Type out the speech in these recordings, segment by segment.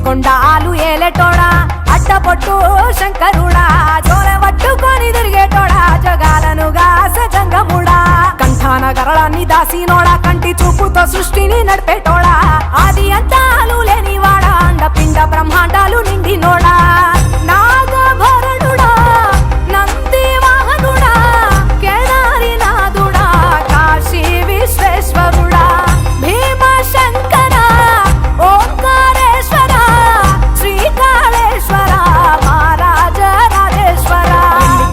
కొండాలు ఏలేటోడా అడ్డపొట్టు శంకరుడా జోల పట్టుకొని తిరిగేటోడా జగాలను గాసె జంగముడా కంఠాన గరళాన్ని దాసినోడా కంటి చూపుతో సృష్టిని నడిపేటోడా ఆది అంతాలు లేనివాడా అండపిండ బ్రహ్మాండాలు నిండినోడా నాగభరణుడా నంది వాహనుడా కేదారి నాథుడా కాశీ విశ్వేశ్వరుడా భీమ శంకర ఓంకారేశ్వర శ్రీకాళేశ్వర మహారాజ రాజేశ్వర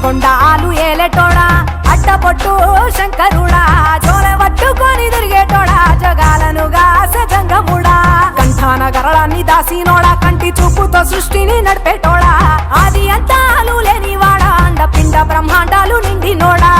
కొండాలు ఏలేటోడా అడ్డపొట్టు శంకరుడా జోల పట్టుకొని తిరిగేటోడా జగాలను గాసె జంగముడా కంఠాన గరళాన్ని దాసినోడా కంటి చూపుతో సృష్టిని నడిపేటోడా ఆది అంతాలు లేనివాడా అండపిండ బ్రహ్మాండాలు నిండినోడా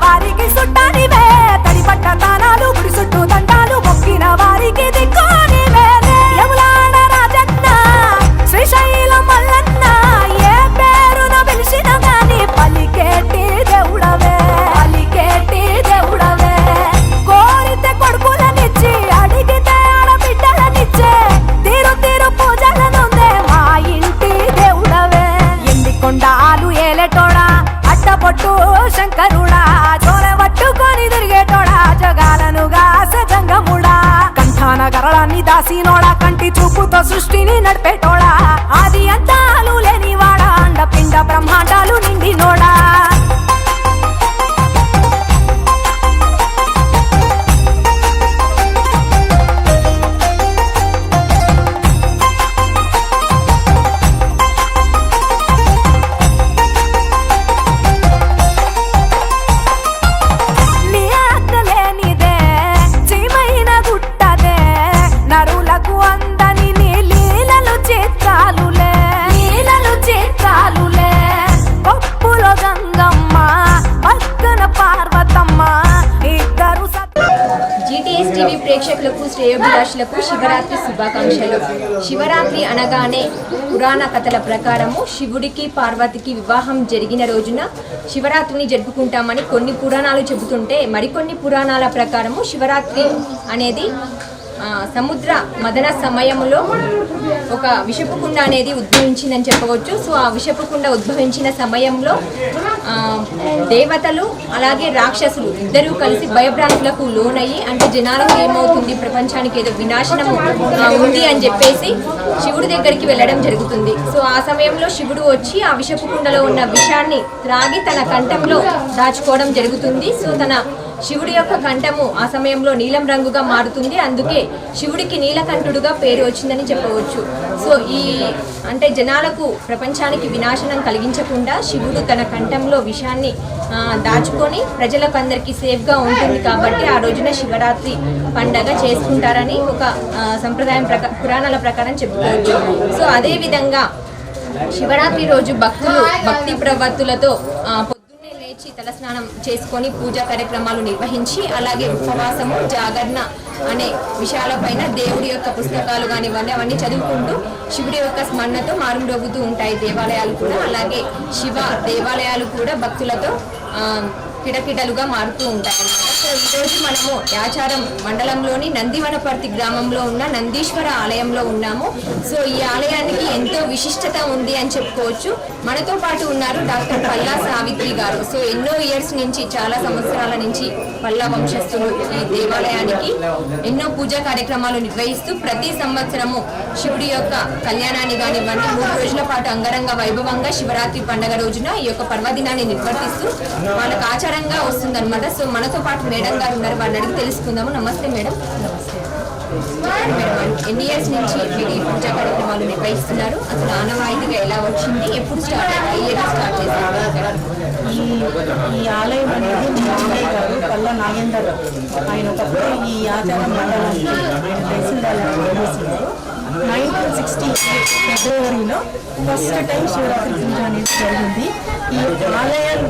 వారికి సుట్టానివే తడిపట్ట తానాలు గుడి చుట్టూ దండాలు మొక్కిన వారికి దిక్కునివే యములాడ రాజన్న శ్రీశైలం మల్లన్న ఏ పేరున పిలిచిన గాని పలికేటి దేవుడవే కోరితే కొడుకులనిచ్చి అడిగితే ఆడబిడ్డలనిచ్చే తీరు తీరు పూజలనుందే మా ఇంటి దేవుడవే ఎండి కొండాలు ఏలేటోడా అడ్డపొట్టు శంకరుడా జోల పట్టుకొని తిరిగేటోడా జగాలను గాసె జంగముడా కంఠాన గరళాన్ని దాసినోడా కంటి చూపుతో సృష్టిని నడిపేటోడా ఆది అంతాలు లేనివాడా అండపిండ బ్రహ్మాండాలు నిండినోడా ప్రేక్షకులకు శ్రేయోభిలాషులకు శివరాత్రి శుభాకాంక్షలు. శివరాత్రి అనగానే పురాణ కథల ప్రకారము శివుడికి పార్వతికి వివాహం జరిగిన రోజున శివరాత్రిని జరుపుకుంటామని కొన్ని పురాణాలు చెబుతుంటే, మరికొన్ని పురాణాల ప్రకారము శివరాత్రి అనేది సముద్ర మదన సమయంలో ఒక విషపు కుండ అనేది ఉద్భవించిందని చెప్పవచ్చు. సో ఆ విషపు కుండ ఉద్భవించిన సమయంలో దేవతలు అలాగే రాక్షసులు ఇద్దరూ కలిసి భయభ్రాంతులకు లోనయ్యి, అంటే జనాలకు ఏమవుతుంది, ప్రపంచానికి ఏదో వినాశనము ఉంది అని చెప్పేసి శివుడి దగ్గరికి వెళ్ళడం జరుగుతుంది. సో ఆ సమయంలో శివుడు వచ్చి ఆ విషపు కుండలో ఉన్న విషాన్ని త్రాగి తన కంఠంలో దాచుకోవడం జరుగుతుంది. సో శివుడి యొక్క కంఠము ఆ సమయంలో నీలం రంగుగా మారుతుంది. అందుకే శివుడికి నీలకంఠుడుగా పేరు వచ్చిందని చెప్పవచ్చు. సో అంటే జనాలకు ప్రపంచానికి వినాశనం కలిగించకుండా శివుడు తన కంఠంలో విషాన్ని దాచుకొని ప్రజలకు అందరికీ సేఫ్గా ఉంటుంది కాబట్టి ఆ రోజున శివరాత్రి పండగ చేసుకుంటారని ఒక సంప్రదాయం పురాణాల ప్రకారం చెప్పుకోవచ్చు. సో అదేవిధంగా శివరాత్రి రోజు భక్తులు భక్తి ప్రవృత్తులతో తలస్నానం చేసుకొని పూజా కార్యక్రమాలు నిర్వహించి, అలాగే ఉపవాసము, జాగరణ అనే విషయాలపైన దేవుడి యొక్క పుస్తకాలు కానివ్వండి అవన్నీ చదువుకుంటూ శివుడి యొక్క స్మరణతో మారుమ్రోగుతూ ఉంటాయి దేవాలయాలు కూడా. అలాగే శివ దేవాలయాలు కూడా భక్తులతో కిటకిటలుగా మారుతూ ఉంటాయి అన్నమాట. సో ఈరోజు మనము యాచారం మండలంలోని నందివనపర్తి గ్రామంలో ఉన్న నందీశ్వర ఆలయంలో ఉన్నాము. సో ఈ ఆలయానికి ఎంతో విశిష్టత ఉంది అని చెప్పుకోవచ్చు. మనతో పాటు ఉన్నారు డాక్టర్ పల్లా సావిత్రి గారు. సో ఎన్నో ఇయర్స్ నుంచి, చాలా సంవత్సరాల నుంచి పల్లా వంశస్థులు ఈ దేవాలయానికి ఎన్నో పూజా కార్యక్రమాలు నిర్వహిస్తూ ప్రతి సంవత్సరము శివుడి యొక్క కళ్యాణాన్ని కానివ్వండి 3 రోజుల పాటు అంగరంగ వైభవంగా శివరాత్రి పండుగ రోజున ఈ యొక్క పర్వదినాన్ని నిర్వర్తిస్తూ వాళ్ళకు ఆచారంగా వస్తుందన్నమాట. సో మనతో పాటు మేడం గారు ఉన్నారు, వారిని అడిగి తెలుసుకుందాము. నమస్తే మేడం. నమస్తే. ఎన్ని ఇయర్స్ నుంచి మీరు ఈ పూజా కార్యక్రమాలు నిర్వహిస్తున్నారు? అసలు ఆనవాయితీగా ఎలా వచ్చింది? ఎప్పుడు స్టార్ట్ చేశారు? ఈ ఆలయం అనేది మామయ్య గారు పల్ల నాగేందర్ ఆయన ఒకప్పుడు ఈ ఆచార మండలానికి తహసీల్దార్ చేశారు. 1960 ఫిబ్రవరిలో ఫస్ట్ టైం శివరాత్రి పూజ అనేది జరిగింది. ఈ ఆలయం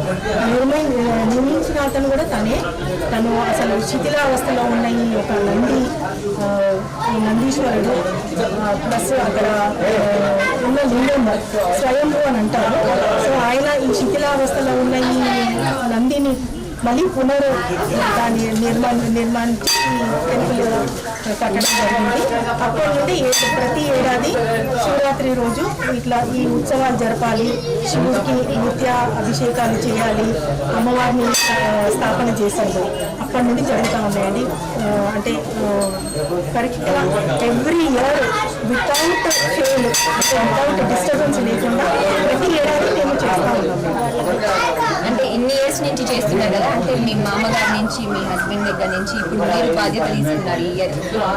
నిర్మించిన అతను కూడా తను అసలు శిథిలావస్థలో ఉన్న ఈ ఒక నందీశ్వరుడు ప్లస్ అక్కడ ఉన్న లింగం స్వయంభూ అని అంటారు. సో ఆయన ఈ శిథిలావస్థలో ఉన్న ఈ నందిని మళ్ళీ దాన్ని నిర్మాణించి టెంపుల్ కట్టడం జరిగింది. అప్పటి నుండి ప్రతి ఏడాది శివరాత్రి రోజు ఇట్లా ఈ ఉత్సవాలు జరపాలి, శివుడికి నిత్య అభిషేకాలు చేయాలి, అమ్మవారిని స్థాపన చేశారు. అప్పటి నుండి జరుగుతూ ఉన్నాయండి. అంటే కరెక్ట్గా every year without fail, without disturbance లేకుండా ప్రతి ఏడాది మేము చేస్తూ ఉన్నాము. అంటే ఎన్ని ఇయర్స్ నుంచి చేస్తున్నారు కదా, అంటే మీ మామగారి నుంచి మీ హస్బెండ్ దగ్గర నుంచి ఇప్పుడు మీరు బాధ్యత తీసుకున్నారు ఈ ఇయర్.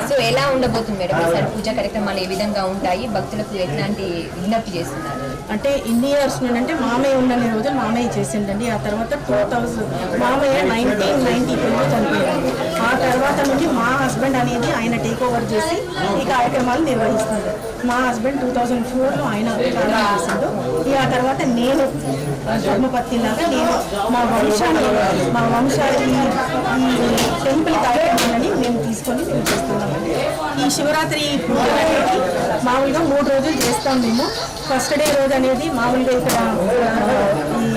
సో ఎలా ఉండబోతుంది మేడం ఈసారి పూజా కార్యక్రమాలు? ఏ విధంగా ఉంటాయి? భక్తులకు ఎట్లాంటి విజ్ఞప్తి చేస్తున్నారు? అంటే ఇన్ని ఇయర్స్ నుండి అంటే మామయ్య ఉన్న రోజులు మామయ్య చేసిండండి. ఆ తర్వాత 2000 మామయ్య 1992లో చనిపోయారు. ఆ తర్వాత నుండి మా హస్బెండ్ అనేది ఆయన టేక్ ఓవర్ చేసి ఈ కార్యక్రమాలు నిర్వహిస్తున్నారు. మా హస్బెండ్ 2004లో ఆయన ప్రారంభం చేశాడు. ఆ తర్వాత నేను ధర్మపత్నిలాగా నేను మా వంశాన్ని ఈ టెంపుల్ కార్యక్రమాలని మేము తీసుకొని మేము చేస్తున్నామండి. ఈ శివరాత్రి పూజ అనేది మామూలుగా 3 రోజులు చేస్తాం మేము. ఫస్ట్ డే రోజు అనేది మామూలుగా ఇక్కడ ఈ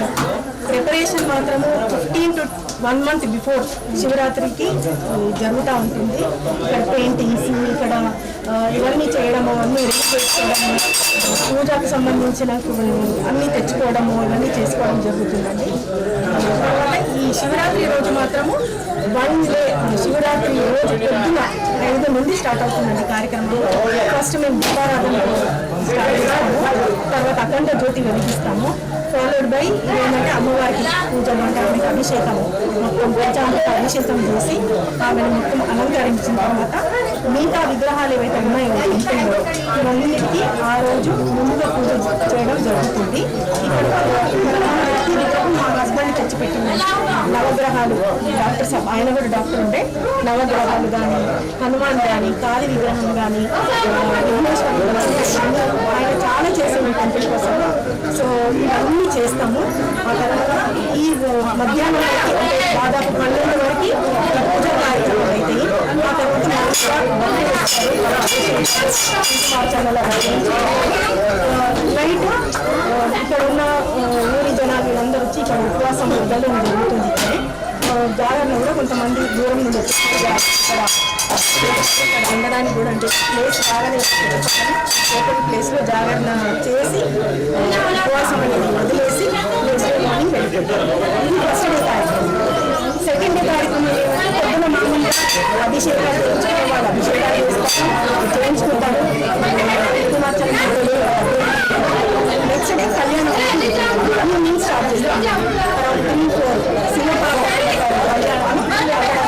ప్రిపరేషన్ మాత్రము 15 to 1 month బిఫోర్ శివరాత్రికి జరుగుతూ ఉంటుంది. ఇక్కడ పెయింటింగ్స్, ఇక్కడ ఇవన్నీ చేయడము, అన్నీ రెడీ చేసుకోవడము, పూజకు సంబంధించిన అన్నీ తెచ్చుకోవడము, ఇవన్నీ చేసుకోవడం జరుగుతుందండి. తర్వాత ఈ శివరాత్రి రోజు మాత్రము 1 డే శివరాత్రి రోజు పొద్దున 5 నుండి స్టార్ట్ అవుతుందండి కార్యక్రమం. ఫస్ట్ మేము దీపారాధన స్టార్ట్ చేస్తాము, తర్వాత అఖండ జ్యోతి వెలిగిస్తాము. ఫాలోడ్ బై ఏంటంటే అమ్మవారికి పూజలు అంటే ఆమెకి అభిషేకము, మొత్తం పంచామృత అభిషేకం చేసి ఆమెను మొత్తం అలంకరించిన తర్వాత మిగతా విగ్రహాలు ఏవైతే ఉన్నాయో ఇంట్లో ఇవన్నిటికీ ఆ రోజు ముందుగా పూజ చేయడం జరుగుతుంది. ఇక్కడ ప్రతి విగ్రహం మా హస్బెండ్ తెచ్చిపెట్టిందండి. నవగ్రహాలు డాక్టర్ సాబ్ ఆయన కూడా డాక్టర్ ఉంటే నవగ్రహాలు కానీ, హనుమాన్ కానీ, కాళీ విగ్రహం కానీ, ఆయన చాలా చేసాము ఈ టెంపుల్ కోసం. సో ఇవన్నీ చేస్తాము. ఆ తర్వాత ఈ మధ్యాహ్నం అంటే దాదాపు 12 వరకు పూజ కార్యక్రమాలు అవుతాయి. ఆ తర్వాత నైట్ ఇక్కడ ఉన్న ఊరి జనాలు వీళ్ళందరూ వచ్చి ఇక్కడ ఉపవాసం వదలడం జరుగుతుంది. ఇక్కడే జాగరణ కూడా కొంతమంది దూరం నుండి వచ్చి ఇక్కడ ఉండడానికి కూడా అంటే ప్లేస్ బాగానే ఓపెన్ ప్లేస్లో జాగరణ చేసి ఉపవాసం అనేది వదిలేసి నెక్స్ట్ డే మార్నింగ్ వెళ్ళిపోతారు. ఇది ఫస్ట్ డే కార్యక్రమం. సెకండ్ డే కార్యక్రమం ఏమంటే పొద్దున మామూలుగా అభిషేకాలు చేయించుకునే వాళ్ళు అభిషేకాలు చేయించుకుంటారు. నెక్స్ట్ డే కళ్యాణం ఈవినింగ్ స్టార్ట్ చేస్తాం. శివపార్వతి కళ్యాణం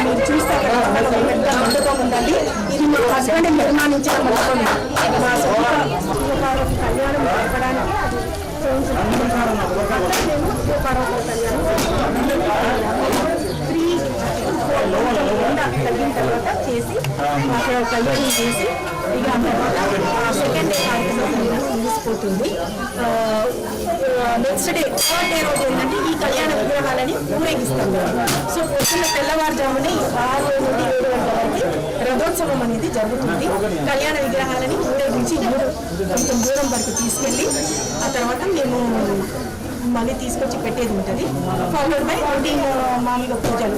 మీరు చూస్తే అక్కడ పెద్ద మండపం ఉందండి. ఇది మా హస్బెండ్ నిర్మాణించిన మండపం. మా శివపార్వతి కళ్యాణం జరపడానికి శివపార్వతి కళ్యాణం 3-4 తగ్గిన తర్వాత చేసి కళ్యాణం చేసి ఇక సెకండ్ డే కార్యక్రమం ముగిసిపోతుంది. నెక్స్ట్ డే థర్డ్ డే రోజు ఏంటంటే ఈ కళ్యాణ విగ్రహాలని ఊరేగిస్తాం. సో పొద్దున్న తెల్లవారుజామున 6 నుండి 7 గంటల వరకు రథోత్సవం అనేది జరుగుతుంది. కళ్యాణ విగ్రహాలని ఊరేగించి కొంచెం దూరం వరకు తీసుకెళ్ళి ఆ తర్వాత మేము మళ్ళీ తీసుకొచ్చి పెట్టేది ఉంటుంది. ఫాలోడ్ బై రొటీన్ మామూలుగా పూజలు,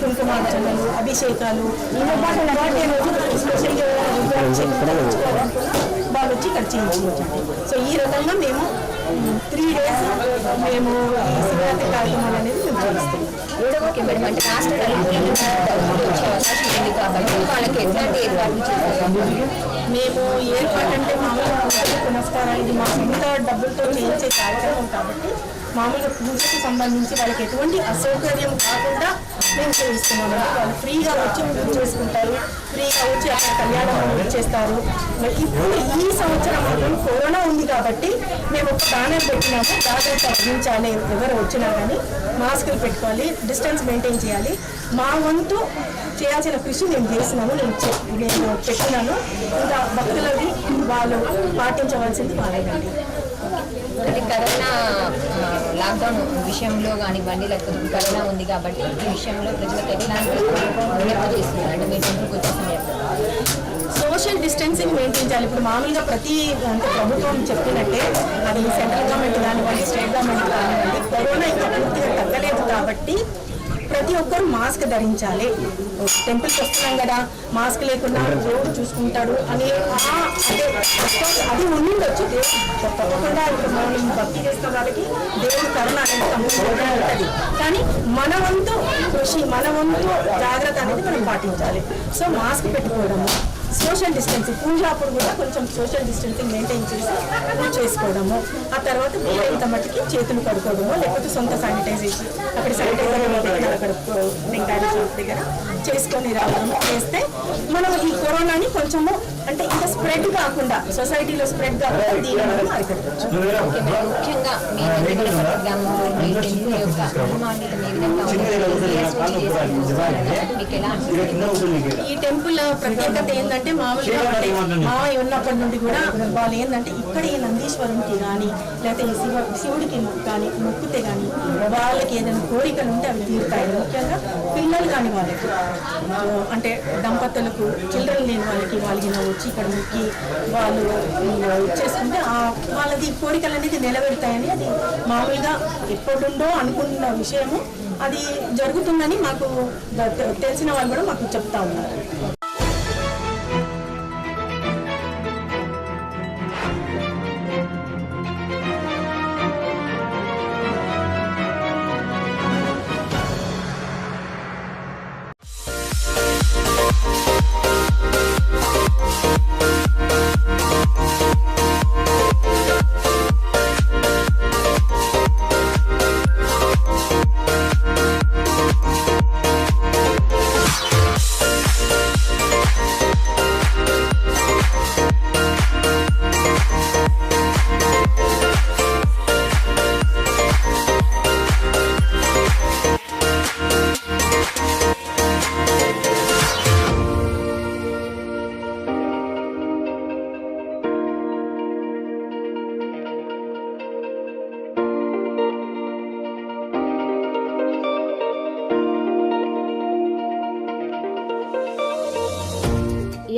కుంకుమార్చనలు, అభిషేకాలు, బర్త్డే రోజు స్పెషల్గా వాళ్ళు వచ్చి ఇక్కడ చేయించుకోవచ్చు. సో ఈ రకంగా మేము 3 days మేము ఈ శివరాత్రి కార్యక్రమాలు అనేది మేము చేస్తాం. ఓకే మేడం, అంటే రాష్ట్ర వచ్చే అవకాశం ఉంది కాబట్టి వాళ్ళకి ఎట్లాంటి ఏర్పాట్లు చేస్తాం? మేము ఏర్పాటు అంటే మామూలుగా పునస్కారాలు ఇది మా సొంత డబ్బులతో చేయించే కార్యక్రమం కాబట్టి మామూలుగా పూజకు సంబంధించి వాళ్ళకి ఎటువంటి అసౌకర్యం కాకుండా మేము చేయిస్తున్నాము. వాళ్ళు ఫ్రీగా వచ్చి పూజ చేసుకుంటారు, ఫ్రీగా వచ్చి అక్కడ కళ్యాణం చేస్తారు. ఇప్పుడు ఈ సంవత్సరం మాత్రం కరోనా ఉంది కాబట్టి మేము ఒక బ్యానర్ పెట్టినాము, జాగ్రత్త వహించాలి, ఎవరు వచ్చినా కానీ మాస్కులు పెట్టుకోవాలి, డిస్టెన్స్ మెయింటైన్ చేయాలి. మా వంతు చేయాల్సిన కృషి నేను చేసినాను, నేను పెట్టినాను. ఇంకా భక్తులకి వాళ్ళు పాటించవలసింది వాళ్ళేనండి. అంటే కరోనా లాక్డౌన్ విషయంలో కానివ్వండి, లేకపోతే కరోనా ఉంది కాబట్టి ఈ విషయంలో ప్రజలకు ఎట్లాంటి విజ్ఞప్తి చేస్తున్నారు అంటే మీ ఇంటికి వచ్చే సమయంలో సోషల్ డిస్టెన్సింగ్ మెయింటైన్ చేయాలి. ఇప్పుడు మామూలుగా ప్రతి అంటే ప్రభుత్వం చెప్పినట్టే అది సెంట్రల్ గవర్నమెంట్ కానివ్వండి, స్టేట్ గవర్నమెంట్ కానివ్వండి, కరోనా ఇంకా పూర్తిగా తగ్గలేదు కాబట్టి ప్రతి ఒక్కరు మాస్క్ ధరించాలి. టెంపుల్కి వస్తున్నాం కదా, మాస్క్ లేకుండా దేవుడు చూసుకుంటాడు అని అంటే అది ఉండిండొచ్చు. తప్పకుండా ఇప్పుడు మనం భక్తి చేస్తున్న వాళ్ళకి దేవుడు కరుణ అనేది కంపల్సరీగా ఉంటుంది. కానీ మన వంతు కృషి, మన వంతు జాగ్రత్త అనేది మనం పాటించాలి. సో మాస్క్ పెట్టుకోవడము, సోషల్ డిస్టెన్సింగ్, పూజ అప్పుడు కూడా కొంచెం సోషల్ డిస్టెన్సింగ్ మెయింటైన్ చేసి పూజ చేసుకోవడము. ఆ తర్వాత వీలైనంత మట్టికి చేతులు కడుక్కోవడము, లేకపోతే సొంత శానిటైజేషన్ అక్కడ శానిటైజర్ అక్కడ వెంకటాయ షాప్ దగ్గర చేసుకొని రావడము చేస్తే మనం ఈ కరోనాని కొంచెము అంటే ఇంకా స్ప్రెడ్ కాకుండా, సొసైటీలో స్ప్రెడ్ కాకుండా దీన్ని మనం అరికట్టవచ్చు. ముఖ్యంగా ఈ టెంపుల్ ప్రత్యేకత ఏంటంటే మామూలుగా మామయ్య ఉన్నప్పటి నుండి కూడా వాళ్ళు ఏంటంటే ఇక్కడ ఈ నందీశ్వరునికి కానీ లేకపోతే ఈ శివుడికి కానీ మొక్కుతే కానీ వాళ్ళకి ఏదైనా కోరికలు ఉంటే అవి తీరుతాయి. ముఖ్యంగా పిల్లలు కానీ వాళ్ళకి అంటే దంపతులకు చిల్డ్రన్ లేని వాళ్ళకి వచ్చి ఇక్కడ మొక్కి వాళ్ళు చేసుకుంటే వాళ్ళది కోరికలు అనేది నిలబెడతాయని అది మామూలుగా ఎప్పుడుండో అనుకుంటున్న విషయము. అది జరుగుతుందని మాకు తెలిసిన వాళ్ళు కూడా మాకు చెప్తా ఉన్నారు.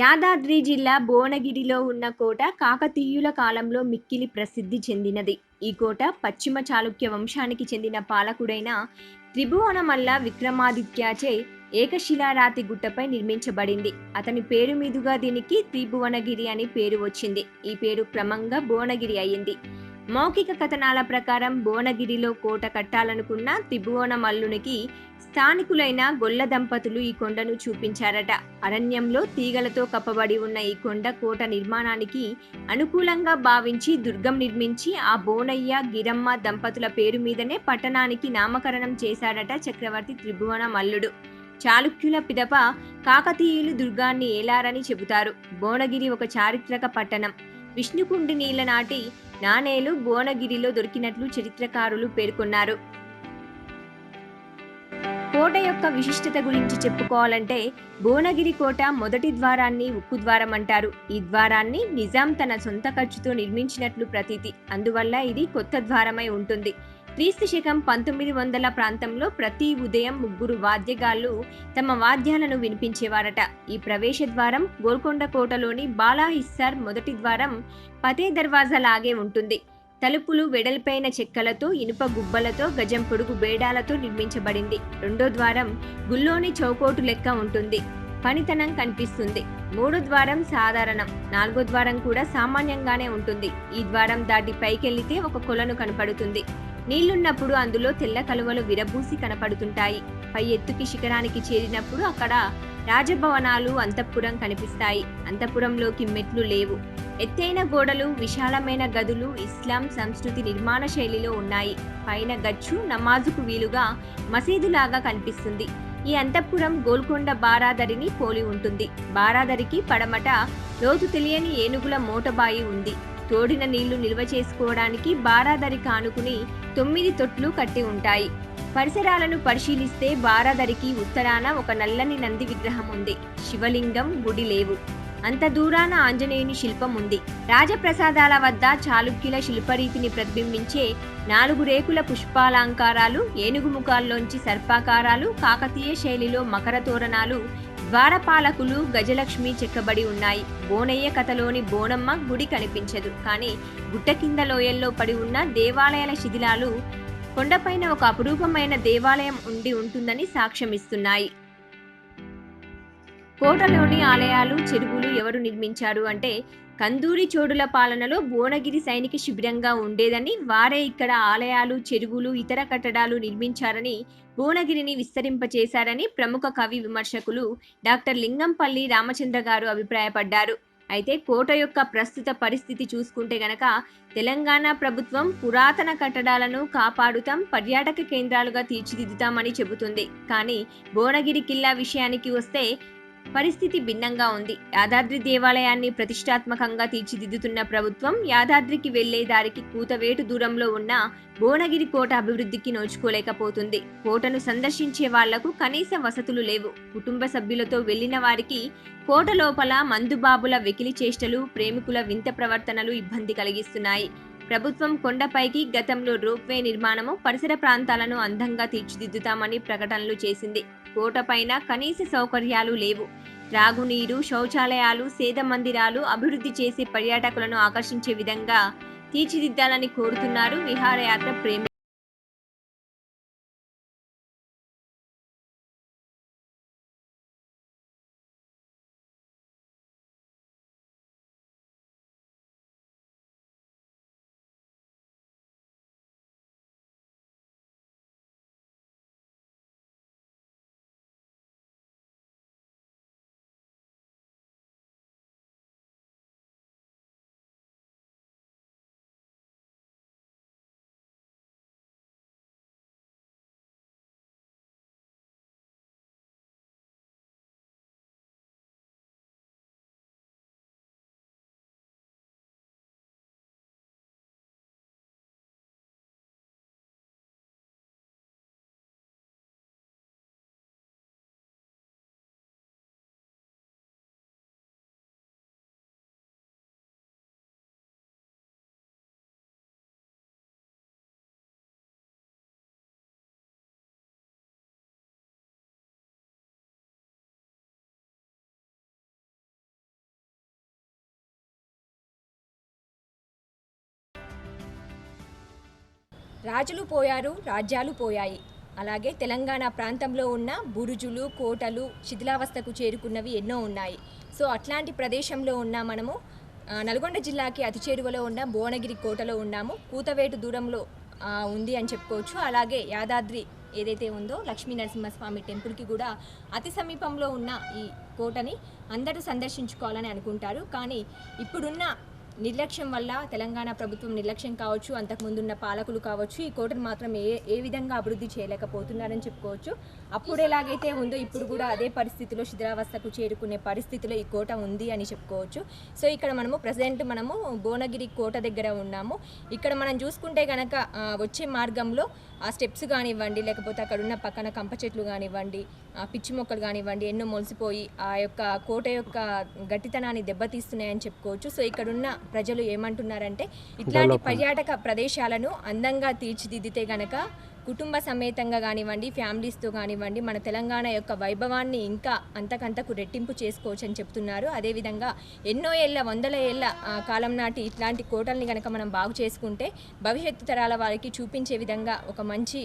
యాదాద్రి జిల్లా భువనగిరిలో ఉన్న కోట కాకతీయుల కాలంలో మిక్కిలి ప్రసిద్ధి చెందినది. ఈ కోట పశ్చిమ చాళుక్య వంశానికి చెందిన పాలకుడైన త్రిభువనమల్ల విక్రమాదిత్యచే ఏకశిలారాతి గుట్టపై నిర్మించబడింది. అతని పేరు మీదుగా దీనికి త్రిభువనగిరి అని పేరు వచ్చింది. ఈ పేరు క్రమంగా భువనగిరి అయ్యింది. మౌఖిక కథనాల ప్రకారం భువనగిరిలో కోట కట్టాలనుకున్న త్రిభువనమల్లునికి స్థానికులైన గొల్ల దంపతులు ఈ కొండను చూపించారట. అరణ్యంలో తీగలతో కప్పబడి ఉన్న ఈ కొండ కోట నిర్మాణానికి అనుకూలంగా భావించి దుర్గం నిర్మించి ఆ బోనయ్య గిరమ్మ దంపతుల పేరు మీదనే పట్టణానికి నామకరణం చేశాడట చక్రవర్తి త్రిభువనమల్లుడు. చాళుక్యుల పిదప కాకతీయులు దుర్గాన్ని ఏలారని చెబుతారు. భువనగిరి ఒక చారిత్రక పట్టణం. విష్ణుకుండి నీళ్ల నాటి నాణేలు భువనగిరిలో దొరికినట్లు చరిత్రకారులు పేర్కొన్నారు. కోట యొక్క విశిష్టత గురించి చెప్పుకోవాలంటే భువనగిరి కోట మొదటి ద్వారాన్ని ఉక్కు ద్వారం అంటారు. ఈ ద్వారాన్ని నిజాం తన సొంత ఖర్చుతో నిర్మించినట్లు ప్రతీతి. అందువల్ల ఇది కొత్త ద్వారమై ఉంటుంది. క్రీస్తు శకం 1900 ప్రాంతంలో ప్రతి ఉదయం 3 వాద్యగాళ్లు తమ వాద్యాలను వినిపించేవారట. ఈ ప్రవేశ ద్వారం గోల్కొండ కోటలోని బాలా హిస్సార్ మొదటి ద్వారం పతే దర్వాజా లాగే ఉంటుంది. తలుపులు వెడల్పైన చెక్కలతో, ఇనుప గుబ్బలతో, గజం పొడుగు బేడాలతో నిర్మించబడింది. రెండో ద్వారం గుల్లోని చౌకోటు లెక్క ఉంటుంది. పనితనం కనిపిస్తుంది. మూడో ద్వారం సాధారణం. నాలుగో ద్వారం కూడా సామాన్యంగానే ఉంటుంది. ఈ ద్వారం దాటి పైకెళ్లితే ఒక కొలను కనపడుతుంది. నీళ్లున్నప్పుడు అందులో తెల్ల కలువలు విరబూసి కనపడుతుంటాయి. పై ఎత్తుకి శిఖరానికి చేరినప్పుడు అక్కడ రాజభవనాలు, అంతఃపురం కనిపిస్తాయి. అంతఃపురంలోకి మెట్లు లేవు. ఎత్తైన గోడలు, విశాలమైన గదులు ఇస్లాం సంస్కృతి నిర్మాణ శైలిలో ఉన్నాయి. పైన గచ్చు నమాజుకు వీలుగా మసీదులాగా కనిపిస్తుంది. ఈ అంతఃపురం గోల్కొండ బారాదరిని పోలి ఉంటుంది. బారాదరికి పడమట లోతు తెలియని ఏనుగుల మోటబాయి ఉంది. తోడిన నీళ్లు నిల్వ చేసుకోవడానికి బారాదరి కానుకుని 9 తొట్లు కట్టి ఉంటాయి. పరిసరాలను పరిశీలిస్తే బారాదరికి ఉత్తరాన ఒక నల్లని నంది విగ్రహం ఉంది. శివలింగం, గుడి లేవు. అంత దూరాన ఆంజనేయుని శిల్పం ఉంది. రాజప్రసాదాల వద్ద చాళుక్యుల శిల్పరీతిని ప్రతిబింబించే 4 రేకుల పుష్పాలంకారాలు, ఏనుగు ముఖాల్లోంచి సర్పాకారాలు, కాకతీయ శైలిలో మకర తోరణాలు, ద్వారపాలకులు, గజలక్ష్మి చెక్కబడి ఉన్నాయి. బోనయ్య కథలోని బోనమ్మ గుడి కనిపించదు. కానీ గుట్ట కింద లోయల్లో పడి ఉన్న దేవాలయాల శిథిలాలు కొండపైన ఒక అపురూపమైన దేవాలయం ఉండి ఉంటుందని సాక్ష్యమిస్తున్నాయి. కోటలోని ఆలయాలు, చెరువులు ఎవరు నిర్మించారు అంటే కందూరి చోడుల పాలనలో భువనగిరి సైనిక శిబిరంగా ఉండేదని, వారే ఇక్కడ ఆలయాలు, చెరువులు, ఇతర కట్టడాలు నిర్మించారని, భువనగిరిని విస్తరింపచేశారని ప్రముఖ కవి విమర్శకులు డాక్టర్ లింగంపల్లి రామచంద్ర గారు అభిప్రాయపడ్డారు. అయితే కోట యొక్క ప్రస్తుత పరిస్థితి చూసుకుంటే గనక తెలంగాణ ప్రభుత్వం పురాతన కట్టడాలను కాపాడుతాం, పర్యాటక కేంద్రాలుగా తీర్చిదిద్దుతామని చెబుతుంది. కానీ భువనగిరి కిల్లా విషయానికి వస్తే పరిస్థితి భిన్నంగా ఉంది. యాదాద్రి దేవాలయాన్ని ప్రతిష్టాత్మకంగా తీర్చిదిద్దుతున్న ప్రభుత్వం యాదాద్రికి వెళ్లే దారికి కూతవేటు దూరంలో ఉన్న భువనగిరి కోట అభివృద్ధికి నోచుకోలేకపోతుంది. కోటను సందర్శించే వాళ్లకు కనీస వసతులు లేవు. కుటుంబ సభ్యులతో వెళ్లిన వారికి కోట లోపల మందుబాబుల వెకిలి చేష్టలు, ప్రేమికుల వింత ప్రవర్తనలు ఇబ్బంది కలిగిస్తున్నాయి. ప్రభుత్వం కొండపైకి గతంలో రోప్వే నిర్మాణము, పరిసర ప్రాంతాలను అందంగా తీర్చిదిద్దుతామని ప్రకటనలు చేసింది. కోటపైన కనీస సౌకర్యాలు లేవు. త్రాగునీరు, శౌచాలయాలు, సేద మందిరాలు అభివృద్ధి చేసి పర్యాటకులను ఆకర్షించే విధంగా తీర్చిదిద్దాలని కోరుతున్నారు విహారయాత్ర ప్రేమి. రాజులు పోయారు, రాజ్యాలు పోయాయి. అలాగే తెలంగాణ ప్రాంతంలో ఉన్న బురుజులు, కోటలు శిథిలావస్థకు చేరుకున్నవి ఎన్నో ఉన్నాయి. సో అట్లాంటి ప్రదేశంలో ఉన్న మనము నల్గొండ జిల్లాకి అతి చేరువలో ఉన్న భువనగిరి కోటలో ఉన్నాము. కూతవేటు దూరంలో ఉంది అని చెప్పుకోవచ్చు. అలాగే యాదాద్రి ఏదైతే ఉందో లక్ష్మీ నరసింహస్వామి టెంపుల్కి కూడా అతి సమీపంలో ఉన్న ఈ కోటని అందరూ సందర్శించుకోవాలని అనుకుంటారు. కానీ ఇప్పుడున్న నిర్లక్ష్యం వల్ల తెలంగాణ ప్రభుత్వం నిర్లక్ష్యం కావచ్చు, అంతకుముందున్న పాలకులు కావచ్చు, ఈ కోటను మాత్రం ఏ విధంగా అభివృద్ధి చేయలేకపోతున్నారని చెప్పుకోవచ్చు. అప్పుడు ఎలాగైతే ఉందో ఇప్పుడు కూడా అదే పరిస్థితిలో శిథిలావస్థకు చేరుకునే పరిస్థితిలో ఈ కోట ఉంది అని చెప్పుకోవచ్చు. సో ఇక్కడ మనము ప్రజెంట్ భువనగిరి కోట దగ్గర ఉన్నాము. ఇక్కడ మనం చూసుకుంటే కనుక వచ్చే మార్గంలో ఆ స్టెప్స్ కానివ్వండి, లేకపోతే అక్కడ ఉన్న పక్కన కంప చెట్లు కానివ్వండి, పిచ్చి మొక్కలు కానివ్వండి ఎన్నో మొలిసిపోయి ఆ యొక్క కోట యొక్క గట్టితనాన్ని దెబ్బతీస్తున్నాయని చెప్పుకోవచ్చు. సో ఇక్కడున్న ప్రజలు ఏమంటున్నారంటే ఇట్లాంటి పర్యాటక ప్రదేశాలను అందంగా తీర్చిదిద్దితే గనక కుటుంబ సమేతంగా కానివ్వండి, ఫ్యామిలీస్తో కానివ్వండి మన తెలంగాణ యొక్క వైభవాన్ని ఇంకా అంతకంతకు రెట్టింపు చేసుకోవచ్చు అని చెప్తున్నారు. అదేవిధంగా ఎన్నో ఏళ్ళ, వందల ఏళ్ళ కాలం నాటి ఇట్లాంటి కోటల్ని కనుక మనం బాగు చేసుకుంటే భవిష్యత్తు తరాల వారికి చూపించే విధంగా ఒక మంచి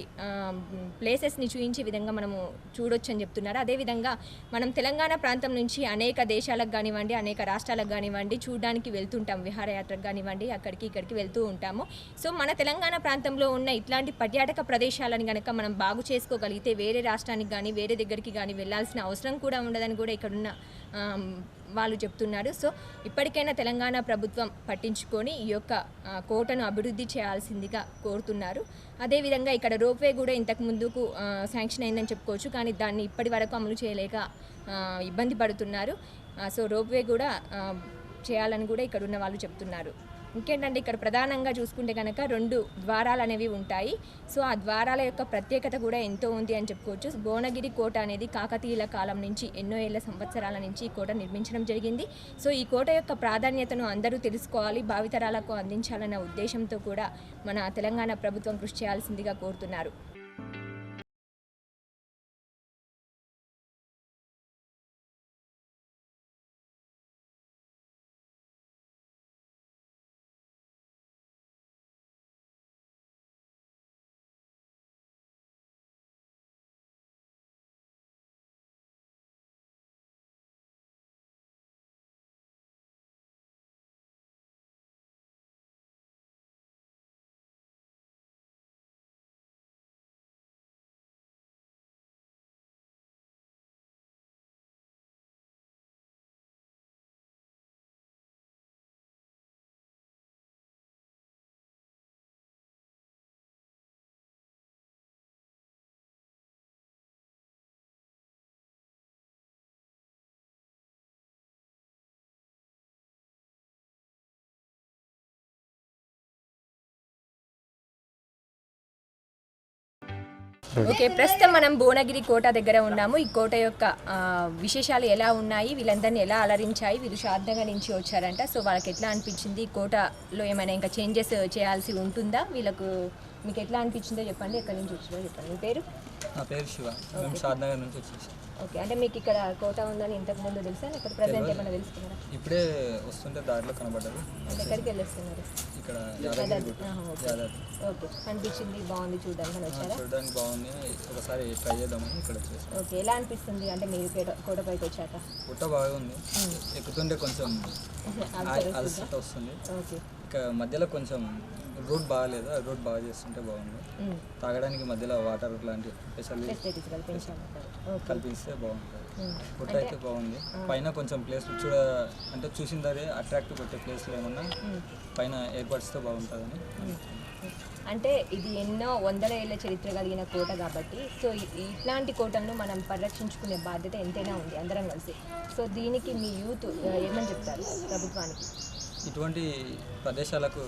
ప్లేసెస్ని చూపించే విధంగా మనము చూడొచ్చు అని చెప్తున్నారు. అదేవిధంగా మనం తెలంగాణ ప్రాంతం నుంచి అనేక దేశాలకు కానివ్వండి, అనేక రాష్ట్రాలకు కానివ్వండి చూడడానికి వెళ్తుంటాం, విహారయాత్రకు కానివ్వండి అక్కడికి ఇక్కడికి వెళ్తూ ఉంటాము. సో మన తెలంగాణ ప్రాంతంలో ఉన్న ఇట్లాంటి పర్యాటక ప్రదేశాలని కనుక మనం బాగు చేసుకోగలిగితే వేరే రాష్ట్రానికి కానీ వేరే దగ్గరికి కానీ వెళ్ళాల్సిన అవసరం కూడా ఉండదని కూడా ఇక్కడున్న వాళ్ళు చెప్తున్నారు. సో ఇప్పటికైనా తెలంగాణ ప్రభుత్వం పట్టించుకొని ఈ యొక్క కోటను అభివృద్ధి చేయాల్సిందిగా కోరుతున్నారు. అదేవిధంగా ఇక్కడ రోప్వే కూడా ఇంతకు ముందుకు శాంక్షన్ అయిందని చెప్పుకోవచ్చు, కానీ దాన్ని ఇప్పటి వరకు అమలు చేయలేక ఇబ్బంది పడుతున్నారు. సో రోప్వే కూడా చేయాలని కూడా ఇక్కడ ఉన్న వాళ్ళు చెప్తున్నారు. ఇంకేంటంటే ఇక్కడ ప్రధానంగా చూసుకుంటే కనుక 2 ద్వారాలు అనేవి ఉంటాయి. సో ఆ ద్వారాల యొక్క ప్రత్యేకత కూడా ఎంతో ఉంది అని చెప్పుకోవచ్చు. భువనగిరి కోట అనేది కాకతీయుల కాలం నుంచి ఎన్నో ఏళ్ల సంవత్సరాల నుంచి ఈ కోట నిర్మించడం జరిగింది. సో ఈ కోట యొక్క ప్రాధాన్యతను అందరూ తెలుసుకోవాలి, భావితరాలకు అందించాలన్న ఉద్దేశంతో కూడా మన తెలంగాణ ప్రభుత్వం కృషి చేయాల్సిందిగా కోరుతున్నారు. ఓకే, ప్రస్తుతం మనం భువనగిరి కోట దగ్గర ఉన్నాము. ఈ కోట యొక్క విశేషాలు ఎలా ఉన్నాయి, వీళ్ళందరినీ ఎలా అలరించాయి, వీళ్ళు శ్రాద్ధంగా నుంచి వచ్చారంట. సో వాళ్ళకి ఎట్లా అనిపించింది, కోటలో ఏమైనా ఇంకా చేంజెస్ చేయాల్సి ఉంటుందా, వీళ్ళకు మీకు ఎట్లా అనిపించిందో చెప్పండి. ఎక్కడి నుంచి వచ్చారో చెప్పండి. మీ పేరు? నా పేరు శివ, మేము శ్రాద్ధనగర్ నుంచి వచ్చేసాం. ఓకే, అంటే మీకు ఇక్కడ కోట ఉందని ఇంతకు ముందు తెలుసా, ఇక్కడ ప్రజెంట్ ఏమైనా తెలుసుకున్నారా? ఇప్పుడే వస్తుంటే దారిలో కనబడ్డారు. ఎక్కడికి వెళ్ళొస్తున్నారు? ఇక్కడ యాదాద్రి. ఓకే, అనిపించింది, బాగుంది చూడడానికి వచ్చారా? చూడడానికి బాగుంది, ఒకసారి ట్రై చేద్దామని ఇక్కడ వచ్చేసాం. ఓకే, ఎలా అనిపిస్తుంది అంటే మీరు కోటపైకి వచ్చాక? పుట్ట బాగుంది, ఎక్కుతుంటే కొంచెం అలసట వస్తుంది. ఓకే, ఇక మధ్యలో కొంచెం రూట్ బాగాలేదు, ఆ రూట్ బాగా చేస్తుంటే బాగుంది. తాగడానికి మధ్యలో వాటర్ లాంటి కల్పిస్తే బాగుంటుంది. పుట్ట అయితే బాగుంది. పైన కొంచెం ప్లేస్ అంటే చూసిన దారే అట్రాక్టివ్ పెట్టే ప్లేస్లు ఏమన్నా పైన ఏర్పరిస్తే బాగుంటుందని. అంటే ఇది ఎన్నో వందల ఏళ్ళ చరిత్ర కలిగిన కోట కాబట్టి, సో ఇట్లాంటి కోటలను మనం పరిరక్షించుకునే బాధ్యత ఎంతైనా ఉంది అందరం కలిసి. సో దీనికి మీ యూత్ ఏమని చెప్తారు ప్రభుత్వానికి? ఇటువంటి ప్రదేశాలకు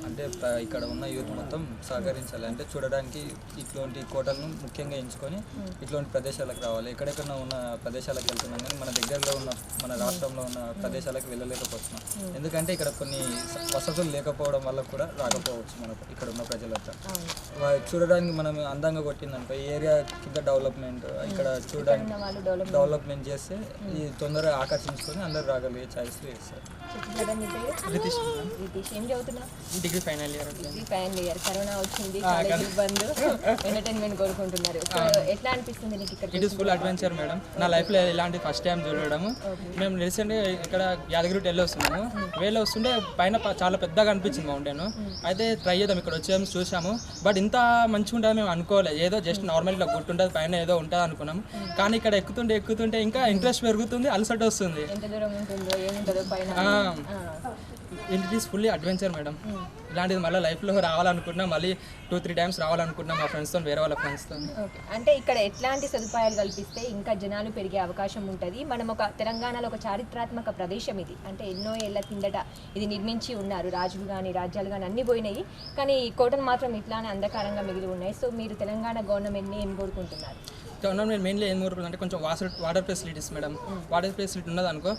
అంటే ఇక్కడ ఉన్న యూత్ మొత్తం సహకరించాలి. అంటే చూడడానికి ఇట్లాంటి కోటలను ముఖ్యంగా ఎంచుకొని ఇట్లాంటి ప్రదేశాలకు రావాలి. ఎక్కడెక్కడ ఉన్న ప్రదేశాలకు వెళ్తున్నాం కానీ మన దగ్గరలో ఉన్న మన రాష్ట్రంలో ఉన్న ప్రదేశాలకు వెళ్ళలేకపోతున్నాం. ఎందుకంటే ఇక్కడ కొన్ని వసతులు లేకపోవడం వల్ల కూడా రాకపోవచ్చు మనకు ఇక్కడ ఉన్న ప్రజలంతా. చూడడానికి మనం అందంగా కొట్టిందనుకో ఈ ఏరియా కింద డెవలప్మెంట్ ఇక్కడ చూడడానికి డెవలప్మెంట్ చేస్తే ఈ తొందరగా ఆకర్షించుకొని అందరు రాగలిగే ఛాయిస్లు చేస్తారు. Degree final year. కరోనా వచ్చింది, కాలేజ్ బంద్, ఎంటర్టైన్మెంట్ కోరుకుంటున్నారు. ఎట్లా అనిపిస్తుంది నీకు ఇక్కడ? It is full adventure madam. నా లైఫ్లో ఇలాంటి ఫస్ట్ టైం చూడడము. మేము రీసెంట్గా ఇక్కడ యాదగిరి వెళ్ళి వస్తున్నాము. వేలో వస్తుంటే పైన చాలా పెద్దగా అనిపించింది మౌంటైన్. అయితే ట్రై చేద్దాం, ఇక్కడ వచ్చాము చూసాము. బట్ ఇంత మంచిగా ఉంటుంది మేము అనుకోలేదు. ఏదో జస్ట్ నార్మల్ ఇట్లా గుర్తుంటుంది, పైన ఏదో ఉంటుంది అనుకున్నాము. కానీ ఇక్కడ ఎక్కుతుంటే ఇంకా ఇంట్రెస్ట్ పెరుగుతుంది, అలసట వస్తుంది. ఎంత దూరం ఉంటుందో ఏముంటుందో పైన. It is fully adventure madam. ఇలాంటిది మళ్ళీ లైఫ్లో రావాలనుకుంటున్నాం, మళ్ళీ 2-3 టైమ్స్ రావాలనుకుంటున్నాం మా ఫ్రెండ్స్తో, వేరే వాళ్ళ ఫ్రెండ్స్తో. అంటే ఇక్కడ ఎట్లాంటి సదుపాయాలు కల్పిస్తే ఇంకా జనాలు పెరిగే అవకాశం ఉంటుంది? మనం ఒక తెలంగాణలో ఒక చారిత్రాత్మక ప్రదేశం ఇది. అంటే ఎన్నో ఏళ్ల కిందట ఇది నిర్మించి ఉన్నారు, రాజులు కానీ రాజ్యాలు కానీ అన్నీ పోయినాయి, కానీ ఈ కోటను మాత్రం ఇట్లానే అంధకారంగా మిగిలి ఉన్నాయి. సో మీరు తెలంగాణ గవర్నమెంట్ని ఏం కోరుకుంటున్నారు? గవర్నమెంట్ మెయిన్లీ ఏం కోరుకుంటుంది అంటే కొంచెం water facilities madam. Water facility ఉన్నదనుకో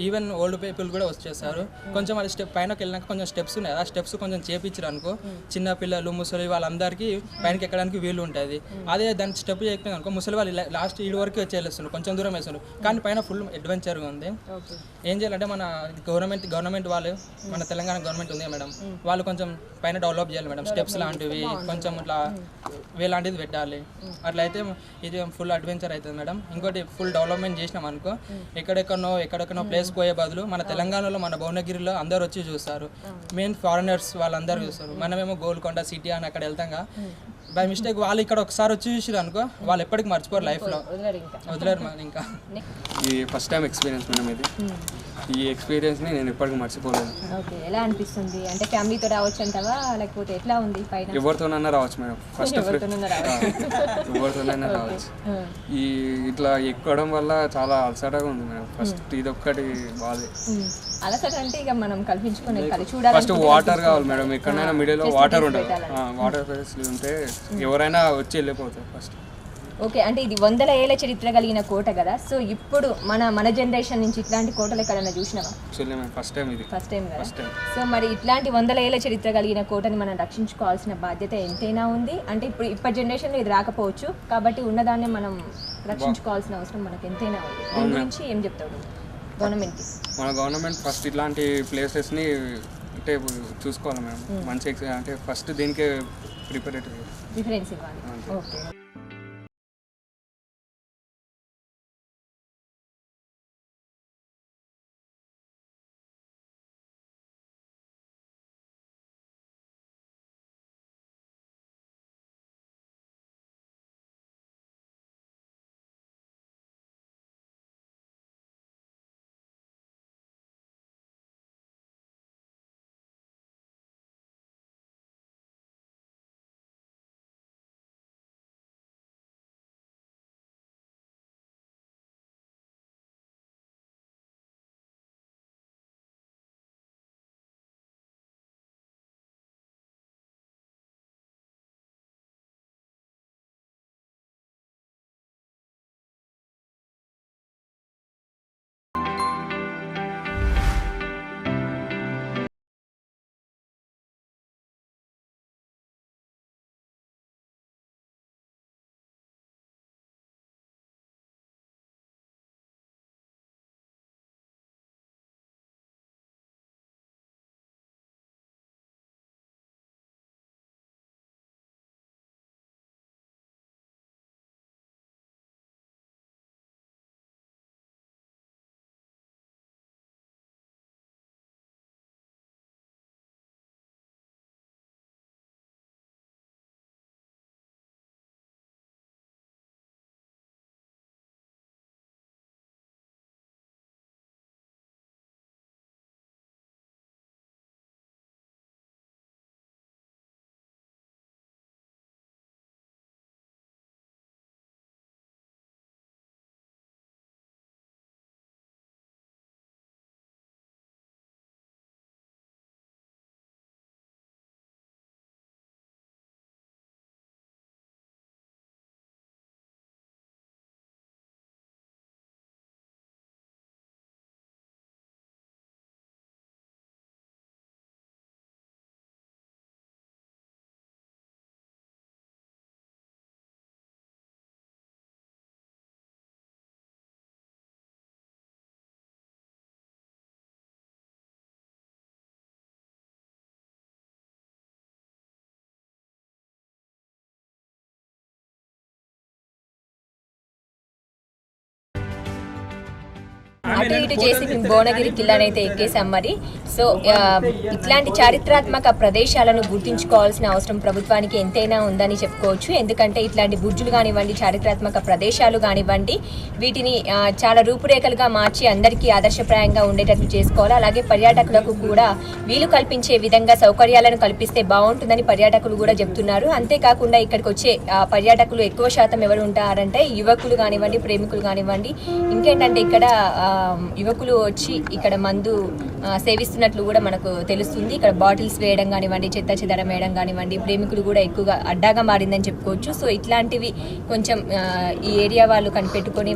ఈవెన్ ఓల్డ్ పీపుల్ కూడా వచ్చేస్తారు. కొంచెం అది స్టెప్ పైనకి వెళ్ళినాక కొంచెం స్టెప్స్ ఉన్నాయి, ఆ స్టెప్స్ కొంచెం చేపించారు అనుకో చిన్న పిల్లలు ముసలి వాళ్ళందరికీ పైనకి ఎక్కడానికి వీలు ఉంటుంది. అదే దానికి స్టెప్ చేయకపోయింది అనుకో ముసలి వాళ్ళు లాస్ట్ ఈడు వరకు వచ్చేస్తున్నారు, కొంచెం దూరం వేస్తున్నారు. కానీ పైన ఫుల్ అడ్వెంచర్గా ఉంది. ఏం చేయాలంటే మన గవర్నమెంట్ వాళ్ళు, మన తెలంగాణ గవర్నమెంట్ ఉంది మేడం, వాళ్ళు కొంచెం పైన డెవలప్ చేయాలి మేడం. స్టెప్స్ లాంటివి కొంచెం ఇట్లా వేలాంటిది పెట్టాలి. అట్లయితే ఇది ఫుల్ అడ్వెంచర్ అవుతుంది మేడం. ఇంకోటి ఫుల్ డెవలప్మెంట్ చేసినాం అనుకో ఎక్కడెక్కడో ప్లేస్ పోయే బదులు మన తెలంగాణలో మన భువనగిరిలో అందరు వచ్చి చూస్తారు. మెయిన్ ఫారినర్స్ వాళ్ళందరూ చూస్తారు. మనమేమో గోల్కొండ సిటీ అని అక్కడ వెళ్తాం. బై మిస్టేక్ వాళ్ళు ఇక్కడ ఒకసారి వచ్చి చూసిరు అనుకో వాళ్ళు ఎప్పటికి మర్చిపోరు లైఫ్లో, వదిలేరు మరి ఇంకా. ఇది ఫస్ట్ టైం ఎక్స్పీరియన్స్ మేడం ఇది. ఈ ఎక్స్పీరియన్స్ని నేను ఎప్పటికీ మర్చిపోలేదు. ఓకే, ఎలా అనిపిస్తుంది అంటే ఫ్యామిలీతో రావచ్చు అంటావా లేకపోతే ఎట్లా ఉంది పైన? ఎవరితోనైనా రావచ్చు మేడం, ఫస్ట్ ఎవరితోనైనా రావచ్చు. ఈ ఇట్లా ఎక్కడం వల్ల చాలా అలసటగా ఉంది మేడం. ఫస్ట్ ఇది ఒక్కటి బాధే. అలసట అంటే ఇక మనం కల్పించుకొని చూడాలి. ఫస్ట్ వాటర్ కావాలి మేడం, ఎక్కడైనా మిడిల్లో వాటర్ ఉంటుంది, వాటర్ ఫెసిలిటీ ఉంటే ఎవరైనా వచ్చి వెళ్ళిపోతారు ఫస్ట్. ఓకే, అంటే ఇది 100 ఏళ్ల చరిత్ర కలిగిన కోట కదా, సో ఇప్పుడు మన జనరేషన్ నుంచి ఇట్లాంటి కోటలు ఎక్కడైనా చూసినావా? ఫస్ట్ టైం ఇది, ఫస్ట్ టైం కదా. సో మరి ఇట్లాంటి 100 ఏళ్ల చరిత్ర కలిగిన కోటని మనం రక్షించుకోవాల్సిన బాధ్యత ఎంతైనా ఉంది. అంటే ఇప్పటి జనరేషన్లో ఇది రాకపోవచ్చు కాబట్టి ఉన్నదాన్ని మనం రక్షించుకోవాల్సిన అవసరం మనకు ఎంతైనా ఉంది. దీని గురించి ఏం చెప్తాడు గవర్నమెంట్కి? మన గవర్నమెంట్ ఫస్ట్ ఇట్లాంటి ప్లేసెస్ని అంటే చూసుకోవాలి మేడం. మంచి అంటే ఫస్ట్ దీనికే ప్రిఫరెన్స్ ఇవ్వాలి. ఓకే. అటు ఇటు చేసి మేము భువనగిరి కిల్లాని అయితే ఎక్కేసాం మరి. సో ఇట్లాంటి చారిత్రాత్మక ప్రదేశాలను గుర్తించుకోవాల్సిన అవసరం ప్రభుత్వానికి ఎంతైనా ఉందని చెప్పుకోవచ్చు. ఎందుకంటే ఇట్లాంటి బుర్జులు కానివ్వండి, చారిత్రాత్మక ప్రదేశాలు కానివ్వండి, వీటిని చాలా రూపురేఖలుగా మార్చి అందరికీ ఆదర్శప్రాయంగా ఉండేటట్లు చేసుకోవాలి. అలాగే పర్యాటకులకు కూడా వీలు కల్పించే విధంగా సౌకర్యాలను కల్పిస్తే బాగుంటుందని పర్యాటకులు కూడా చెప్తున్నారు. అంతేకాకుండా ఇక్కడికి వచ్చే పర్యాటకులు ఎక్కువ శాతం ఎవరు ఉంటారంటే యువకులు కానివ్వండి, ప్రేమికులు కానివ్వండి. ఇంకేంటంటే ఇక్కడ యువకులు వచ్చి ఇక్కడ మందు సేవిస్తున్నట్లు కూడా మనకు తెలుస్తుంది. ఇక్కడ బాటిల్స్ వేయడం కానివ్వండి, చెత్త చెదరం వేయడం కానివ్వండి, ప్రేమికులు కూడా ఎక్కువగా అడ్డాగా మారిందని చెప్పుకోవచ్చు. సో ఇట్లాంటివి కొంచెం ఈ ఏరియా వాళ్ళు కనిపెట్టుకొని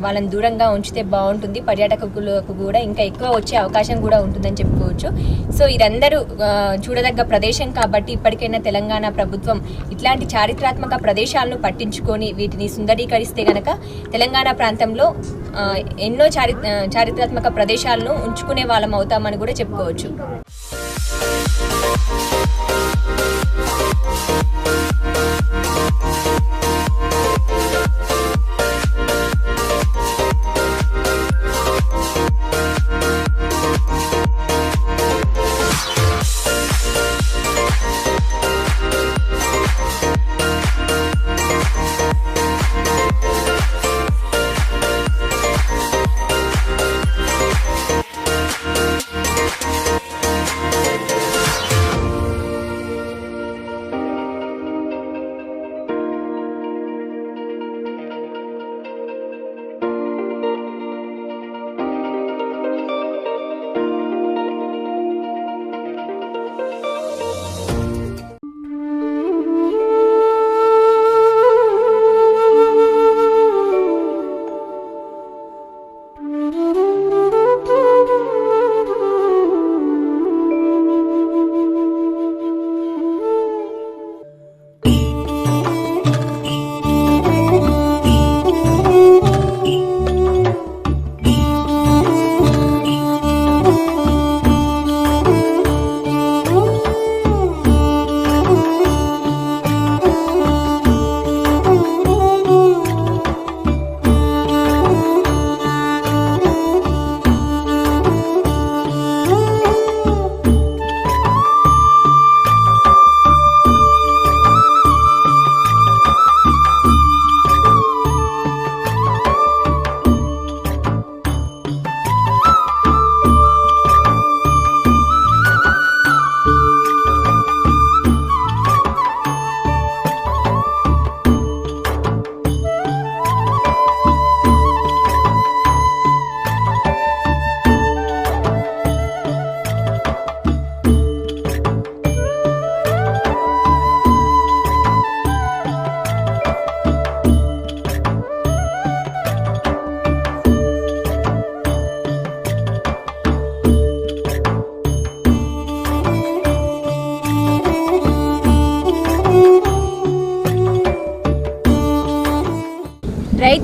వాళ్ళని దూరంగా ఉంచితే బాగుంటుంది. పర్యాటకులకు కూడా ఇంకా ఎక్కువ వచ్చే అవకాశం కూడా ఉంటుందని చెప్పుకోవచ్చు. సో ఇదందరూ చూడదగ్గ ప్రదేశం కాబట్టి ఇప్పటికైనా తెలంగాణ ప్రభుత్వం ఇట్లాంటి చారిత్రాత్మక ప్రదేశాలను పట్టించుకొని వీటిని సుందరీకరిస్తే గనక తెలంగాణ ప్రాంతంలో ఎన్నో చారిత్రాత్మక ప్రదేశాలను ఉంచుకునే వాళ్ళం అవుతామని కూడా చెప్పుకోవచ్చు.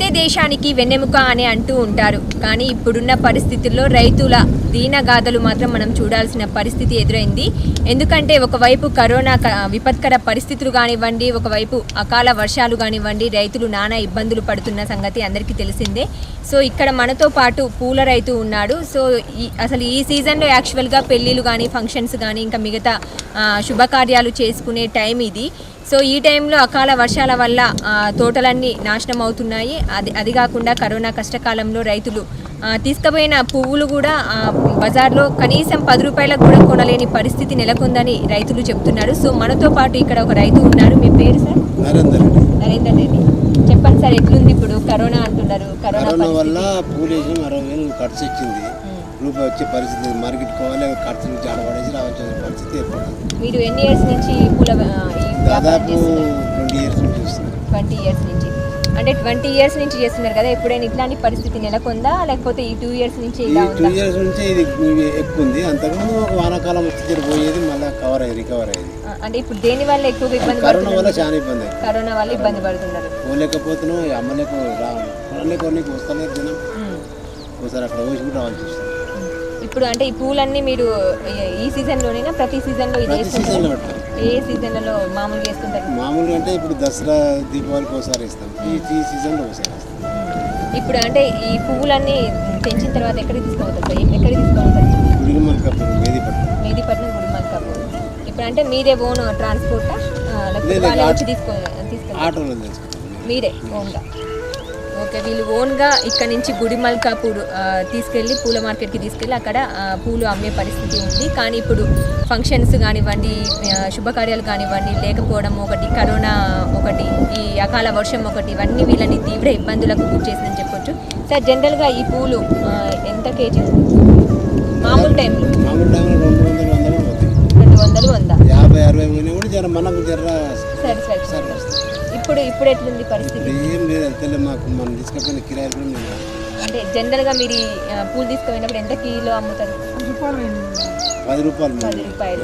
రైతే దేశానికి వెన్నెముక అని అంటూ ఉంటారు. కానీ ఇప్పుడున్న పరిస్థితుల్లో రైతుల దీనగాథలు మాత్రం మనం చూడాల్సిన పరిస్థితి ఎదురైంది. ఎందుకంటే ఒకవైపు కరోనా విపత్కర పరిస్థితులు కానివ్వండి, ఒకవైపు అకాల వర్షాలు కానివ్వండి, రైతులు నానా ఇబ్బందులు పడుతున్న సంగతి అందరికీ తెలిసిందే. సో ఇక్కడ మనతో పాటు పూల రైతు ఉన్నాడు. సో అసలు ఈ సీజన్లో యాక్చువల్గా పెళ్ళిళ్ళు కానీ, ఫంక్షన్స్ కానీ, ఇంకా మిగతా శుభకార్యాలు చేసుకునే టైం ఇది. సో ఈ టైంలో అకాల వర్షాల వల్ల తోటలన్నీ నాశనం అవుతున్నాయి. అది కాకుండా కరోనా కష్టకాలంలో రైతులు తీసుకుపోయిన పువ్వులు కూడా బజార్లో కనీసం 10 రూపాయలకు కూడా కొనలేని పరిస్థితి నెలకొందని రైతులు చెప్తున్నారు. సో మనతో పాటు ఇక్కడ ఒక రైతు ఉన్నారు. మీ పేరు సార్? నరేందర్ రెడ్డి. చెప్పండి సార్, ఎట్లుంది ఇప్పుడు కరోనా అంటున్నారు? కరోనా వల్ల పూలేసి 60,000 ఖర్చు వచ్చింది. రూపాయి వచ్చే పరిస్థితి, మార్కెట్ కోవాలి, ఖర్చులు జాడపడేసి రావాల్సిన పరిస్థితి ఏర్పడింది. మీరు ఎన్ని ఇయర్స్ నుంచి పూల దాదాపు 20 ఇయర్స్ నుంచి చేస్తున్నారు. 20 ఇయర్స్ నుంచి అంటే 20 ఇయర్స్ నుంచి చేస్తున్నారు కదా, ఎప్పుడైనా ఇట్లాంటి పరిస్థితి నెలకొందా, లేకపోతే ఈ 2 ఇయర్స్ నుంచి ఇలా ఉందా? 2 ఇయర్స్ నుంచి ఇది ఎక్కువ ఉంది. అంతకుముందు ఒక వానాకాలం వచ్చి పోయేది, మళ్ళీ రికవర్ అయ్యేది. అంటే ఇప్పుడు దేని వల్ల ఎక్కువగా ఇబ్బంది కరోనా వల్ల చాలా ఇబ్బంది అయింది. కరోనా వల్ల ఇబ్బంది పడుతున్నారు. పోలేకపోతున్నాం, అమ్మలేక వస్తలేదు జనం. ఒకసారి అక్కడ పోసి కూడా రావాల్సి వస్తుంది. ఇప్పుడు అంటే ఈ పూలన్నీ మీరు ఈ సీజన్లోనేనా, ప్రతి సీజన్లో ఇది సీజన్లో పెట్టాలి? ఏ సీజన్లలో మామూలుగా వేస్తుంటారు? మామూలుగా అంటే ఇప్పుడు దసరా, దీపావళికి ఒకసారి ఇస్తాం, ఈ సీజన్లో ఒకసారి ఇస్తాం. ఇప్పుడు అంటే ఈ పువ్వులన్నీ తెంచిన తర్వాత ఎక్కడికి తీసుకుపోతారు? ఎక్కడికి తీసుకుపోతారు? గుడిమల్కాపూర్, మేదీపట్నం, గుడిమల్కాపూర్. ఇప్పుడు అంటే మీదే ఓన్ ట్రాన్స్పోర్టా, లేకపోతే వాళ్ళే వచ్చి ఆటోలో తీసుకుంటాం? మీరే ఓన్గా? ఓకే, వీళ్ళు ఓన్గా ఇక్కడ నుంచి గుడిమల్కాపూర్ తీసుకెళ్ళి పూల మార్కెట్కి తీసుకెళ్ళి అక్కడ పూలు అమ్మే పరిస్థితి ఉంది. కానీ ఇప్పుడు ఫంక్షన్స్ కానివ్వండి, శుభకార్యాలు కానివ్వండి లేకపోవడం ఒకటి, కరోనా ఒకటి, ఈ అకాల వర్షం ఒకటి, ఇవన్నీ వీళ్ళని తీవ్ర ఇబ్బందులకు గురి చేసిందని చెప్పొచ్చు. సార్, జనరల్గా ఈ పూలు ఎంత కేజీ మామూలు టైంలో? 200, 100, 50, 60 మనకు సాటిస్ఫాక్షన్. ఇప్పుడు ఎట్లుంది పరిస్థితి? ఏం లేదు, అంతే. మాకు మనం తీసుకుపోయిన కిరాయిలు కూడా మేము అంటే జనరల్గా మీరు పూలు తీసుకుపోయినప్పుడు ఎంత కిలో అమ్ముతారు? 10 రూపాయలు. 10 రూపాయలు.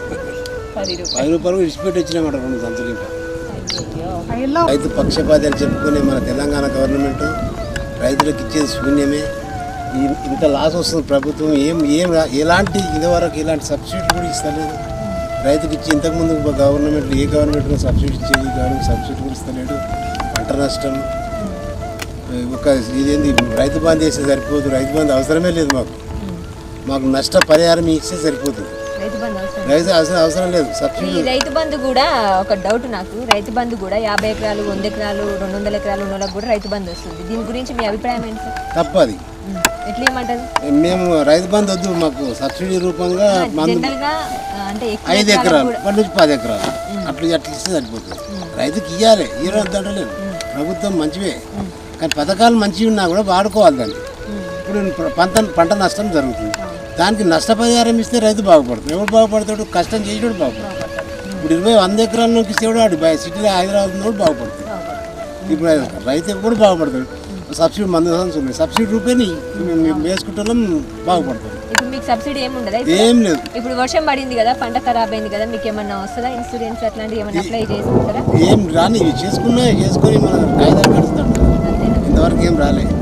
10 రూపాయలు ఇచ్చిపెట్టి వచ్చినామాట 2 సంచులు. ఇంకా రైతు పక్షపాతి అని చెప్పుకునే మన తెలంగాణ గవర్నమెంట్ రైతులకు ఇచ్చేది శూన్యమే. ఇంత లాస్ వస్తుంది ప్రభుత్వం. ఎలాంటి ఇదివరకు ఇలాంటి సబ్సిడీ కూడా ఇస్తలేదు రైతుకి. ఇచ్చి ఇంతకుముందు గవర్నమెంట్ ఏ గవర్నమెంట్ సబ్సిడీ ఇచ్చేది కాదు, సబ్సిడీ కూడా ఇస్తలేడు. పంట నష్టం ఇదేంది, రైతు బంధు వేస్తే సరిపోదు. రైతు బంధు అవసరమే లేదు మాకు నష్ట పరిహారం ఇస్తే సరిపోతుంది. రైతు అవసరం లేదు సబ్సిడీ. రైతు బంధు కూడా ఒక డౌట్ నాకు. రైతు బంధు కూడా 50 ఎకరాలు, 100 ఎకరాలు, 200 ఎకరాలు ఉన్న వాళ్ళకి కూడా రైతు బంధు వస్తుంది. దీని గురించి మీ అభిప్రాయం ఏంటి సార్? తప్పది. ఎట్లా ఏమంటారు? మేము రైతు బంధు వద్దు, మాకు సబ్సిడీ రూపంగా అంటే 5 ఎకరాలు 10 ఎకరాలు అట్లా ఇస్తే సరిపోతుంది. రైతుకి ఇవ్వాలి, అంటలేదు. ప్రభుత్వం మంచివే, కానీ పథకాలు మంచివి ఉన్నా కూడా వాడుకోవాలి దాన్ని. ఇప్పుడు పంట నష్టం జరుగుతుంది, దానికి నష్టపరిహారం ఇస్తే రైతు బాగుపడుతుంది. ఎవరు బాగుపడతాడు? కష్టం చేసేవాడు బాగుపడతాడు. ఇప్పుడు 100 ఎకరాల్లోకి ఇచ్చేవాడు వాడు సిటీలో హైదరాబాద్ ఉన్నవాడు బాగుపడుతుంది. ఇప్పుడు రైతు ఎప్పుడు బాగుపడతాడు? సబ్సిడీ మందు సబ్సిడీ రూపాయని మేము వేసుకుంటాం, బాగుపడతాం. ఇప్పుడు మీకు సబ్సిడీ ఏముండదా? ఏం లేదు. ఇప్పుడు వర్షం పడింది కదా, పంట ఖరాబ్ అయింది కదా, మీకు ఏమన్నా వస్తుందా? ఇన్సూరెన్స్ అట్లాంటివి ఏమన్నా అప్లై చేసుకుంటారా? ఏం రాని, చేసుకొని మన కాగితాలు కడుస్తాడు. ఇంతవరకు ఏం రాలేదు.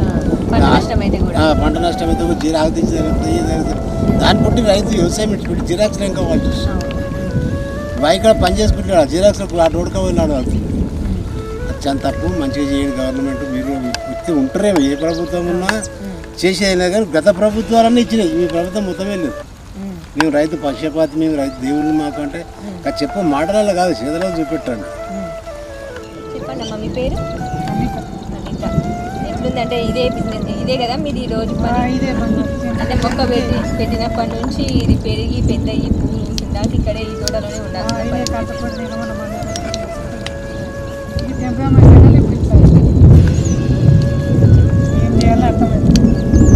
పంట నష్టం అయితే కూడా జిరాక్స్ దాన్ని బట్టి రైతు వ్యవసాయం పెట్టుకుంటే జిరాక్స్లో ఇంకా వాళ్ళు ఇక్కడ పని చేసుకుంటాడు. జిరాక్స్లో ఆ రోడ్డుగా వెళ్ళాడు. అది చాలా తప్పు. మంచిగా చేయండి గవర్నమెంట్. మీరు వ్యక్తి ఉంటారేమో, ఏ ప్రభుత్వం ఉన్నా చేసేది కానీ గత ప్రభుత్వాలన్నీ ఇచ్చినాయి. మీ ప్రభుత్వం మొత్తమే లేదు. మేము రైతు పక్షపాతి, మేము రైతు దేవుళ్ళు మాకు అంటే చెప్పే మాటలలో కాదు, చేతులలో చూపెట్టండి. చెప్పండి అమ్మా, మీ పేరు? ఎట్లుందంటే ఇదే కదా మీది రోజు పని? అంటే మొక్క పెట్టినప్పటి నుంచి ఇది పెరిగి పెద్ద ఈ పువ్వులు పూసిందాక ఇక్కడే ఈ తోటలోనే ఉండాలి.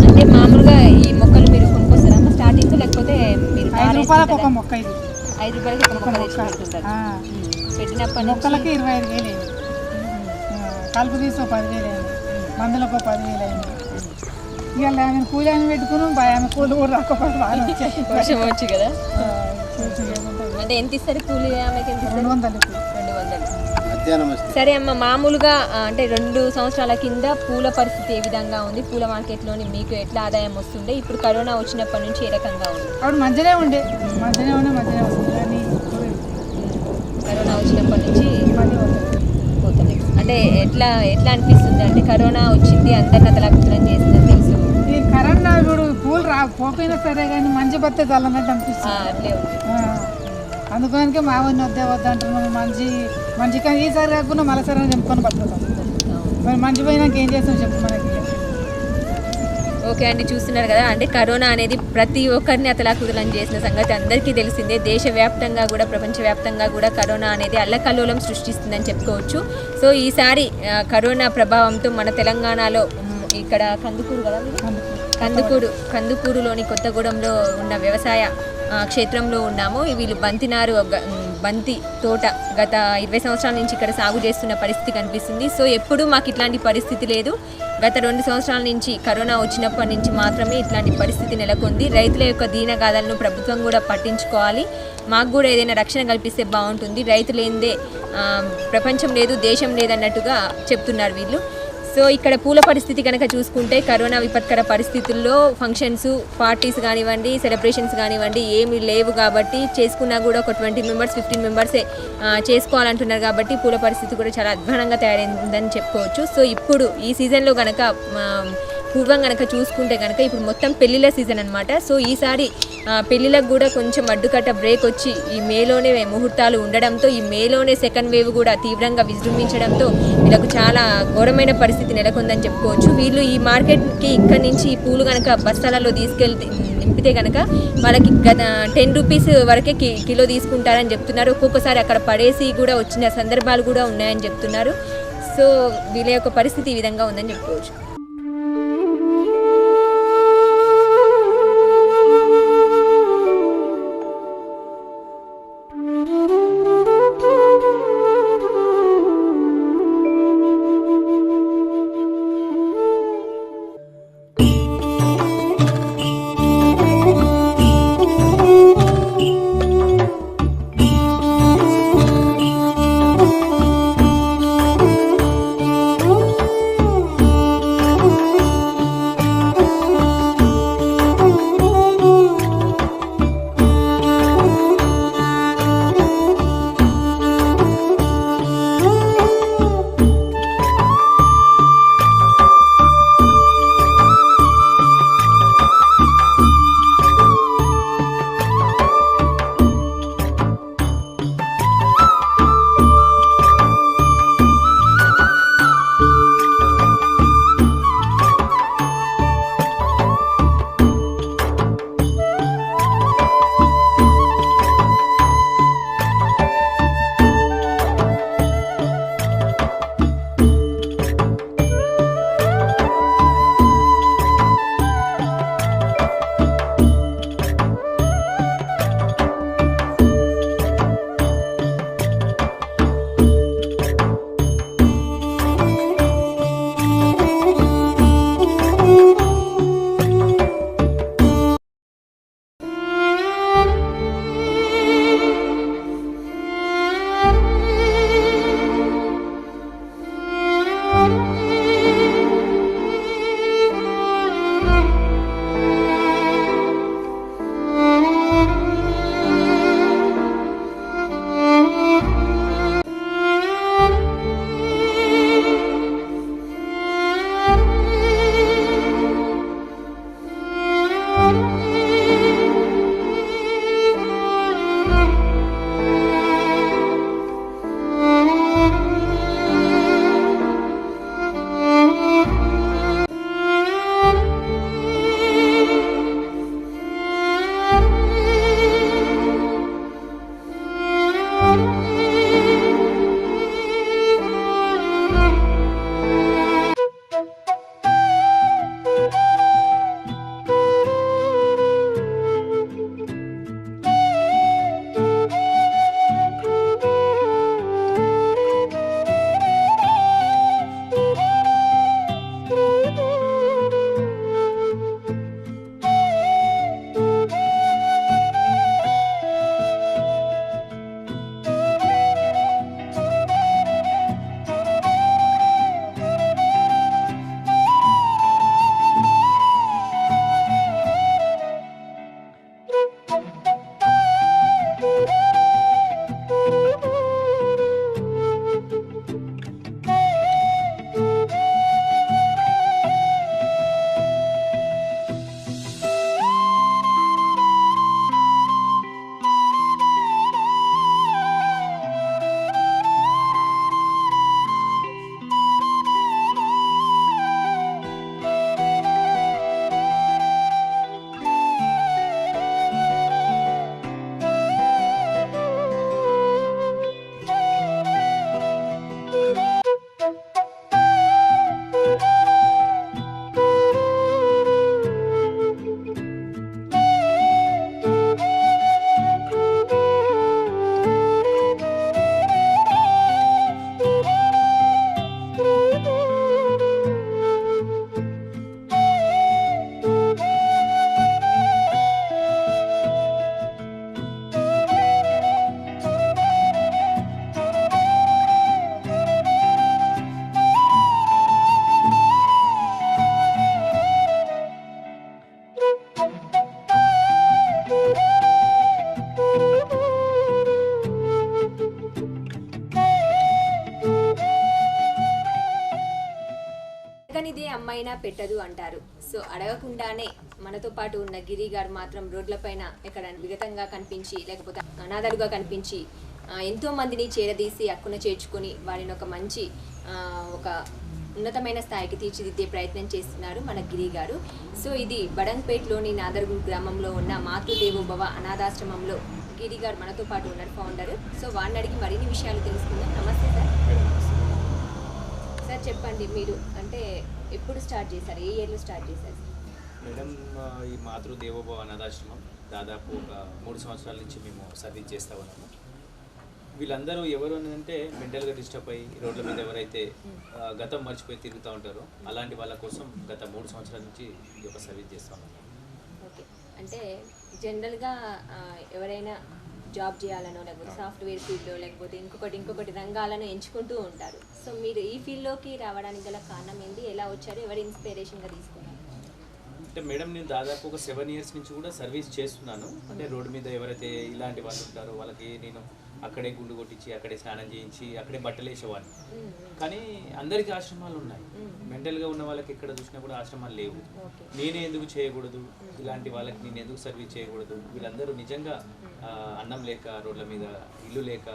అంటే మామూలుగా ఈ మొక్కలు మీరు కొనుక్కొస్తారమ్మా స్టార్టింగ్, లేకపోతే మీరు 5 రూపాయలకు ఒక మొక్క? 5 రూపాయలకి ఒక మొక్క తెచ్చుకుంటుంటారు. పెట్టినప్పటి మొక్కలకి 25,000 అయింది. కలుపు తీసి 10,000 అయింది. మందులకు 10,000 అయింది. ఇవాళ ఆమె కూలి అని పెట్టుకున్నాం, ఆమె కూలి కూడా రాకపోతే బాగా వర్షం వచ్చి కదా. అంటే ఎంత ఇస్తారు కూలి ఆమెకి? ఎంత? 200. 200. మధ్యాహ్నం వస్తే. సరే అమ్మ, మామూలుగా అంటే 2 సంవత్సరాల కింద పూల పరిస్థితి ఏ విధంగా ఉంది, పూల మార్కెట్లోని మీకు ఎట్లా ఆదాయం వస్తుండే, ఇప్పుడు కరోనా వచ్చినప్పటి నుంచి ఏ రకంగా ఉంది? అప్పుడు మంచిగానే ఉండే మంచిగానే వస్తుంది కానీ కరోనా వచ్చినప్పటి నుంచి మళ్ళీ పోతుంది. పోతుంది. అంటే ఎట్లా అనిపిస్తుంది అంటే కరోనా వచ్చింది అందరిని అతలాకుతలం చేసిందని తెలుసు, ఈ కరోనా ఇప్పుడు పూలు పోకపోయినా సరే కానీ మంచి బత్తే చల్లనట్టు అనిపిస్తుంది. అట్లే ఉంది. అందుకనికే మా ఊరిని వద్దంటున్నాము. మంచి కానీ ఈసారి కాకుండా మళ్ళీసారి చెప్పుకొని బతుకుతాం. మరి మంచి పోయినాక ఏం చేస్తాం చెప్పు మనకి. ఓకే అండి, చూస్తున్నారు కదా, అంటే కరోనా అనేది ప్రతి ఒక్కరిని అతలాకుతలం చేసిన సంగతి అందరికీ తెలిసిందే. దేశవ్యాప్తంగా కూడా ప్రపంచవ్యాప్తంగా కూడా కరోనా అనేది అల్లకల్లోలం సృష్టిస్తుందని చెప్పుకోవచ్చు. సో ఈసారి కరోనా ప్రభావంతో మన తెలంగాణలో ఇక్కడ కందుకూరు కదా, కందుకూరులోని కొత్తగూడెంలో ఉన్న వ్యవసాయ క్షేత్రంలో ఉన్నాము. వీళ్ళు బంతి తోట గత 20 సంవత్సరాల నుంచి ఇక్కడ సాగు చేస్తున్న పరిస్థితి కనిపిస్తుంది. సో ఎప్పుడూ మాకు ఇట్లాంటి పరిస్థితి లేదు. గత 2 సంవత్సరాల నుంచి కరోనా వచ్చినప్పటి నుంచి మాత్రమే ఇట్లాంటి పరిస్థితి నెలకొంది. రైతుల యొక్క దీనగాథలను ప్రభుత్వం కూడా పట్టించుకోవాలి. మాకు కూడా ఏదైనా రక్షణ కల్పిస్తే బాగుంటుంది. రైతు లేనిదే ప్రపంచం లేదు, దేశం లేదన్నట్టుగా చెప్తున్నారు వీళ్ళు. సో ఇక్కడ పూల పరిస్థితి కనుక చూసుకుంటే కరోనా విపత్కర పరిస్థితుల్లో ఫంక్షన్స్, పార్టీస్ కానివ్వండి, సెలబ్రేషన్స్ కానివ్వండి ఏమీ లేవు కాబట్టి చేసుకున్నా కూడా ఒక 20 మెంబర్స్ 15 మెంబర్సే చేసుకోవాలంటున్నారు కాబట్టి పూల పరిస్థితి కూడా చాలా అధ్వానంగా తయారైందని చెప్పుకోవచ్చు. సో ఇప్పుడు ఈ సీజన్లో కనుక పూర్వం కనుక చూసుకుంటే కనుక ఇప్పుడు మొత్తం పెళ్లిళ్ళ సీజన్ అనమాట. సో ఈసారి పెళ్లిళ్ళకు కూడా కొంచెం అడ్డుకట్ట బ్రేక్ వచ్చి ఈ మేలోనే ముహూర్తాలు ఉండడంతో, ఈ మేలోనే సెకండ్ వేవ్ కూడా తీవ్రంగా విజృంభించడంతో వీళ్ళకు చాలా ఘోరమైన పరిస్థితి నెలకొందని చెప్పుకోవచ్చు. వీళ్ళు ఈ మార్కెట్కి ఇక్కడి నుంచి ఈ పూలు కనుక బస్తాలలో నింపితే కనుక వాళ్ళకి 10 రూపీస్ వరకే కిలో తీసుకుంటారని చెప్తున్నారు. ఒక్కొక్కసారి అక్కడ పడేసి కూడా వచ్చిన సందర్భాలు కూడా ఉన్నాయని చెప్తున్నారు. సో వీళ్ళ యొక్క పరిస్థితి ఈ విధంగా ఉందని చెప్పుకోవచ్చు. అమ్మైనా పెట్టదు అంటారు. సో అడగకుండానే మనతో పాటు ఉన్న గిరి గారు మాత్రం రోడ్లపైన ఎక్కడ విగతంగా కనిపించి లేకపోతే అనాథలుగా కనిపించి ఎంతో మందిని చేరదీసి అక్కున చేర్చుకొని వారిని ఒక మంచి ఒక ఉన్నతమైన స్థాయికి తీర్చిదిద్దే ప్రయత్నం చేస్తున్నారు మన గిరి గారు. సో ఇది బడంగ్పేట్లోని నాదర్గుల్ గ్రామంలో ఉన్న మాతృదేవోభవ అనాథాశ్రమంలో గిరి గారు మనతో పాటు ఉన్నారు, ఫౌండర్. సో వారిని అడిగి మరిన్ని విషయాలు తెలుసుకుందాం. నమస్తే సార్. సార్ చెప్పండి, మీరు అంటే ఎప్పుడు స్టార్ట్ చేశారు, ఏ ఇయర్లో స్టార్ట్ చేశారు? మేడం, ఈ మాతృదేవోభవ అనాథాశ్రమం దాదాపు ఒక 3 సంవత్సరాల నుంచి మేము సర్వీస్ చేస్తూ ఉన్నాము. వీళ్ళందరూ ఎవరు అంటే మెంటల్గా డిస్టర్బ్ అయ్యి రోడ్ల మీద ఎవరైతే గతం మర్చిపోయి తిరుగుతూ ఉంటారో అలాంటి వాళ్ళ కోసం గత 3 సంవత్సరాల నుంచి ఈ యొక్క సర్వీస్ చేస్తూ ఉన్నాము. ఓకే, అంటే జనరల్గా ఎవరైనా జాబ్ చేయాలనో లేకపోతే సాఫ్ట్వేర్ ఫీల్డ్లో లేకపోతే ఇంకొకటి రంగాలను ఎంచుకుంటూ ఉంటారు. సో మీరు ఈ ఫీల్డ్లోకి రావడానికి గల కారణం ఏంటి, ఎలా వచ్చారు, ఎవరి ఇన్స్పిరేషన్గా తీసుకున్నారు? అంటే మేడం, నేను దాదాపు ఒక 7 ఇయర్స్ నుంచి కూడా సర్వీస్ చేస్తున్నాను. అంటే రోడ్డు మీద ఎవరైతే ఇలాంటి వాళ్ళు ఉంటారో వాళ్ళకి నేను అక్కడే గుండు కొట్టించి అక్కడే స్నానం చేయించి అక్కడే బట్టలు వేసేవాడిని. కానీ అందరికీ ఆశ్రమాలు ఉన్నాయి. మెంటల్గా ఉన్న వాళ్ళకి ఎక్కడ చూసినా కూడా ఆశ్రమాలు లేవు. నేనే ఎందుకు చేయకూడదు, ఇలాంటి వాళ్ళకి నేను ఎందుకు సర్వీస్ చేయకూడదు? వీళ్ళందరూ నిజంగా అన్నం లేక రోడ్ల మీద, ఇల్లు లేక,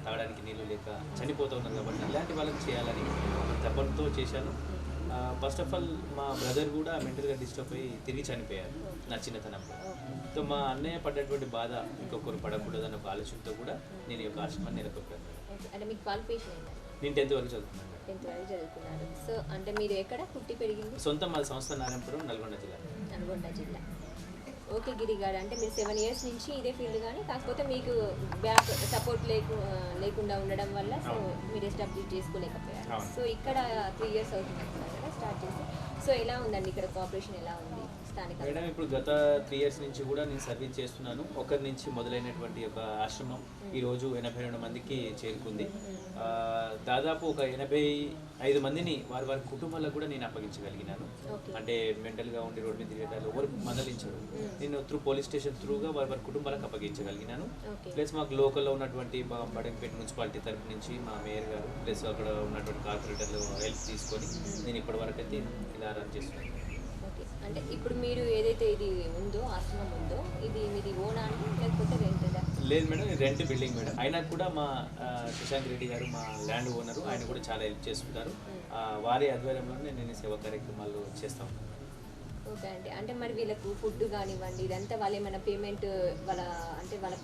తాగడానికి నీళ్ళు లేక చనిపోతూ ఉన్నారు కాబట్టి ఇలాంటి వాళ్ళకి చేయాలని తపనతో చేశాను. ఫస్ట్ ఆఫ్ ఆల్ మా బ్రదర్ కూడా మెంటల్గా డిస్టర్బ్ అయ్యి తిరిగి చనిపోయారు నా చిన్నతనంలో. సో మా అన్నయ్య పడ్డటువంటి బాధ ఇంకొకరు పడకూడదు అన్న ఒక ఆలోచనతో కూడా నేను ఈ యొక్క ఆశ్రమాన్ని నెలకొల్పాను. అంటే మీకు క్వాలిఫికేషన్ ఏంటి? నేను 10th వరకు చదువుకున్నాను. 10th వరకు చదువుకున్నారు. సో అంటే మీరు ఎక్కడ పుట్టి పెరిగింది? సొంతం మాది సంస్థ నారాయణపురం, నల్గొండ జిల్లా. నల్గొండ జిల్లా. ఓకే గిరి గారు, అంటే మీరు 7 ఇయర్స్ నుంచి ఇదే ఫీల్డ్, కానీ కాకపోతే మీకు బ్యాక్ సపోర్ట్ లేకుండా ఉండడం వల్ల సో మీరు ఎస్టాబ్లిష్ చేసుకోలేకపోయారు. సో ఇక్కడ 3 ఇయర్స్ అవుతుంది కదా స్టార్ట్ చేసి. సో ఎలా ఉందండి ఇక్కడ కోఆపరేషన్, ఎలా ఉంది స్థానిక? మేడం, ఇప్పుడు గత 3 ఇయర్స్ నుంచి కూడా నేను సర్వీస్ చేస్తున్నాను. ఒకరి నుంచి మొదలైనటువంటి ఒక ఆశ్రమం ఈరోజు 82 మందికి చేరుకుంది. దాదాపు ఒక 85 మందిని వారి కుటుంబాలకు కూడా నేను అప్పగించగలిగినాను. అంటే మెంటల్గా ఉండి రోడ్డు మీద తిరిగేటాలు ఎవరు మందలించరు. నేను పోలీస్ స్టేషన్ త్రూగా వారి కుటుంబాలకు అప్పగించగలిగినాను. ప్లస్ మాకు లోకల్లో ఉన్నటువంటి బడంగ్పేట మున్సిపాలిటీ తరఫు నుంచి మా మేయర్ గారు ప్లస్ అక్కడ ఉన్నటువంటి కార్పొరేటర్లు హెల్ప్ తీసుకొని నేను ఇప్పటి వరకు అయితే ఇలా రన్ చేస్తున్నాను. ఓకే, అంటే ఇప్పుడు మీరు ఏదైతే ఇది ఉందో ఆశ్రమం ఉందో ఇది మీది ఓనా అండి లేకపోతే రెంటెడా? లేదు మేడం, రెంట్ బిల్డింగ్ మేడం. అయినా కూడా మా శశాంక్ రెడ్డి గారు మా ల్యాండ్ ఓనరు, ఆయన కూడా చాలా హెల్ప్ చేస్తుంటారు. వారి ఆధ్వర్యంలోనే నేను సేవా కార్యక్రమాలు చేస్తూ ఉంటాను. ఓకే అండి, అంటే మరి వీళ్ళకు ఫుడ్ కానివ్వండి ఇదంతా వాళ్ళు ఏమైనా పేమెంట్ వాళ్ళ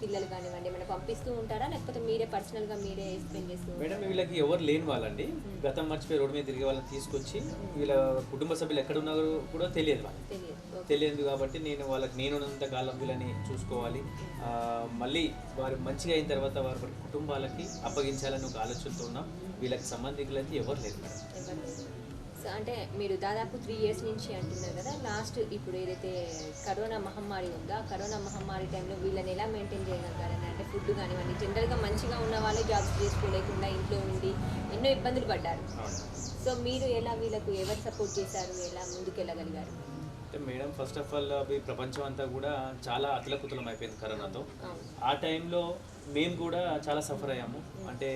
పిల్లలు కానివ్వండి ఏమైనా పంపిస్తూ ఉంటారా, లేకపోతే మీరే పర్సనల్గా మీరే స్పెండ్ చేస్తూ? మేడం, వీళ్ళకి ఎవరు లేని వాళ్ళండి. గతం మర్చిపోయి రోడ్డు మీద తిరిగే వాళ్ళని తీసుకొచ్చి వీళ్ళ కుటుంబ సభ్యులు ఎక్కడ ఉన్నారో కూడా తెలియదు కాబట్టి నేను ఉన్నంత కాలం వీళ్ళని చూసుకోవాలి. మళ్ళీ వారు మంచిగా అయిన తర్వాత వారి కుటుంబాలకి అప్పగించాలని ఒక ఆలోచనతో ఉన్నాం. వీళ్ళకి సంబంధికులు అయితే ఎవరు లేరు మేడం. సో అంటే మీరు దాదాపు 3 ఇయర్స్ నుంచి అంటున్నారు కదా, లాస్ట్ ఇప్పుడు ఏదైతే కరోనా మహమ్మారి ఉందో ఆ కరోనా మహమ్మారి టైంలో వీళ్ళని ఎలా మెయింటైన్ చేయగలగాలని, అంటే ఫుడ్ కానివ్వండి జనరల్గా మంచిగా ఉన్న వాళ్ళే జాబ్స్ చేసుకోలేకుండా ఇంట్లో ఉండి ఎన్నో ఇబ్బందులు పడ్డారు. సో మీరు ఎలా వీళ్ళకు ఎవరు సపోర్ట్ చేశారు, ఎలా ముందుకు వెళ్ళగలిగారు? అంటే మేడం, ఫస్ట్ ఆఫ్ ఆల్ అవి ప్రపంచం అంతా కూడా చాలా అతలకుతలం అయిపోయింది కరోనాతో. ఆ టైంలో మేము కూడా చాలా సఫర్ అయ్యాము. అంటే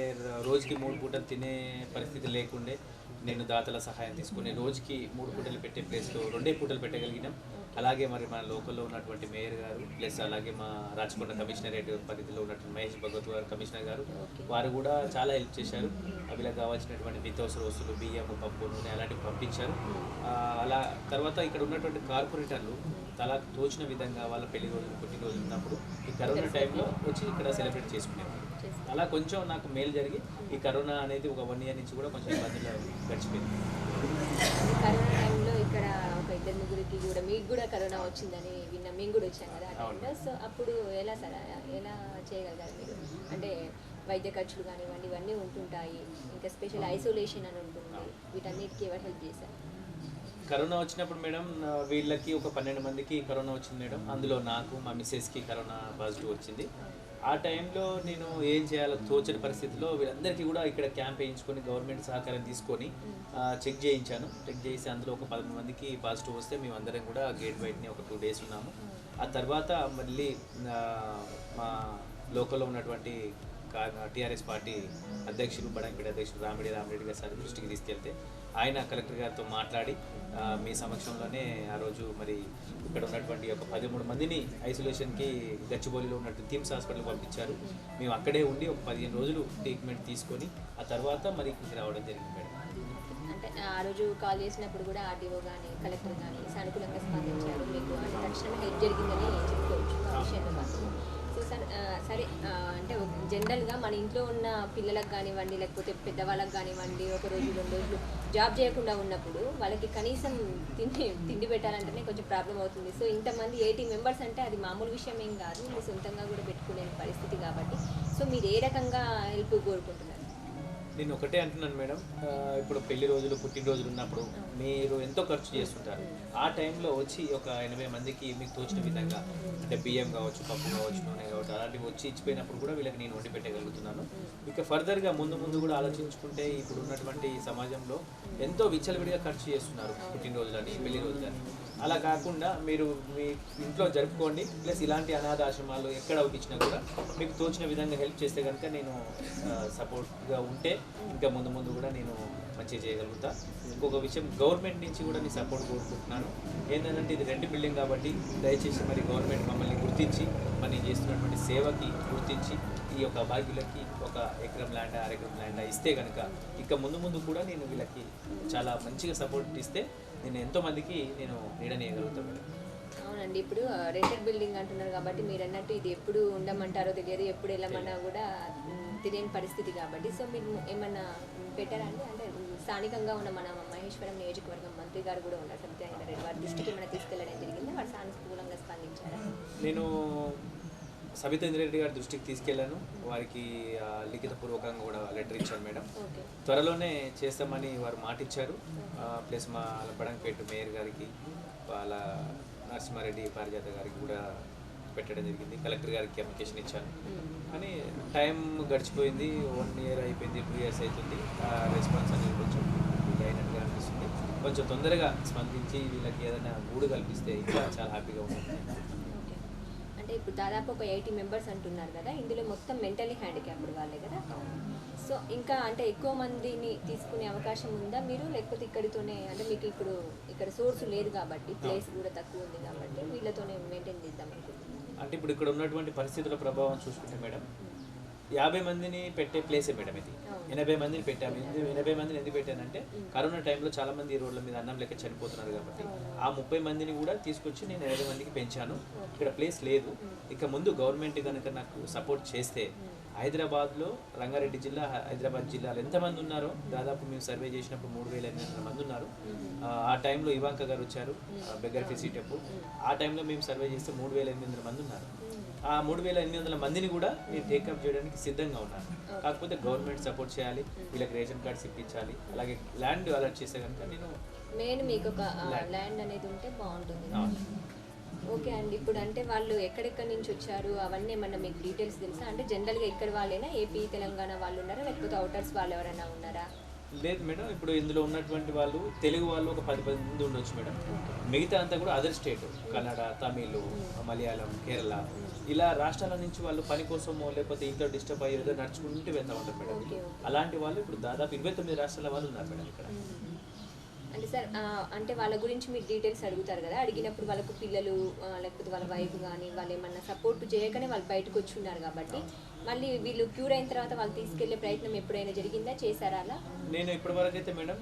రోజుకి 3 పూటలు తినే పరిస్థితి లేకుండే నేను దాతల సహాయం తీసుకుని రోజుకి 3 పూటలు పెట్టే ప్లేస్లో 2 పూటలు పెట్టగలిగినాం. అలాగే మరి మన లోకల్లో ఉన్నటువంటి మేయర్ గారు ప్లస్ అలాగే మా రాచకొండ కమిషనరేట్ పరిధిలో ఉన్నటువంటి మహేష్ భగవత్ గారు కమిషనర్ గారు వారు కూడా చాలా హెల్ప్ చేశారు. వీళ్ళకి కావాల్సినటువంటి నిత్యావసర వస్తువులు, బియ్యం, పప్పు, నూనె అలాంటివి పంపించారు. అలా తర్వాత ఇక్కడ ఉన్నటువంటి కార్పొరేటర్లు తలా తోచిన విధంగా వాళ్ళ పెళ్లి రోజులు, పుట్టినరోజులు ఉన్నప్పుడు ఈ కరోనా టైంలో వచ్చి ఇక్కడ సెలబ్రేట్ చేసుకునేవారు. అలా కొంచెం నాకు మేలు జరిగి ఈ కరోనా అనేది ఒక 1 ఇయర్ నుంచి కూడా కొంచెం ఇబ్బందులు గడిచిపోయింది. కరోనా టైంలో ఇక్కడ ఒక 2-3కి కూడా మీకు కూడా కరోనా వచ్చిందని విన్నా, మేము కూడా వచ్చాం కదా ఆ టైంలో. సో అప్పుడు ఎలా చేయగలిగారు మీరు? అంటే వైద్య ఖర్చులు కానివ్వండి ఇవన్నీ ఉంటుంటాయి, ఇంకా స్పెషల్ ఐసోలేషన్ అని ఉంటుంది, వీటన్నిటికీ ఎవరు హెల్ప్ చేశారు? కరోనా వచ్చినప్పుడు మేడం వీళ్ళకి ఒక 12 మందికి కరోనా వచ్చింది మేడం. అందులో నాకు మా మిస్సెస్కి కరోనా పాజిటివ్ వచ్చింది. ఆ టైంలో నేను ఏం చేయాలో తోచని పరిస్థితిలో వీళ్ళందరికీ కూడా ఇక్కడ క్యాంప్ వేయించుకొని గవర్నమెంట్ సహకారం తీసుకొని చెక్ చేయించాను. చెక్ చేసి అందులో ఒక 13 మందికి పాజిటివ్ వస్తే మేము అందరం కూడా గేట్ బయటని ఒక 2 డేస్ ఉన్నాము. ఆ తర్వాత మళ్ళీ మా లోకల్లో ఉన్నటువంటి టీఆర్ఎస్ పార్టీ అధ్యక్షులు బడంపేట అధ్యక్షులు రామిరెడ్డి గారి సార్ దృష్టికి తీసుకెళ్తే ఆయన కలెక్టర్ గారితో మాట్లాడి మీ సమక్షంలోనే ఆ రోజు మరి ఇక్కడ ఉన్నటువంటి ఒక 13 మందిని ఐసోలేషన్కి గచ్చిబౌలిలో ఉన్నటువంటి థిమ్స్ హాస్పిటల్కి పంపించారు. మేము అక్కడే ఉండి ఒక 15 రోజులు ట్రీట్మెంట్ తీసుకొని ఆ తర్వాత మరి ఇక్కడికి రావడం జరిగింది మేడం. అంటే ఆ రోజు కాల్ చేసినప్పుడు కూడా ఆర్డీఓ కానీ కలెక్టర్ కానీ సానుకూలంగా స్పందించారు, మీకు అంటే తక్షణమే హెల్ప్ జరిగిందని చెప్పుకోవచ్చు ఆ విషయంలో మాత్రం. సో సార్ సరే అంటే జనరల్గా మన ఇంట్లో ఉన్న పిల్లలకు కానివ్వండి లేకపోతే పెద్దవాళ్ళకి కానివ్వండి ఒక రోజు 2 రోజులు జాబ్ చేయకుండా ఉన్నప్పుడు వాళ్ళకి కనీసం తిండి పెట్టాలంటేనే కొంచెం ప్రాబ్లం అవుతుంది. సో ఇంతమంది 80 మెంబర్స్ అంటే అది మామూలు విషయం ఏం కాదు, మీరు సొంతంగా కూడా పెట్టుకునే పరిస్థితి కాబట్టి సో మీరు ఏ రకంగా హెల్ప్ కోరుకుంటున్నారు? నేను ఒకటే అంటున్నాను మేడం, ఇప్పుడు పెళ్లి రోజులు పుట్టినరోజులు ఉన్నప్పుడు మీరు ఎంతో ఖర్చు చేస్తుంటారు. ఆ టైంలో వచ్చి ఒక 80 మందికి మీకు తోచిన విధంగా అంటే బియ్యం కావచ్చు, పప్పు కావచ్చు, నూనె కావచ్చు అలాంటివి వచ్చి ఇచ్చిపోయినప్పుడు కూడా వీళ్ళకి నేను వండి పెట్టగలుగుతున్నాను. ఇక ఫర్దర్గా ముందు కూడా ఆలోచించుకుంటే ఇప్పుడు ఉన్నటువంటి సమాజంలో ఎంతో విచ్చలవిడిగా ఖర్చు చేస్తున్నారు పుట్టినరోజులని, పెళ్లి రోజులని. అలా కాకుండా మీరు మీ ఇంట్లో జరుపుకోండి, ప్లస్ ఇలాంటి అనాథ ఆశ్రమాలు ఎక్కడ ఇచ్చినా కూడా మీకు తోచిన విధంగా హెల్ప్ చేస్తే కనుక నేను సపోర్ట్గా ఉంటే ఇంకా ముందు కూడా నేను మంచిగా చేయగలుగుతా. ఇంకొక విషయం, గవర్నమెంట్ నుంచి కూడా నేను సపోర్ట్ కోరుకుంటున్నాను. ఏంటంటే ఇది రెంట్ బిల్డింగ్ కాబట్టి దయచేసి మరి గవర్నమెంట్ మమ్మల్ని గుర్తించి మరి చేస్తున్నటువంటి సేవకి గుర్తించి ఈ యొక్క అభాగ్యులకి ఒక ఎకరం ల్యాండ్ 6 ఎకరం ల్యాండ్ ఇస్తే కనుక ఇక ముందు కూడా నేను వీళ్ళకి చాలా మంచిగా సపోర్ట్ ఇస్తే నేను ఎంతోమందికి నేను నీడనేయగలుగుతాను. అవునండి, ఇప్పుడు రెంటెడ్ బిల్డింగ్ అంటున్నారు కాబట్టి మీరు అన్నట్టు ఇది ఎప్పుడు ఉండమంటారో తెలియదు, ఎప్పుడు వెళ్ళమన్నా కూడా తెలియని పరిస్థితి కాబట్టి సో మీరు ఏమన్నా పెట్టారండి? అంటే స్థానికంగా ఉన్న మన మహేశ్వరం నియోజకవర్గం మంత్రి గారు కూడా ఉన్నారు, సత్యనారాయణ రెడ్డి, వారి దృష్టికి ఏమైనా తీసుకెళ్ళడం జరిగింది, వారు సానుకూలంగా స్పందించారా? నేను సబితా రెడ్డి గారి దృష్టికి తీసుకెళ్లాను, వారికి లిఖితపూర్వకంగా కూడా లెటర్ ఇచ్చాను మేడం. త్వరలోనే చేస్తామని వారు మాట ఇచ్చారు. ప్లస్ మా బడంపేట మేయర్ గారికి, వాళ్ళ నరసింహారెడ్డి పారిజాత గారికి కూడా పెట్టడం జరిగింది. కలెక్టర్ గారికి అప్లికేషన్ ఇచ్చాను, కానీ టైం గడిచిపోయింది, 1 year అయిపోయింది, 2 years అవుతుంది. రెస్పాన్స్ అనేది కొంచెం అయినట్టుగా అనిపిస్తుంది. కొంచెం తొందరగా స్పందించి వీళ్ళకి ఏదైనా గూడు కల్పిస్తే ఇంకా చాలా హ్యాపీగా ఉంటుంది. అంటే ఇప్పుడు దాదాపు ఒక 80 మెంబర్స్ అంటున్నారు కదా, ఇందులో మొత్తం మెంటలీ హ్యాండిక్యాప్డ్ వాళ్ళే కదా. సో ఇంకా అంటే ఎక్కువ మందిని తీసుకునే అవకాశం ఉందా మీరు, లేకపోతే ఇక్కడితోనే అంటే మీకు ఇప్పుడు ఇక్కడ సోర్స్ లేదు కాబట్టి ప్లేస్ కూడా తక్కువ ఉంది కాబట్టి వీళ్ళతోనే మెయింటైన్ చేద్దాం అనుకుంటున్నాను? అంటే ఇప్పుడు ఇక్కడ ఉన్నటువంటి పరిస్థితుల ప్రభావం చూసుకుంటే మేడం 50 మందిని పెట్టే ప్లేసే మేడం ఇది. 80 మందిని పెట్టాము. 80 మందిని ఎందుకు పెట్టానంటే కరోనా టైంలో చాలా మంది ఈ రోడ్ల మీద అన్నం లెక్క చనిపోతున్నారు కాబట్టి ఆ 30 మందిని కూడా తీసుకొచ్చి నేను 20 మందికి పెంచాను. ఇక్కడ ప్లేస్ లేదు. ఇక ముందు గవర్నమెంట్ కనుక నాకు సపోర్ట్ చేస్తే హైదరాబాద్లో రంగారెడ్డి జిల్లా, హైదరాబాద్ జిల్లాలో ఎంతమంది ఉన్నారో దాదాపు మేము సర్వే చేసినప్పుడు 3,800 మంది ఉన్నారు. ఆ టైంలో ఇవాంక గారు వచ్చారు, బెగ్గర్ ఫిసి టెంపుల్. ఆ టైంలో మేము సర్వే చేస్తే 3,800 మంది ఉన్నారు. ఆ 3,800 మందిని కూడా నేను టేకప్ చేయడానికి సిద్ధంగా ఉన్నాను. కాకపోతే గవర్నమెంట్ సపోర్ట్ చేయాలి, వీళ్ళకి రేషన్ కార్డ్స్ ఇప్పించాలి, అలాగే ల్యాండ్ అలాట్ చేస్తే కనుక నేను మెయిన్ మీకు ఒక ల్యాండ్ అనేది ఉంటే బాగుంటుంది. ఓకే అండి, ఇప్పుడు అంటే వాళ్ళు ఎక్కడెక్కడి నుంచి వచ్చారు అవన్నీ ఏమన్నా మీకు డీటెయిల్స్ తెలుసా? అంటే జనరల్గా ఇక్కడ వాళ్ళేనా, ఏపీ తెలంగాణ వాళ్ళు ఉన్నారా, లేకపోతే అవుటర్స్ వాళ్ళు ఎవరైనా ఉన్నారా? లేదు మేడం, ఇప్పుడు ఇందులో ఉన్నటువంటి వాళ్ళు తెలుగు వాళ్ళు ఒక 10 మంది ఉండొచ్చు మేడం. మిగతా అంతా కూడా అదర్ స్టేట్, కన్నడ, తమిళ్, మలయాళం, కేరళ ఇలా రాష్ట్రాల నుంచి వాళ్ళు పని కోసమో లేకపోతే ఇంట్లో డిస్టర్బ్ అయ్యి ఏదో నడుచుకుంటూ వెళ్తూ ఉంటారు మేడం. అలాంటి వాళ్ళు ఇప్పుడు దాదాపు 29 రాష్ట్రాల వాళ్ళు ఉన్నారు మేడం ఇక్కడ. అంటే సార్ అంటే వాళ్ళ గురించి మీరు డీటెయిల్స్ అడుగుతారు కదా, అడిగినప్పుడు వాళ్ళకు పిల్లలు లేకపోతే వాళ్ళ వైఫ్ కానీ వాళ్ళు ఏమన్నా సపోర్ట్ చేయకనే వాళ్ళు బయటకు వచ్చి ఉన్నారు కాబట్టి మళ్ళీ వీళ్ళు క్యూర్ అయిన తర్వాత వాళ్ళు తీసుకెళ్లే ప్రయత్నం ఎప్పుడైనా జరిగిందా, చేశారా అలా? నేను ఇప్పటివరకు అయితే మేడం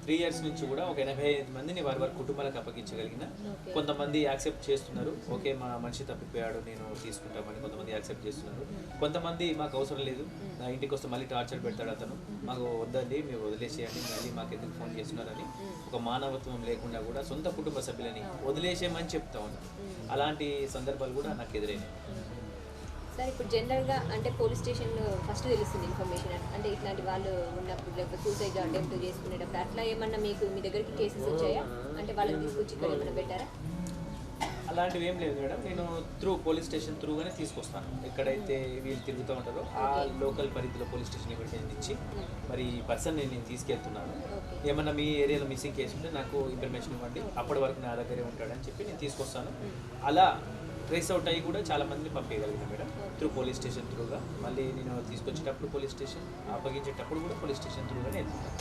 3 years నుంచి కూడా ఒక 85 మందిని వారి కుటుంబాలకు అప్పగించగలిగిన. కొంతమంది యాక్సెప్ట్ చేస్తున్నారు, ఓకే మా మనిషి తప్పిపోయాడు నేను తీసుకుంటామని కొంతమంది యాక్సెప్ట్ చేస్తున్నారు. కొంతమంది మాకు అవసరం లేదు, నా ఇంటికి వస్తే మళ్ళీ టార్చర్ పెడతాడు అతను, మాకు వద్దండి మీరు వదిలేసేయండి, మళ్ళీ మాకు ఎందుకు ఫోన్ చేస్తున్నారని ఒక మానవత్వం లేకుండా కూడా సొంత కుటుంబ సభ్యులని వదిలేసేయమని చెప్తా ఉన్నారు. అలాంటి సందర్భాలు కూడా నాకు ఎదురైనాయి. సార్ ఇప్పుడు జనరల్గా అంటే పోలీస్ స్టేషన్ ఫస్ట్ తెలుస్తుంది ఇన్ఫర్మేషన్, అంటే ఇట్లాంటి వాళ్ళు ఉన్నప్పుడు లేకపోతే సూసైడ్ అటెంప్ట్ చేసుకునేటప్పుడు అట్లా ఏమన్నా మీకు మీ దగ్గరికి కేసెస్ వచ్చాయా? అంటే వాళ్ళని తీసుకొచ్చి ఇక్కడ ఏమైనా పెట్టారా? అలాంటివి ఏం లేదు మేడం, నేను పోలీస్ స్టేషన్ త్రూగానే తీసుకొస్తాను. ఎక్కడైతే వీళ్ళు తిరుగుతూ ఉంటారో ఆ లోకల్ పరిధిలో పోలీస్ స్టేషన్ ఇన్విటేషన్ ఇచ్చి మరి ఈ పర్సన్ నేను తీసుకెళ్తున్నాను, ఏమన్నా మీ ఏరియాలో మిస్సింగ్ కేసు ఉంటే నాకు ఇన్ఫర్మేషన్ ఇవ్వండి, అప్పటి వరకు నా దగ్గరే ఉంటాడని చెప్పి నేను తీసుకొస్తాను. అలా ట్రేస్ అవుట్ అయ్యి కూడా చాలా మందిని పంపించగలిగిన మేడం త్రూ పోలీస్ స్టేషన్ త్రూగా. మళ్ళీ నేను తీసుకొచ్చేటప్పుడు పోలీస్ స్టేషన్, అప్పగించేటప్పుడు కూడా పోలీస్ స్టేషన్ త్రూగానే వెళ్తున్నాను.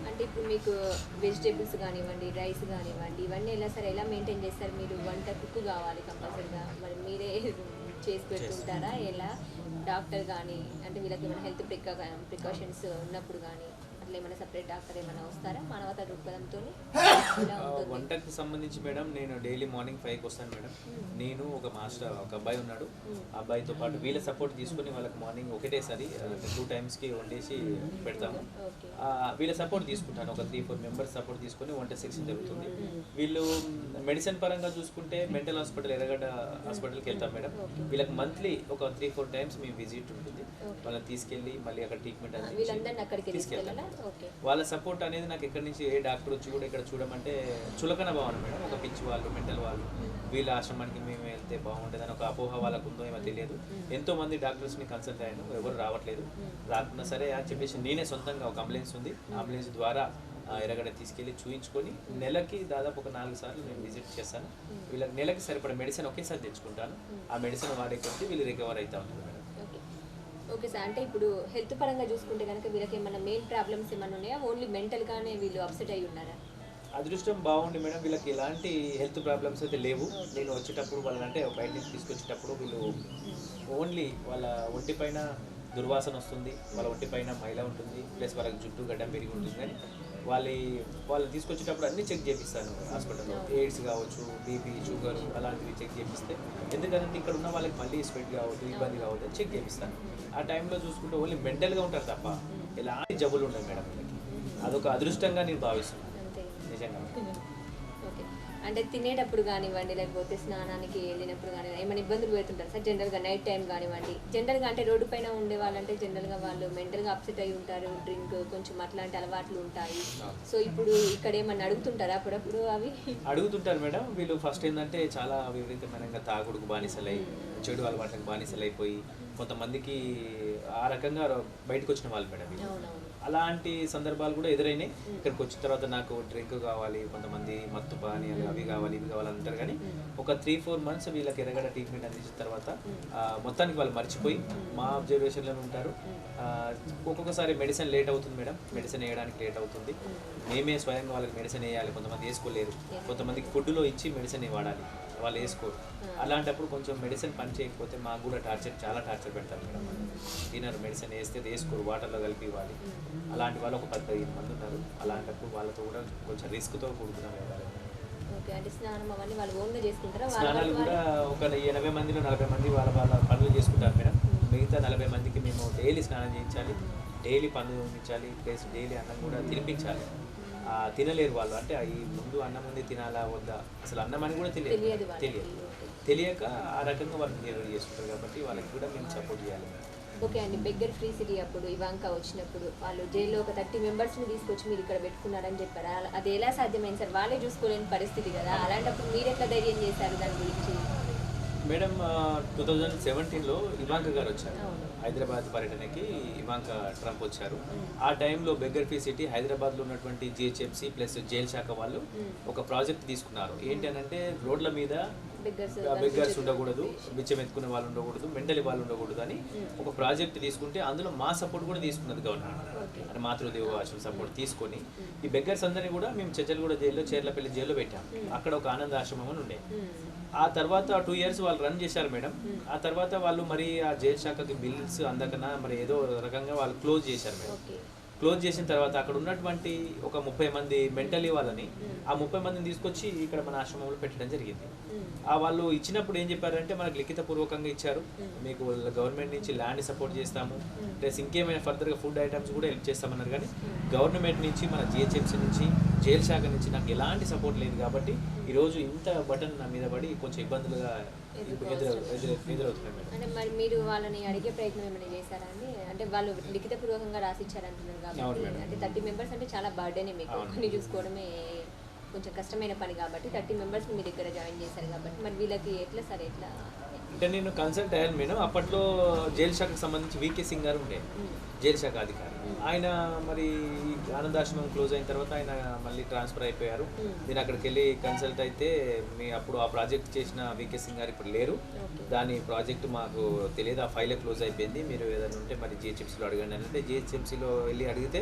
అంటే ఇప్పుడు మీకు వెజిటేబుల్స్ కానివ్వండి, రైస్ కానివ్వండి, ఇవన్నీ ఎలా మెయింటైన్ చేస్తారు మీరు? వంట కుక్ కావాలి కంపల్సరీగా, మరి మీరే చేసి పెట్టుకుంటారా? ఎలా డాక్టర్ కానీ అంటే వీళ్ళకి ఏమైనా హెల్త్ ప్రికాషన్స్ ఉన్నప్పుడు కానీ అట్లా ఏమైనా సపరేట్ డాక్టర్ ఏమైనా వస్తారా మానవతా దృక్పథంతో? వంటకు సంబంధించి మేడం నేను డైలీ మార్నింగ్ 5కి వస్తాను మేడం. నేను ఒక మాస్టర్, ఒక అబ్బాయి ఉన్నాడు, ఆ అబ్బాయితో పాటు వీళ్ళ సపోర్ట్ తీసుకొని వాళ్ళకి మార్నింగ్ ఒకటేసారి 2 టైమ్స్కి వండేసి పెడతాము. వీళ్ళ సపోర్ట్ తీసుకుంటాను, ఒక 3-4 మెంబర్స్ సపోర్ట్ తీసుకొని వంట సెక్షన్ జరుగుతుంది. వీళ్ళు మెడిసిన్ పరంగా చూసుకుంటే మెంటల్ హాస్పిటల్, ఎర్రగడ్డ హాస్పిటల్కి వెళ్తాం మేడం. వీళ్ళకి మంత్లీ ఒక 3-4 టైమ్స్ మేము విజిట్ ఉంటుంది. వాళ్ళని తీసుకెళ్ళి మళ్ళీ అక్కడ ట్రీట్మెంట్ అనేది తీసుకెళ్తాం. వాళ్ళ సపోర్ట్ అనేది నాకు ఎక్కడి నుంచి ఏ డాక్టర్ వచ్చి కూడా ఇక్కడ చూడమంటే చులకన భావన మేడం. ఒక పిచ్చి వాళ్ళు, మెంటల్ వాళ్ళు వీళ్ళ ఆశ్రమానికి మేము వెళ్తే బాగుంటుందని ఒక అపోహ వాళ్ళకు ఉందో ఏమో తెలియదు. ఎంతో మంది డాక్టర్స్ని కన్సల్ట్ అయ్యాను, ఎవరు రావట్లేదు. రాకున్నా సరే అని చెప్పేసి నేనే సొంతంగా ఒక అంబులెన్స్ ఉంది, అంబులెన్స్ ద్వారా ఎర్రగడ్డ తీసుకెళ్ళి చూయించుకొని నెలకి దాదాపు ఒక 4 సార్లు నేను విజిట్ చేస్తాను. వీళ్ళకి నెలకి సరిపడే మెడిసిన్ ఒకేసారి తెచ్చుకుంటాను. ఆ మెడిసిన్ వాడే కొద్దీ వీళ్ళు రికవర్ అవుతా ఉంటారు మేడం. ఓకే సార్, అంటే ఇప్పుడు హెల్త్ పరంగా చూసుకుంటే కనుక వీళ్ళకి ఏమైనా మెయిన్ ప్రాబ్లమ్స్ ఏమైనా ఉన్నాయా? ఓన్లీ మెంటల్గానే వీళ్ళు అప్సెట్ అయ్యి ఉన్నారా? అదృష్టం బాగుండి మేడం, వీళ్ళకి ఎలాంటి హెల్త్ ప్రాబ్లమ్స్ అయితే లేవు. నేను వచ్చేటప్పుడు వాళ్ళంటే బయట నుంచి తీసుకొచ్చేటప్పుడు వీళ్ళు ఓన్లీ వాళ్ళ ఒంటిపైన దుర్వాసన వస్తుంది, వాళ్ళ ఒంటిపైన మైల ఉంటుంది, ప్లస్ వాళ్ళకి జుట్టు గడ్డం పెరిగి ఉంటుంది. కానీ వాళ్ళు తీసుకొచ్చేటప్పుడు అన్నీ చెక్ చేపిస్తాను హాస్పిటల్లో. ఎయిడ్స్ కావచ్చు, బీపీ, షుగర్ అలాంటివి చెక్ చేపిస్తే, ఎందుకంటే ఇక్కడ ఉన్న వాళ్ళకి మళ్ళీ స్వెట్ కావద్దు, ఇబ్బంది కావద్దు చెక్ చేపిస్తాను. ఆ టైంలో చూసుకుంటే ఓన్లీ మెంటల్గా ఉంటారు తప్ప ఎలాంటి జబ్బులు ఉండవు మేడం వీళ్ళకి. అదొక అదృష్టంగా నేను భావిస్తున్నాను నిజంగా. ఓకే, అంటే తినేటప్పుడు కానివ్వండి, లేకపోతే స్నానానికి వెళ్ళినప్పుడు కానివ్వండి ఏమైనా ఇబ్బందులు పెడుతుంటారు సార్? జనరల్గా నైట్ టైం కానివ్వండి, జనరల్గా అంటే రోడ్డు పైన ఉండే వాళ్ళంటే జనరల్గా వాళ్ళు మెంటల్గా అప్సెట్ అయి ఉంటారు, డ్రింక్ కొంచెం అట్లాంటి అలవాట్లు ఉంటాయి. సో ఇప్పుడు ఇక్కడ ఏమన్నా అడుగుతుంటారా అప్పుడప్పుడు? అవి అడుగుతుంటారు మేడం. వీళ్ళు ఫస్ట్ ఏంటంటే చాలా విపరీతమైన తాగుడుకు బానిసలై, చెడు అలవాట్లకు బానిసలైపోయి కొంతమందికి ఆ రకంగా బయటకు వచ్చిన వాళ్ళు మేడం. అలాంటి సందర్భాలు కూడా ఎదురైనాయి. ఇక్కడికి వచ్చిన తర్వాత నాకు డ్రింక్ కావాలి, కొంతమంది మత్తు పాని అవి కావాలి, ఇవి కావాలి అంటారు. కానీ ఒక 3-4 మంత్స్ వీళ్ళకి ఎర్రగడ్డ ట్రీట్మెంట్ అందించిన తర్వాత మొత్తానికి వాళ్ళు మర్చిపోయి మా అబ్జర్వేషన్లోనే ఉంటారు. ఒక్కొక్కసారి మెడిసిన్ లేట్ అవుతుంది మేడం, మెడిసిన్ వేయడానికి లేట్ అవుతుంది. మేమే స్వయంగా వాళ్ళకి మెడిసిన్ వేయాలి, కొంతమంది వేసుకోలేరు, కొంతమందికి ఫుడ్లో ఇచ్చి మెడిసిన్ వాడాలి, వాళ్ళు వేసుకోరు. అలాంటప్పుడు కొంచెం మెడిసిన్ పని చేయకపోతే మాకు కూడా చాలా టార్చర్ పెడతారు మేడం. తినరు, మెడిసిన్ వేస్తే వేసుకోరు, వాటర్లో కలిపి ఇవ్వాలి. అలాంటి వాళ్ళు ఒక 10-15 మంది ఉన్నారు. అలాంటప్పుడు వాళ్ళతో కూడా కొంచెం రిస్క్తో కూడుకున్న వెళ్ళాలి. స్నానాలు కూడా ఒక 80 మందిలో 40 మంది వాళ్ళ పనులు చేసుకుంటారు మేడం. మిగతా 40 మందికి మేము డైలీ స్నానం చేయించాలి, డైలీ పనులు పంపించాలి, ప్లస్ డైలీ అన్నం కూడా తినిపించాలి. తినలేరు వాళ్ళు, అంటే ఈ ముందు అన్నం ఉంది తినాలా వద్దా, అసలు అన్నం అని కూడా తెలియక ఆ రకంగా వాళ్ళు డెలివరీ చేసుకుంటారు. కాబట్టి వాళ్ళకి కూడా మేము సపోర్ట్ చేయాలి. ఓకే అండి, బెగ్గర్ ఫ్రీ సిటీ అప్పుడు ఇవాంకా వచ్చినప్పుడు వాళ్ళు జైల్లో ఒక 30 మెంబర్స్ని తీసుకొచ్చి మీరు ఇక్కడ పెట్టుకున్నారని చెప్పారు. అది ఎలా సాధ్యమైంది సార్? వాళ్ళే చూసుకోలేని పరిస్థితి కదా, అలాంటప్పుడు మీరు ఎట్లా ధైర్యం చేశారు దాని గురించి? మేడం 2017లో ఇవాంకా గారు వచ్చారు హైదరాబాద్ పర్యటనకి. ఇవాంకా ట్రంప్ వచ్చారు. ఆ టైంలో బెగ్గర్ ఫ్రీ సిటీ హైదరాబాద్లో ఉన్నటువంటి జిహెచ్ఎంసీ ప్లస్ జైల్ శాఖ వాళ్ళు ఒక ప్రాజెక్ట్ తీసుకున్నారు. ఏంటి అని అంటే రోడ్ల మీద బెగ్గర్స్ ఉండకూడదు, బిచ్చం ఎత్తుకునే వాళ్ళు ఉండకూడదు, మెంటలీ వాళ్ళు ఉండకూడదు అని ఒక ప్రాజెక్ట్ తీసుకుంటే అందులో మా సపోర్ట్ కూడా తీసుకున్నది గవర్నమెంట్. అంటే మాతృదేవ ఆశ్రమం సపోర్ట్ తీసుకొని ఈ బెగ్గర్స్ అందరినీ కూడా మేము చెచ్చలగూడ జైల్లో, చేర్లపల్లి జైల్లో పెట్టాము. అక్కడ ఒక ఆనంద ఆశ్రమం అని ఉండే. ఆ తర్వాత 2 years వాళ్ళు రన్ చేశారు మేడం. ఆ తర్వాత వాళ్ళు మరి ఆ జైలు శాఖకి బిల్స్ అందకన్నా మరి ఏదో రకంగా వాళ్ళు క్లోజ్ చేశారు మేడం. క్లోజ్ చేసిన తర్వాత అక్కడ ఉన్నటువంటి ఒక 30 మంది మెంటలీ వాళ్ళని, ఆ 30 మందిని తీసుకొచ్చి ఇక్కడ మన ఆశ్రమంలో పెట్టడం జరిగింది. వాళ్ళు ఇచ్చినప్పుడు ఏం చెప్పారంటే మనకు లిఖితపూర్వకంగా ఇచ్చారు, మీకు గవర్నమెంట్ నుంచి ల్యాండ్ సపోర్ట్ చేస్తాము, ప్లస్ ఇంకేమైనా ఫర్దర్గా ఫుడ్ ఐటమ్స్ కూడా హెల్ప్ చేస్తామన్నారు. కానీ గవర్నమెంట్ నుంచి, మన జిహెచ్ఎంసీ నుంచి, జైలు శాఖ నుంచి నాకు ఎలాంటి సపోర్ట్ లేదు. కాబట్టి ఈరోజు ఇంత బటన్ నా మీద పడి కొంచెం ఇబ్బందులుగా ఎదురవుతున్నాయి. అంటే మరి మీరు వాళ్ళని అడిగే ప్రయత్నం ఏమైనా చేశారా అండి? అంటే వాళ్ళు లిఖితపూర్వకంగా రాసిచ్చారంటున్నారు కాబట్టి, అంటే 30 మెంబర్స్ అంటే చాలా బర్డెనే, మీకు కొన్ని చూసుకోవడమే కొంచెం కష్టమైన పని కాబట్టి 30 మెంబర్స్ని మీ దగ్గర జాయిన్ చేశారు కాబట్టి మరి వీళ్ళకి ఎట్లా సరే ఎట్లా అంటే నేను కన్సల్ట్ అయ్యాను మేడం. అప్పట్లో జైలు శాఖకు సంబంధించి వికే సింగ్ గారు ఉండే, జైలు శాఖ అధికారి. ఆయన మరి ఆనందాశ్రమం క్లోజ్ అయిన తర్వాత ఆయన మళ్ళీ ట్రాన్స్ఫర్ అయిపోయారు. నేను అక్కడికి వెళ్ళి కన్సల్ట్ అయితే అప్పుడు ఆ ప్రాజెక్ట్ చేసిన వికే సింగ్ గారు ఇప్పుడు లేరు. దాని ప్రాజెక్ట్ మాకు తెలియదు, ఆ ఫైలే క్లోజ్ అయిపోయింది, మీరు ఏదైనా ఉంటే మరి జిహెచ్ఎంసీలో అడగండి అని అంటే జిహెచ్ఎంసీలో వెళ్ళి అడిగితే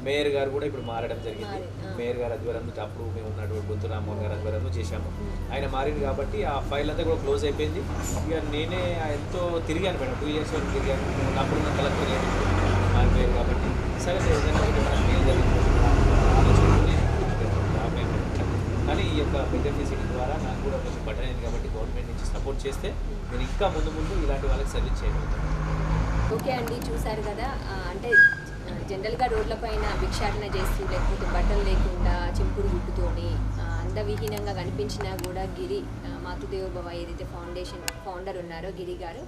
మేయర్ గారు కూడా ఇప్పుడు మారడం జరిగింది. మేయర్ గారు ఆధ్వర్యంలో అప్పుడు మేము ఉన్నటువంటి బొంతు రామ్మోహన్ గారు ఆధ్వర్యంలో చేశాము. ఆయన మారింది కాబట్టి ఆ ఫైల్ అంతా కూడా క్లోజ్ అయిపోయింది. ఇక నేనే ఎంతో తిరిగాను మేడం, 2 years వరకు తిరిగాను. అప్పుడు నా కలెక్టర్ లేదు, మారిపోయారు కాబట్టి సరే కానీ ఈ యొక్క బెనిఫిట్ ద్వారా నాకు కూడా కొంచెం బటర్ అయింది కాబట్టి గవర్నమెంట్ నుంచి సపోర్ట్ చేస్తే నేను ఇంకా ముందు ఇలాంటి వాళ్ళకి సర్వీస్ చేయగలుగుతాను. ఓకే అండి, చూసారు కదా. అంటే జనరల్గా రోడ్లపైన భిక్షాటన చేస్తూ లేకపోతే బట్టలు లేకుండా చింపుడు గుట్టుతోని అందవిహీనంగా కనిపించినా కూడా గిరి మాతృదేవో భవ ఏదైతే ఫౌండేషన్ ఫౌండర్ ఉన్నారో గిరి గారు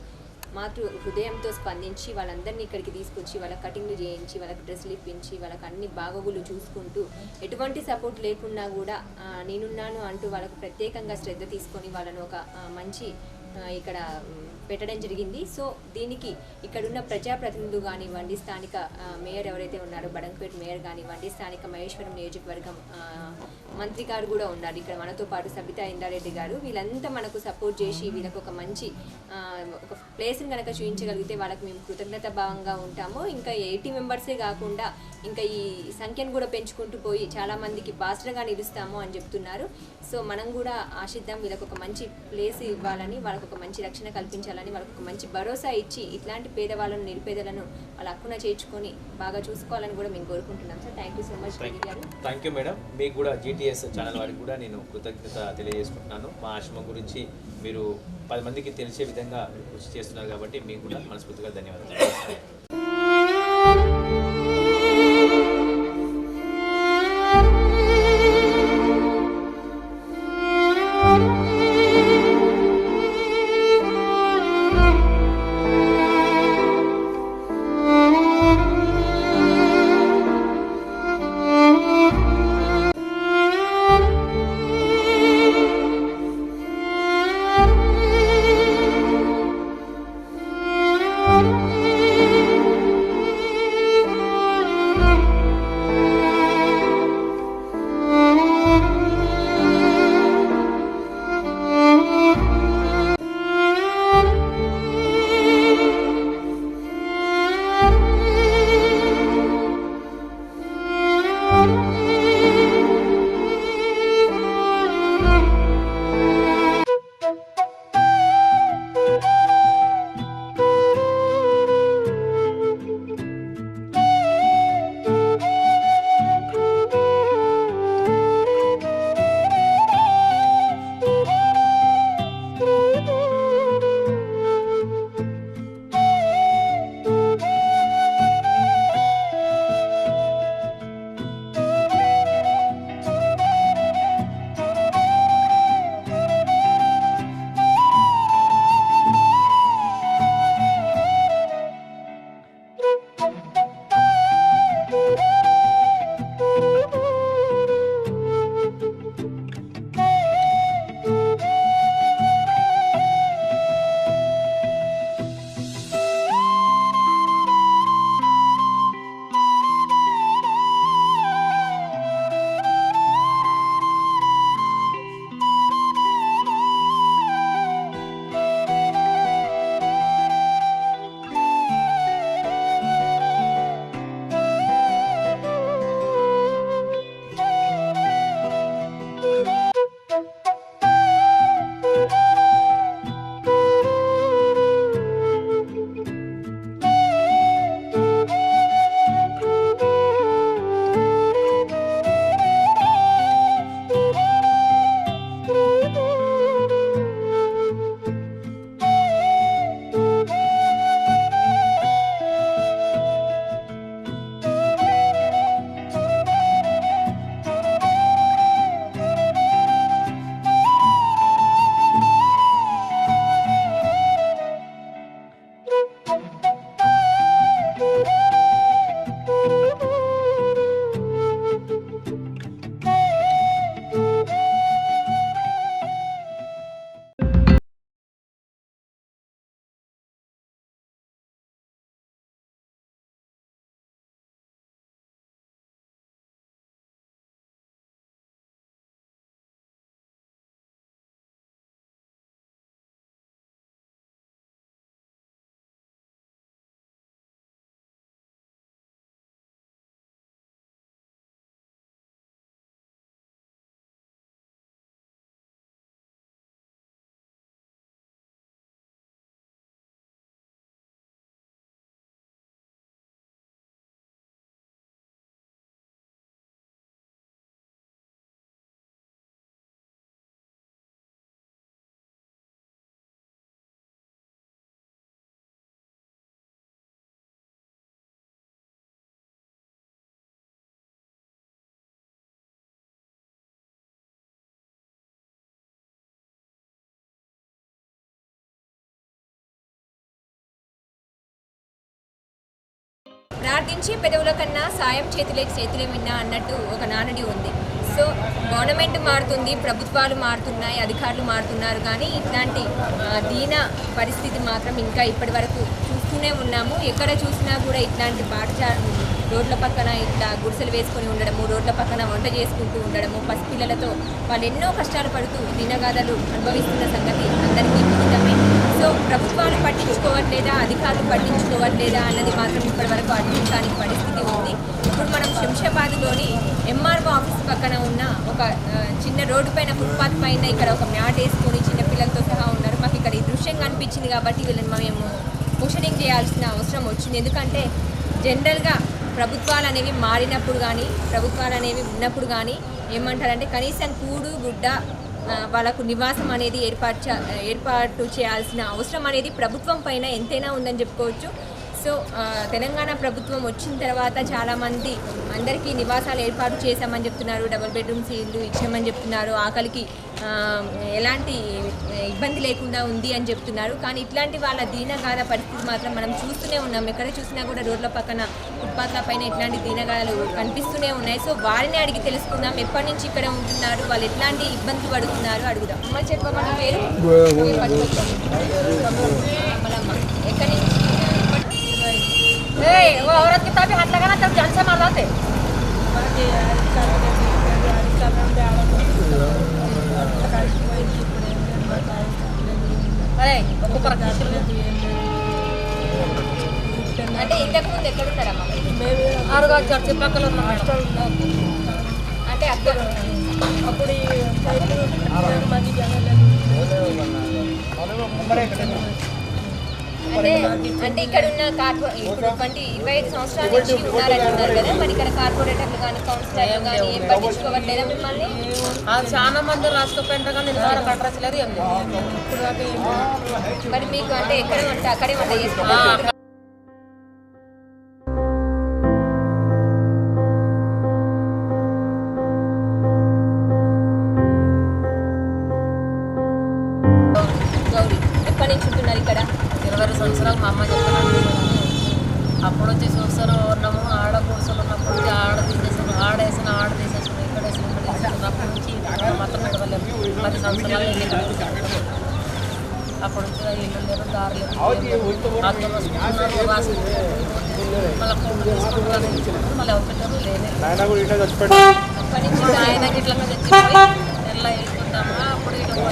మాతృ హృదయంతో స్పందించి వాళ్ళందరినీ ఇక్కడికి తీసుకొచ్చి వాళ్ళకి కటింగ్లు చేయించి వాళ్ళకి డ్రెస్సులు ఇప్పించి వాళ్ళకి అన్ని బాగోగులు చూసుకుంటూ ఎటువంటి సపోర్ట్ లేకున్నా కూడా నేనున్నాను అంటూ వాళ్ళకు ప్రత్యేకంగా శ్రద్ధ తీసుకొని వాళ్ళను ఒక మంచి ఇక్కడ పెట్టడం జరిగింది. సో దీనికి ఇక్కడున్న ప్రజాప్రతినిధులు కానివ్వండి, స్థానిక మేయర్ ఎవరైతే ఉన్నారో బడంగపేట మేయర్ కానివ్వండి, స్థానిక మహేశ్వరం నియోజకవర్గం మంత్రి గారు కూడా ఉన్నారు ఇక్కడ మనతో పాటు, సబితా ఇందారెడ్డి గారు. వీళ్ళంతా మనకు సపోర్ట్ చేసి వీళ్ళకు ఒక మంచి ఒక ప్లేస్ని కనుక చూపించగలిగితే వాళ్ళకి మేము కృతజ్ఞత భావంగా ఉంటాము. ఇంకా 80 మెంబర్సే కాకుండా ఇంకా ఈ సంఖ్యను కూడా పెంచుకుంటూ పోయి చాలామందికి బాసరగా నిలుస్తాము అని చెప్తున్నారు. సో మనం కూడా ఆశిద్దాం, వీళ్ళకి ఒక మంచి ప్లేస్ ఇవ్వాలని, వాళ్ళకు ఒక మంచి రక్షణ కల్పించాలని, వాళ్ళకు ఒక మంచి భరోసా ఇచ్చి ఇట్లాంటి పేదవాళ్ళను నిరుపేదలను వాళ్ళ హక్కున చేర్చుకొని బాగా చూసుకోవాలని కూడా మేము కోరుకుంటున్నాం sir. Thank you so much గారు. Thank you madam. మీకు కూడా GTS ఛానల్ వారికి కూడా నేను కృతజ్ఞత తెలియజేసుకుంటున్నాను. మా ఆశ్రమం గురించి మీరు 10 మందికి తెలిసే విధంగా కృషి చేస్తున్నారు కాబట్టి మీకు కూడా మనస్ఫూర్తిగా ధన్యవాదాలు. ప్రార్థించే పెదవుల కన్నా సాయం చేతులే విన్నా అన్నట్టు ఒక నానుడి ఉంది. సో గవర్నమెంట్ మారుతుంది, ప్రభుత్వాలు మారుతున్నాయి, అధికారులు మారుతున్నారు, కానీ ఇట్లాంటి దీన పరిస్థితి మాత్రం ఇంకా ఇప్పటి వరకు చూస్తూనే ఉన్నాము. ఎక్కడ చూసినా కూడా ఇట్లాంటి రోడ్ల పక్కన ఇట్లా గుడిసెలు వేసుకొని ఉండడము, రోడ్ల పక్కన వంట చేసుకుంటూ ఉండడము, పసిపిల్లలతో వాళ్ళు ఎన్నో కష్టాలు పడుతూ దీనగాథలు అనుభవిస్తున్న సంగతి అందరికీ విదితమే. సో ప్రభుత్వాలు పట్టించుకోవట్లేదా, అధికారులు పట్టించుకోవట్లేదా అన్నది మాత్రం ఇప్పటి వరకు అర్థించడానికి పరిస్థితి ఉంది. ఇప్పుడు మనం శంషాబాద్లోని ఎంఆర్ఓ ఆఫీస్ పక్కన ఉన్న ఒక చిన్న రోడ్డు పైన, ఫుట్పాత్ పైన ఇక్కడ ఒక మ్యాట్ వేసుకొని చిన్న పిల్లలతో సహా ఉన్నారు. మాకు ఇక్కడ ఈ దృశ్యం కనిపించింది కాబట్టి వీళ్ళని మేము క్వశ్చనింగ్ చేయాల్సిన అవసరం వచ్చింది. ఎందుకంటే జనరల్గా ప్రభుత్వాలు అనేవి మారినప్పుడు కానీ, ప్రభుత్వాలు అనేవి ఉన్నప్పుడు కానీ ఏమంటారంటే కనీసం కూడు గుడ్డ వాళ్ళకు నివాసం అనేది ఏర్పాటు చేయాల్సిన అవసరం అనేది ప్రభుత్వం పైన ఎంతైనా ఉందని చెప్పుకోవచ్చు. సో తెలంగాణ ప్రభుత్వం వచ్చిన తర్వాత చాలామంది అందరికీ నివాసాలు ఏర్పాటు చేశామని చెప్తున్నారు, డబుల్ బెడ్రూమ్స్ ఇల్లు ఇచ్చామని చెప్తున్నారు, ఆకలికి ఎలాంటి ఇబ్బంది లేకుండా ఉంది అని చెప్తున్నారు. కానీ ఇట్లాంటి వాళ్ళ దీనగాథ పరిస్థితి మాత్రం మనం చూస్తూనే ఉన్నాం. ఎక్కడ చూసినా కూడా రోడ్ల పక్కన, ఫుట్పాత్ల పైన ఇట్లాంటి దీనగాథలు కనిపిస్తూనే ఉన్నాయి. సో వారిని అడిగి తెలుసుకుందాం, ఎప్పటి నుంచి ఇక్కడ ఉంటున్నారు, వాళ్ళు ఎట్లాంటి ఇబ్బంది పడుతున్నారు అడుగుదాం. అమ్మ చెప్పమని పేరు ఎక్కడి నుంచి? औरत कितना भी हाथ लगाना तब जान से मार जाते అంటే ఇంతకు ముందు ఎక్కడ ఉంటారమ్మా? ఆరుగా చర్చి పక్కన అంటే అక్కడ అప్పుడు అంటే ఇక్కడ ఉన్న ఇప్పుడు 25 సంవత్సరాల నుంచి ఉన్నారంటున్నారు కదా, మరి ఇక్కడ కార్పొరేటర్లు కానీ కౌన్సిలర్లు కానీ ఏం పట్టించుకోవట్లేదా మిమ్మల్ని? చాలా మంది రాసుకోపోయినారు కానీ ఇంతవరకు అడ్రస్ లేదు. మరి మీకు అంటే ఎక్కడ వంట అక్కడే వంట చేసుకుంటారు? గౌరీ ఎప్పటి నుంచి ఉంటున్నారు ఇక్కడ? 20 సంవత్సరాలు మా అమ్మ చెప్పాను. అప్పుడు వచ్చి చూస్తారు ఉన్నాము, ఆడ కూర్చొని ఉన్నప్పుడు నుంచి ఆడ తీసేసాను, ఆడేసిన ఆడ తీసేసాను, ఇక్కడ వేసిన ఇక్కడ తీసేసాను. అప్పటి నుంచి మాత్రం నడవలేము. 10 సంవత్సరాలు అప్పటి నుంచి ఇల్లు లేరు, దారి లేదు, రాసుకున్నారు మళ్ళీ ఫోన్ తీసుకుంటారు, మళ్ళీ ఎవరు పెట్టారు లేదే. ఆయనకి ఇట్లా చచ్చిపోయి ఎలా వేసుకుంటామా అప్పుడు ఇట్లా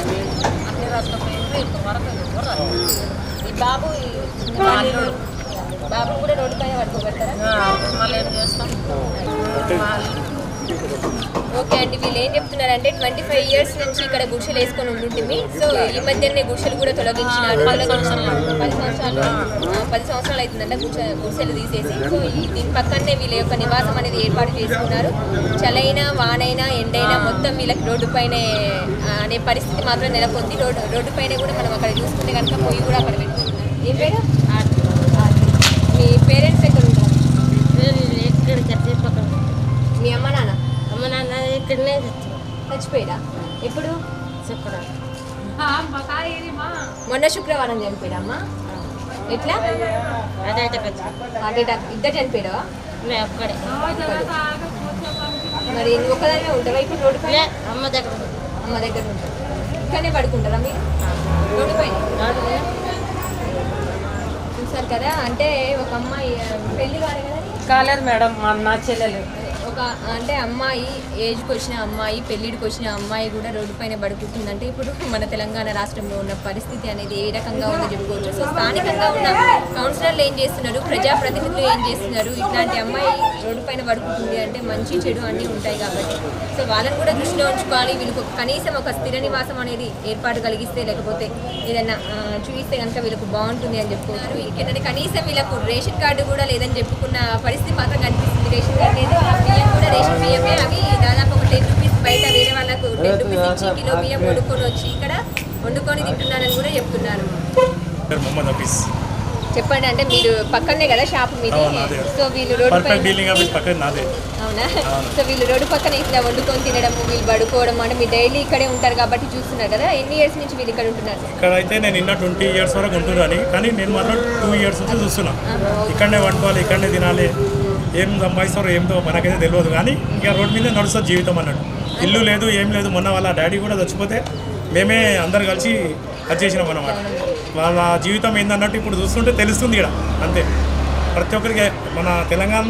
అన్ని రాసుకుపోయింది. ఇప్పుడు వరకు ఎవరు ఈ బాబు కూడా రోడ్డు పైన పట్టుకోబెడతారా? మళ్ళీ ఏం చేస్తాం? ఓకే అండి, వీళ్ళు ఏం చెప్తున్నారంటే 25 years నుంచి ఇక్కడ గుడిసెలు వేసుకొని ఉంటుంటుంది. సో ఈ మధ్యనే గుడిసెలు కూడా తొలగించినారు. 10 సంవత్సరాలు అవుతుందంట గుడిసెలు తీసేసి. సో దీని పక్కనే వీళ్ళ యొక్క నివాసం అనేది ఏర్పాటు చేసుకున్నారు. చలైనా వానైనా ఎండైనా మొత్తం వీళ్ళకి రోడ్డు పైన అనే పరిస్థితి మాత్రం నెలకొంది. రోడ్డు పైన కూడా మనం అక్కడ చూసుకుంటే కనుక పొయ్యి కూడా అక్కడ పెట్టుకుంటున్నారు. ఏం పేరు? మీ పేరెంట్స్ ఎక్కడ ఉంటారు? ఇక్కడ చర్చి పక్కన. మీ అమ్మ నాన్న? అమ్మ నాన్న ఇక్కడనే చచ్చిపోయారా? ఎప్పుడు? శుక్రవారం. మొన్న శుక్రవారం చనిపోయారా అమ్మ? ఎట్లా? అదైతే హార్ట్ అటాక్. ఇద్దరు చనిపోయారా? ఒక్కడే. మరి నువ్వు ఒక్కదానివే ఉంటావా ఇప్పుడు రోడ్డు పైన? అమ్మ దగ్గర ఉంటారు. ఇక్కడనే పడుకుంటారా మీరు రోడ్డు పైన? చూసారు కదా, అంటే ఒక అమ్మాయి పెళ్లి కాలే కదా కాలేదు మేడం, మా చెల్లెలు. ఒక అంటే అమ్మాయి ఏజ్కి వచ్చిన అమ్మాయి, పెళ్ళిడికి వచ్చిన అమ్మాయి కూడా రోడ్డు పైన పడుకుంటుందంటే ఇప్పుడు మన తెలంగాణ రాష్ట్రంలో ఉన్న పరిస్థితి అనేది ఏ రకంగా ఉందో చెప్పుకోవచ్చు. సో స్థానికంగా ఉన్న కౌన్సిలర్లు ఏం చేస్తున్నారు, ప్రజాప్రతినిధులు ఏం చేస్తున్నారు, ఇట్లాంటి అమ్మాయి రోడ్డు పైన పడుకుంటుంది అంటే మంచి చెడు అన్నీ ఉంటాయి కాబట్టి సో వాళ్ళని కూడా దృష్టిలో ఉంచుకోవాలి. వీళ్ళకి కనీసం ఒక స్థిర నివాసం అనేది ఏర్పాటు కలిగిస్తే, లేకపోతే ఏదైనా చూపిస్తే కనుక వీళ్ళకు బాగుంటుంది అని చెప్పుకున్నారు. ఇంకేంటంటే కనీసం వీళ్ళకు రేషన్ కార్డు కూడా లేదని చెప్పుకున్న పరిస్థితి మాత్రం కనిపిస్తుంది. రేషన్ కార్డు లేదు, బియ్యం కూడా రేషన్ బియ్యమే. అవి దాదాపు ఒక 10 రూపీస్ బయట వేరే వాళ్ళకు 10 రూపీస్ ఇచ్చి కిలో బియ్యం వండుకొని వచ్చి ఇక్కడ వండుకొని తింటున్నారని కూడా చెప్తున్నారు. మొహమ్మద్ హఫీజ్ చెప్పండి, అంటే మీరు పక్కనే కదా షాప్ మీది, సో వీళ్ళు రోడ్డు పైన అవునా, సో వీళ్ళు రోడ్డు పక్కన ఇట్లా వండుకొని తినడం, వీళ్ళు పడుకోవడం, అంటే మీరు డైలీ ఇక్కడే ఉంటారు కాబట్టి చూస్తున్నారు కదా. ఎన్ని ఇయర్స్ నుంచి వీళ్ళు ఇక్కడ ఉంటున్నారు? ఇక్కడ అయితే నేను ఇన్న 20 years వరకు ఉంటున్నాను, కానీ నేను మాత్రం 2 years నుంచి చూస్తున్నా. ఇక్కడనే వండుకోవాలి, ఇక్కడనే తినాలి, ఏం సంపాదిస్తారో ఏంటో మనకైతే తెలియదు, కానీ ఇక రోడ్డు మీద నడుస్తుంది జీవితం అన్నట్టు. ఇల్లు లేదు, ఏం లేదు. మొన్న వాళ్ళ డాడీ కూడా చచ్చిపోతే మేమే అందరు కలిసి అది చేసినాం అన్నమాట. వాళ్ళ జీవితం ఏందన్నట్టు ఇప్పుడు చూస్తుంటే తెలుస్తుంది ఇక్కడ, అంతే. ప్రతి ఒక్కరికి మన తెలంగాణ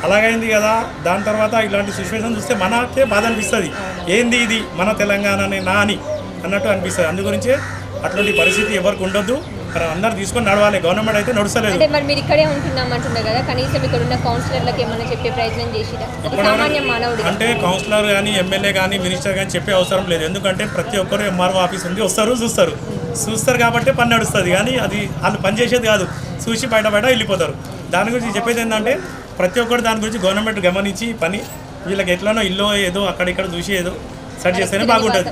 అలాగైంది కదా, దాని తర్వాత ఇలాంటి సిచ్యువేషన్ చూస్తే మనకే బాధ అనిపిస్తుంది. ఏంది ఇది మన తెలంగాణనే నా అని అన్నట్టు అనిపిస్తుంది. అందు గురించే అట్లాంటి పరిస్థితి ఎవరికి ఉండొద్దు, అందరు తీసుకొని నడవాలి. గవర్నమెంట్ అయితే నడుస్తలేదు. అంటే మరి మీరు ఇక్కడే ఉంటున్నాం అంటున్నారు కదా, కనీసం ఇక్కడ ఉన్న కౌన్సిలర్లకు ఏమైనా చెప్పే ప్రయత్నం చేసిరా? సామాన్య మానవుడు అంటే కౌన్సిలర్ కానీ ఎమ్మెల్యే కానీ మినిస్టర్ కానీ చెప్పే అవసరం లేదు. ఎందుకంటే ప్రతి ఒక్కరు ఎంఆర్ఓ ఆఫీస్ ఉంది, వస్తారు చూస్తారు కాబట్టి పని నడుస్తుంది. కానీ అది వాళ్ళు పని చేసేది కాదు, చూసి బయట వెళ్ళిపోతారు. దాని గురించి చెప్పేది ఏంటంటే ప్రతి ఒక్కరు దాని గురించి గవర్నమెంట్ గమనించి పని వీళ్ళకి ఎట్లనో ఇల్లు ఏదో అక్కడిక్కడ చూసి ఏదో సెట్ చేస్తేనే బాగుంటుంది.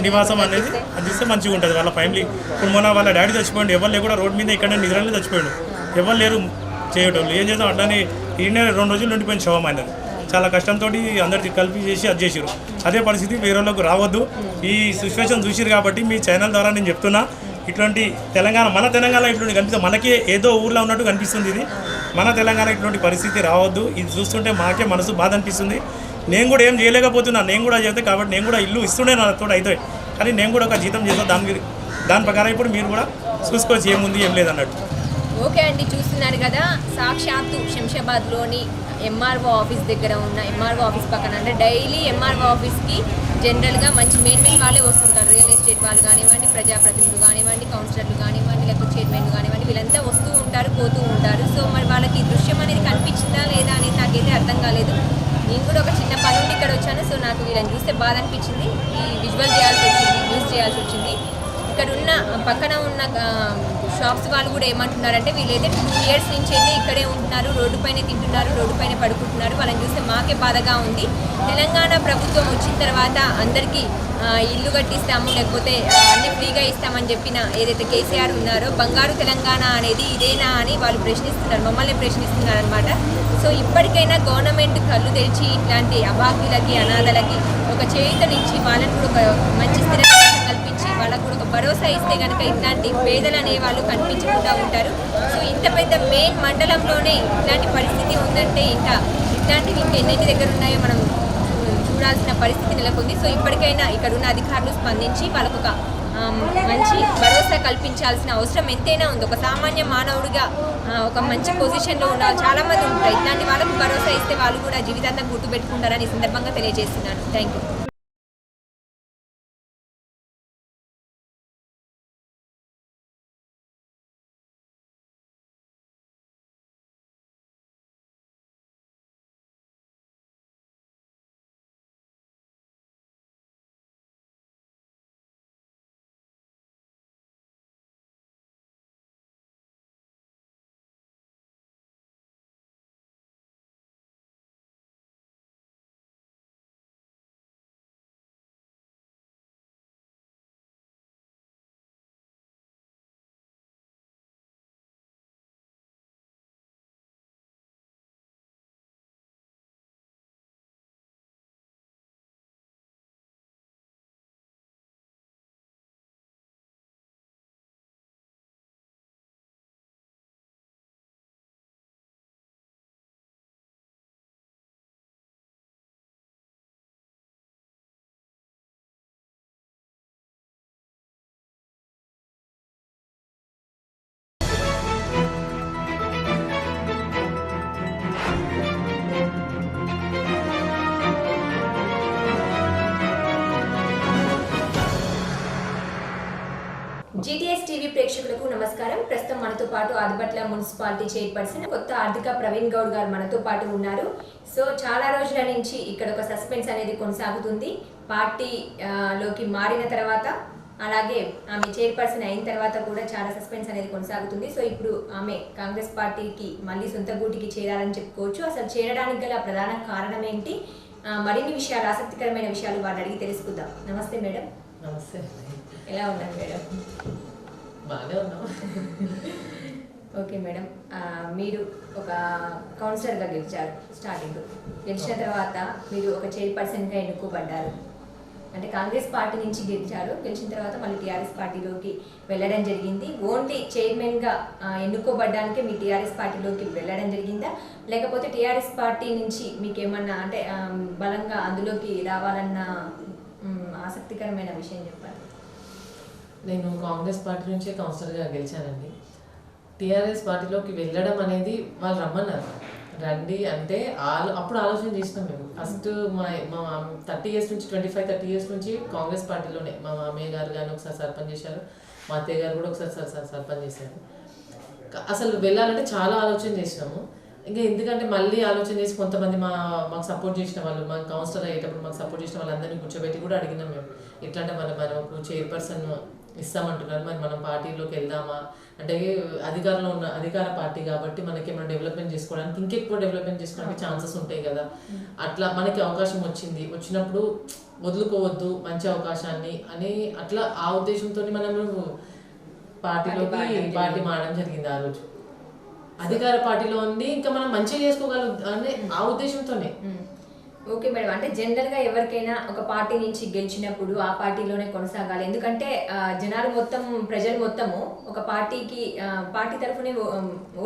నివాసం అనేది అది ఇస్తే మంచిగా ఉంటుంది వాళ్ళ ఫ్యామిలీ. ఇప్పుడు మొన్న వాళ్ళ డాడీ చచ్చిపోయిండు, ఎవరు లేకుండా రోడ్ మీద ఇక్కడ నిద్రలో చచ్చిపోయాడు, ఎవరు లేరు చేయటోళ్ళు. ఏం చేద్దాం, అట్లానే ఈయన 2 రోజులు ఉండిపోయిన శవం అయినది. చాలా కష్టంతో అందరికి కలిపి చేసి అది చేసారు. అదే పరిస్థితి వేరే వాళ్ళకు రావద్దు. ఈ సిచ్యువేషన్ చూసిరు కాబట్టి మీ ఛానల్ ద్వారా నేను చెప్తున్నా, ఇట్లాంటి మన తెలంగాణ ఇట్లాంటి కనిపిస్తుంది. మనకే ఏదో ఊర్లో ఉన్నట్టు కనిపిస్తుంది. ఇది మన తెలంగాణ ఇట్లాంటి పరిస్థితి రావద్దు. ఇది చూస్తుంటే మాకే మనసు బాధ అనిపిస్తుంది. నేను కూడా ఏం చేయలేకపోతున్నా, నేను కూడా చేస్తే కాబట్టి నేను కూడా ఇల్లు ఇస్తుండే నాతో అవుతాయి, కానీ నేను కూడా ఒక జీతం చేస్తాను. దాని ప్రకారం ఇప్పుడు మీరు కూడా చూసుకోవచ్చు ఏముంది ఏం లేదన్నట్టు. ఓకే అండి, చూస్తున్నారు కదా, సాక్షాత్తు శంషాబాద్లోని ఎంఆర్ఓ ఆఫీస్ దగ్గర ఉన్న ఎంఆర్ఓ ఆఫీస్ పక్కన, అంటే డైలీ ఎంఆర్ఓ ఆఫీస్కి జనరల్గా మంచి మెయిన్ వాళ్ళు వస్తుంటారు. రియల్ ఎస్టేట్ వాళ్ళు కానివ్వండి, ప్రజాప్రతినిధులు కానివ్వండి, కౌన్సిలర్లు కానివ్వండి, లేకపోతే చైర్మన్లు కానివ్వండి, వీళ్ళంతా వస్తూ ఉంటారు, పోతూ ఉంటారు. సో మరి వాళ్ళకి దృశ్యం అనేది కనిపించిందా లేదా అనేది నాకైతే అర్థం కాలేదు. నేను కూడా ఒక చిన్న పని నుండి ఇక్కడ వచ్చాను, సో నాకు వీళ్ళని చూస్తే బాధ అనిపించింది. ఈ విజువల్ చేయాల్సి వచ్చింది, న్యూస్ చేయాల్సి వచ్చింది. ఇక్కడ ఉన్న పక్కన ఉన్న షాప్స్ వాళ్ళు కూడా ఏమంటున్నారంటే వీళ్ళైతే 2 years నుంచి అయితే ఇక్కడే ఉంటున్నారు, రోడ్డు పైన తింటున్నారు, రోడ్డు పైన పడుకుంటున్నారు. వాళ్ళని చూస్తే మాకే బాధగా ఉంది. తెలంగాణ ప్రభుత్వం వచ్చిన తర్వాత అందరికీ ఇల్లు కట్టిస్తాము, లేకపోతే అన్ని ఫ్రీగా ఇస్తామని చెప్పిన ఏదైతే కేసీఆర్ ఉన్నారో, బంగారు తెలంగాణ అనేది ఇదేనా అని వాళ్ళు ప్రశ్నిస్తున్నారు, మమ్మల్ని ప్రశ్నిస్తున్నారు అనమాట. సో ఇప్పటికైనా గవర్నమెంట్ కళ్ళు తెరిచి ఇట్లాంటి అభాగ్యులకి, అనాథలకి ఒక చేయుతనిచ్చి వాళ్ళని కూడా ఒక మంచి స్థిరత్వం కల్పించి వాళ్ళకు కూడా ఒక భరోసా ఇస్తే కనుక ఇట్లాంటి పేదలు అనే వాళ్ళు కనిపించకుండా ఉంటారు. సో ఇంత పెద్ద మెయిన్ మండలంలోనే ఇట్లాంటి పరిస్థితి ఉందంటే ఇంకా ఇట్లాంటివి ఇంకెన్నింటి దగ్గర ఉన్నాయో మనం చూడాల్సిన పరిస్థితి నెలకొంది. సో ఇప్పటికైనా ఇక్కడ ఉన్న అధికారులు స్పందించి వాళ్ళకు ఒక మంచి భరోసా కల్పించాల్సిన అవసరం ఎంతైనా ఉంది. ఒక సామాన్య మానవుడిగా ఒక మంచి పొజిషన్లో ఉన్న చాలామంది ఉంటారు. ఇట్లాంటి వాళ్ళకు భరోసా ఇస్తే వాళ్ళు కూడా జీవితాంతం గుర్తుపెట్టుకుంటారని ఈ సందర్భంగా తెలియజేస్తున్నాను. Thank you. జీటీఎస్ టీవీ ప్రేక్షకులకు నమస్కారం. ప్రస్తుతం మనతో పాటు ఆదిపట్ల మున్సిపాలిటీ చైర్పర్సన్ కొత్త ఆర్థిక ప్రవీణ్ గౌడ్ గారు మనతో పాటు ఉన్నారు. సో చాలా రోజుల నుంచి ఇక్కడ ఒక సస్పెన్స్ అనేది కొనసాగుతుంది. పార్టీలోకి మారిన తర్వాత అలాగే ఆమె చైర్పర్సన్ అయిన తర్వాత కూడా చాలా సస్పెన్స్ అనేది కొనసాగుతుంది. సో ఇప్పుడు ఆమె కాంగ్రెస్ పార్టీకి మళ్ళీ సొంత గూటికి చేరాలని చెప్పుకోవచ్చు. అసలు చేరడానికి గల ప్రధాన కారణం ఏంటి, మరిన్ని విషయాలు, ఆసక్తికరమైన విషయాలు వారిని అడిగి తెలుసుకుందాం. నమస్తే మేడం. నమస్తే. ఎలా ఉన్నారు మేడం? బాగానే ఉన్నాం. ఓకే మేడం, మీరు ఒక కౌన్సిలర్గా గెలిచారు. స్టార్టింగ్ గెలిచిన తర్వాత మీరు ఒక చైర్పర్సన్గా ఎన్నుకోబడ్డారు. అంటే కాంగ్రెస్ పార్టీ నుంచి గెలిచారు. గెలిచిన తర్వాత మళ్ళీ టీఆర్ఎస్ పార్టీలోకి వెళ్ళడం జరిగింది. ఓన్లీ చైర్మన్గా ఎన్నుకోబడ్డానికే మీ టీఆర్ఎస్ పార్టీలోకి వెళ్ళడం జరిగిందా, లేకపోతే టీఆర్ఎస్ పార్టీ నుంచి మీకేమన్నా అంటే బలంగా అందులోకి రావాలన్న ఆసక్తికరమైన విషయం చెప్పాలి? నేను కాంగ్రెస్ పార్టీ నుంచే కౌన్సిలర్గా గెలిచానండి. టీఆర్ఎస్ పార్టీలోకి వెళ్ళడం అనేది వాళ్ళు రమ్మన్నారు, రండి అంటే అప్పుడు ఆలోచన చేసినాం మేము. ఫస్ట్ మా 30 years నుంచి 25-30 years నుంచి కాంగ్రెస్ పార్టీలోనే మా మామయ్య గారు కానీ ఒకసారి సర్పంచ్ చేశారు, మా అత్తయ్య గారు కూడా ఒకసారి సర్పంచ్ చేశారు. అసలు వెళ్ళాలంటే చాలా ఆలోచన చేసినాము. ఇంకా ఎందుకంటే మళ్ళీ ఆలోచన చేసి కొంతమంది మాకు సపోర్ట్ చేసిన వాళ్ళు, మాకు కౌన్సిలర్ అయ్యేటప్పుడు మాకు సపోర్ట్ చేసిన వాళ్ళందరినీ కూర్చోబెట్టి కూడా అడిగినాం మేము. ఎట్లా అంటే మనకు చైర్పర్సన్ ఇస్తామంటున్నారు, మరి మనం పార్టీలోకి వెళ్దామా అంటే అధికార పార్టీ కాబట్టి మనకి ఏమైనా డెవలప్మెంట్ చేసుకోవడానికి ఇంకెక్కువ డెవలప్మెంట్ చేసుకోవడానికి ఛాన్సెస్ ఉంటాయి కదా. అట్లా మనకి అవకాశం వచ్చినప్పుడు వదులుకోవద్దు మంచి అవకాశాన్ని అని అట్లా ఆ ఉద్దేశంతో మనం పార్టీ మారడం జరిగింది. ఆ రోజు అధికార పార్టీలో ఉంది, ఇంకా మనం మంచిగా చేసుకోగలం అనే ఆ ఉద్దేశంతోనే. ఓకే మేడం, అంటే జనరల్గా ఎవరికైనా ఒక పార్టీ నుంచి గెలిచినప్పుడు ఆ పార్టీలోనే కొనసాగాలి. ఎందుకంటే ప్రజలు మొత్తము ఒక పార్టీ తరఫునే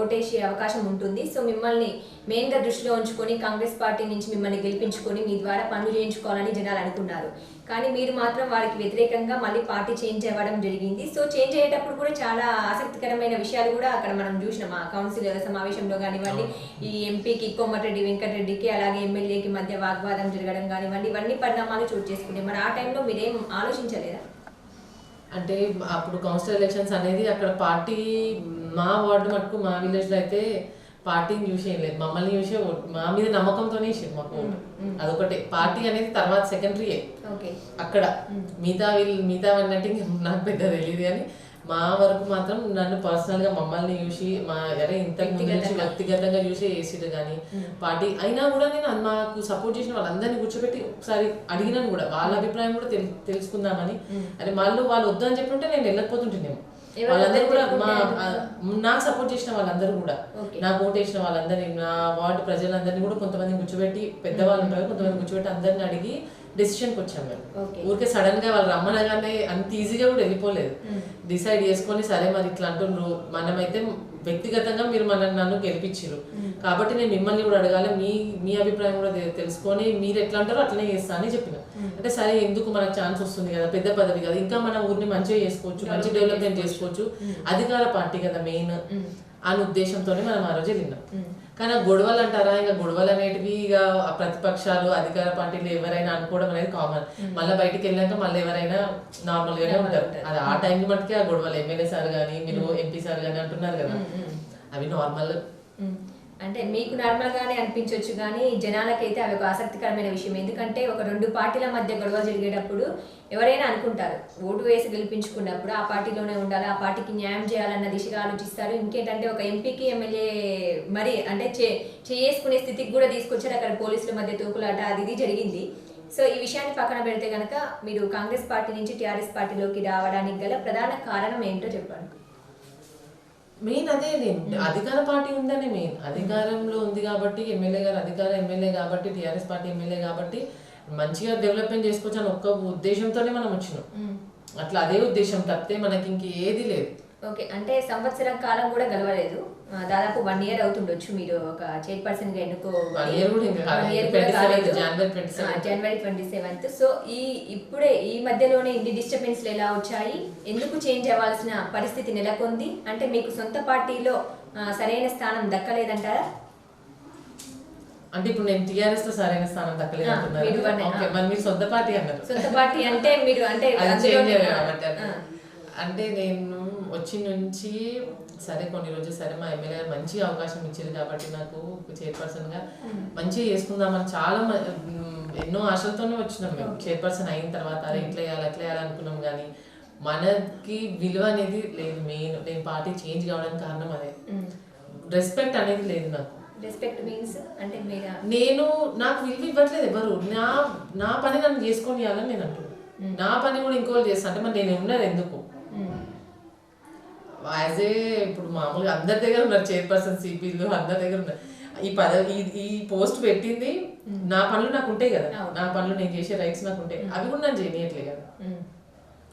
ఓటేసే అవకాశం ఉంటుంది. సో మిమ్మల్ని మెయిన్గా దృష్టిలో ఉంచుకొని కాంగ్రెస్ పార్టీ నుంచి మిమ్మల్ని గెలిపించుకొని మీ ద్వారా పనులు చేయించుకోవాలని జనాలు అనుకున్నారు. కానీ మీరు మాత్రం వారికి వ్యతిరేకంగా మళ్ళీ పార్టీ చేంజ్ అవ్వడం జరిగింది. సో చేంజ్ అయ్యేటప్పుడు కూడా చాలా ఆసక్తికరమైన విషయాలు కూడా అక్కడ మనం చూసినాం. ఆ కౌన్సిల్ సమావేశంలో కానివ్వండి, ఈ ఎంపీకి కోమటిరెడ్డి వెంకటరెడ్డికి అలాగే ఎమ్మెల్యేకి మధ్య వాగ్వాదం జరగడం కానివ్వండి, ఇవన్నీ పరిణామాలు చోటు చేసుకున్నాయి. మరి ఆ టైంలో మీరేం ఆలోచించలేదా? అంటే అప్పుడు కౌన్సిల్ ఎలక్షన్స్ అనేది అక్కడ పార్టీ మా వార్డు మటుకు మా విలేజ్లో అయితే పార్టీని చూసి ఏం లేదు, మమ్మల్ని చూసి మా మీద నమ్మకంతోనే ఇచ్చారు మాకు. అదొకటే, పార్టీ అనేది తర్వాత సెకండరీయే అక్కడ. మిగతా అన్నట్టు నాకు పెద్ద తెలియదు, కానీ మా వరకు మాత్రం నన్ను పర్సనల్గా మమ్మల్ని చూసి ఇంతకు ముందు నుంచి వ్యక్తిగతంగా చూసి వేసిరు. కానీ పార్టీ అయినా కూడా నేను మాకు సపోర్ట్ చేసిన వాళ్ళందరినీ కూర్చోబెట్టి ఒకసారి అడిగినాను కూడా, వాళ్ళ అభిప్రాయం కూడా తెలుసుకుందామని. అంటే వాళ్ళు వద్దు అని చెప్పుంటే నేను వెళ్ళకపోతుంటేనేమో. వాళ్ళందరూ కూడా నాకు సపోర్ట్ చేసిన వాళ్ళందరూ కూడా, నాకు ఓట్ వేసిన వాళ్ళందరినీ, నా వార్డు ప్రజలందరినీ కూడా కొంతమంది కూర్చోబెట్టి, పెద్దవాళ్ళు ఉంటారు కొంతమంది కూర్చోబెట్టి అందరిని అడిగి డెసిషన్కి వచ్చాం మేము. ఊరికే సడన్ గా వాళ్ళు రమ్మనగానే అంత ఈజీగా కూడా వెళ్ళిపోలేదు. డిసైడ్ చేసుకొని సరే మరి ఇట్లా అంటున్నారు, మనమైతే వ్యక్తిగతంగా మీరు నన్ను గెలిపించారు కాబట్టి నేను మిమ్మల్ని కూడా అడగాలి, మీ అభిప్రాయం కూడా తెలుసుకొని మీరు ఎట్లా అంటారో అట్లనే చేస్తా అని చెప్పిన. అంటే సరే ఎందుకు మనకు ఛాన్స్ వస్తుంది కదా, పెద్ద పదవి కదా, ఇంకా మన ఊరిని మంచిగా చేసుకోవచ్చు, మంచి డెవలప్మెంట్ చేసుకోవచ్చు, అధికార పార్టీ కదా మెయిన్ అనే ఉద్దేశంతోనే మనం ఆ రోజు వెళ్ళినాం. కానీ గొడవలు అంటారా, ఇంకా గొడవలు అనేటివి ఇక ప్రతిపక్షాలు అధికార పార్టీలు ఎవరైనా అనుకోవడం అనేది కామన్. మళ్ళీ బయటికి వెళ్ళాక మళ్ళీ ఎవరైనా నార్మల్ గానే ఉంటారు. అది ఆ టైంకి మట్టుకే ఆ గొడవలు, ఎమ్మెల్యే సార్ కానీ మీరు ఎంపీ సార్ కానీ అంటున్నారు కదా, అవి నార్మల్. అంటే మీకు నార్మల్ గానే అనిపించవచ్చు, కానీ జనాలకైతే అవి ఒక ఆసక్తికరమైన విషయం. ఎందుకంటే ఒక రెండు పార్టీల మధ్య గొడవ జరిగేటప్పుడు ఎవరైనా అనుకుంటారు, ఓటు వేసి గెలిపించుకున్నప్పుడు ఆ పార్టీలోనే ఉండాలి, ఆ పార్టీకి న్యాయం చేయాలన్న దిశగా ఆలోచిస్తారు. ఇంకేంటంటే ఒక ఎంపీకి ఎమ్మెల్యే మరి అంటే చేసుకునే స్థితికి కూడా తీసుకొచ్చారు. అక్కడ పోలీసుల మధ్య తోపులాట అది జరిగింది. సో ఈ విషయాన్ని పక్కన పెడితే కనుక మీరు కాంగ్రెస్ పార్టీ నుంచి టీఆర్ఎస్ పార్టీలోకి రావడానికి గల ప్రధాన కారణం ఏంటో చెప్పండి. మెయిన్ అదే, అధికార పార్టీ ఉందనే మెయిన్. అధికారంలో ఉంది కాబట్టి ఎమ్మెల్యే గారు ఎమ్మెల్యే కాబట్టి టీఆర్ఎస్ పార్టీ ఎమ్మెల్యే కాబట్టి మంచిగా డెవలప్మెంట్ చేసుకోవచ్చు అని ఒక్క ఉద్దేశంతోనే మనం వచ్చినాం. అట్లా అదే ఉద్దేశం తప్పితే మనకి ఇంకేది లేదు. ఓకే, అంటే సంవత్సరం కాలం కూడా గెలవలేదు, దాదాపు 1 year అవుతుండొచ్చు మీరు ఒక చైర్పర్సన్ గా January 27th. సో ఇప్పుడే ఈ మధ్యలోనే ఇన్ని డిస్టర్బెన్స్లు ఎలా వచ్చాయి, ఎందుకు చేంజ్ అవ్వాల్సిన పరిస్థితి నెలకొంది? అంటే మీకు సొంత పార్టీలో సరైన స్థానం దక్కలేదంటారా? అంటే ఇప్పుడు నేను టీఆర్ఎస్ లో సరైన స్థానం దక్కలేదు అంటున్నారు, మీరు సొంత పార్టీ అన్నారు. సొంత పార్టీ అంటే మీరు అంటే నేను వచ్చి నుంచి సరే కొన్ని రోజులు సరే మా ఎమ్మెల్యే గారు మంచి అవకాశం ఇచ్చారు కాబట్టి నాకు చైర్పర్సన్గా మంచిగా చేసుకుందామని చాలా ఎన్నో ఆశలతోనే వచ్చినాం మేము. చైర్పర్సన్ అయిన తర్వాత ఇట్లా వేయాలి అట్లా వేయాలి అనుకున్నాం, కానీ మనకి విలువ అనేది లేదు. మెయిన్ నేను పార్టీ చేంజ్ కావడానికి కారణం అదే, రెస్పెక్ట్ అనేది లేదు నాకు. రెస్పెక్ట్ మీన్స్ అంటే నాకు విలువ ఇవ్వట్లేదు ఎవరు. నా పని నన్ను చేసుకొని ఇవ్వాలని నేను అంటున్నాను. నా పని కూడా ఇంకోళ్ళు చేస్తా అంటే మరి నేను ఉన్నది ఎందుకు? యాజ్ ఏ ఇప్పుడు మామూలుగా అందరి దగ్గర ఉన్నారు చైర్పర్సన్ సిపిలు అందరి దగ్గర ఉన్నారు. ఈ పోస్ట్ పెట్టింది నా పనులు నాకు ఉంటాయి కదా, నా పనులు నేను చేసే రైట్స్ నాకు ఉంటాయి, అవి కూడా నేను చేయట్లేదు కదా.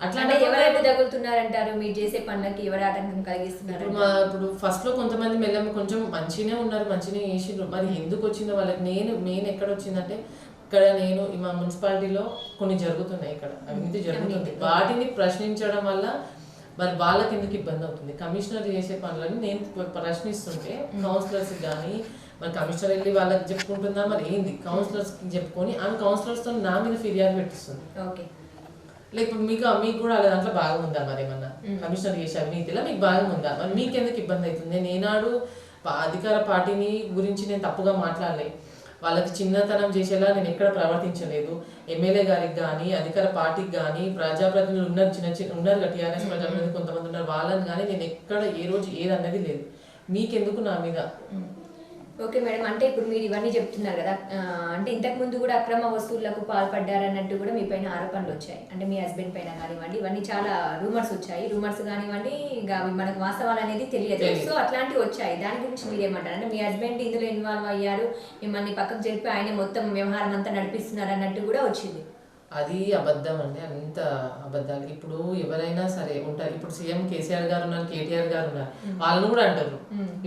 అట్లా ఎవరైతే తగులుతున్నారంటారు మీరు చేసే పనులకి, ఎవరు ఆటంకం కలిగిస్తున్నారు? ఇప్పుడు ఫస్ట్ లో కొంతమంది మెల్లమ్మ కొంచెం మంచిగానే ఉన్నారు, మంచిగానే చేసిండ్రు. మరి ఎందుకు వచ్చిందో వాళ్ళకి మెయిన్ ఎక్కడ వచ్చిందంటే, ఇక్కడ నేను మా మున్సిపాలిటీలో కొన్ని జరుగుతున్నాయి, ఇక్కడ అవినీతి జరుగుతుంది, వాటిని ప్రశ్నించడం వల్ల మరి వాళ్ళకి ఎందుకు ఇబ్బంది అవుతుంది. కమిషనర్ చేసే పనులని నేను ప్రశ్నిస్తుంటే కౌన్సిలర్స్ కానీ మరి కమిషనర్ వెళ్ళి వాళ్ళకి చెప్పుకుంటుందా మరి ఏంది, కౌన్సిలర్స్కి చెప్పుకొని ఆమె కౌన్సిలర్స్తో నా మీద ఫిర్యాదు పెట్టిస్తుంది. ఓకే, లేకపోతే మీకు కూడా అలా దాంట్లో భాగం ఉందా మరి ఏమన్నా కమిషనర్ చేసే అవినీతిలో మీకు భాగం ఉందా, మరి మీకు ఎందుకు ఇబ్బంది అవుతుంది. నేను ఏనాడు అధికార పార్టీని గురించి నేను తప్పుగా మాట్లాడలే, వాళ్ళకి చిన్నతనం చేసేలా నేను ఎక్కడ ప్రవర్తించలేదు. ఎమ్మెల్యే గారికి కానీ అధికార పార్టీకి కానీ ప్రజాప్రతినిధులు ఉన్నారు, ఉన్నారు టీఆర్ఎస్ ప్రజాప్రతినిధులు కొంతమంది ఉన్నారు, వాళ్ళని కానీ నేను ఎక్కడ ఏ రోజు ఏది అన్నది లేదు. మీకెందుకు నా మీద. ఓకే మేడం, అంటే ఇప్పుడు మీరు ఇవన్నీ చెప్తున్నారు కదా, అంటే ఇంతకు ముందు కూడా అక్రమ వస్తువులకు పాల్పడ్డారన్నట్టు కూడా మీ పైన ఆరోపణలు వచ్చాయి, అంటే మీ హస్బెండ్ పైన కానివ్వండి, ఇవన్నీ చాలా రూమర్స్ వచ్చాయి. రూమర్స్ కానివ్వండి, ఇంకా మనకు వాస్తవాలు అనేది తెలియదు. సో అట్లాంటివి వచ్చాయి, దాని గురించి మీరేమంటారు? అంటే మీ హస్బెండ్ ఇందులో ఇన్వాల్వ్ అయ్యారు, మిమ్మల్ని పక్కకు జరిపి ఆయన మొత్తం వ్యవహారం అంతా నడిపిస్తున్నారు అన్నట్టు కూడా వచ్చింది. అది అబద్ధం అండి, అంత అబద్ధాలు. ఇప్పుడు ఎవరైనా సరే ఉంటారు, ఇప్పుడు సీఎం కేసీఆర్ గారు ఉన్నారు, కేటీఆర్ గారు ఉన్నారు, వాళ్ళని కూడా అంటారు.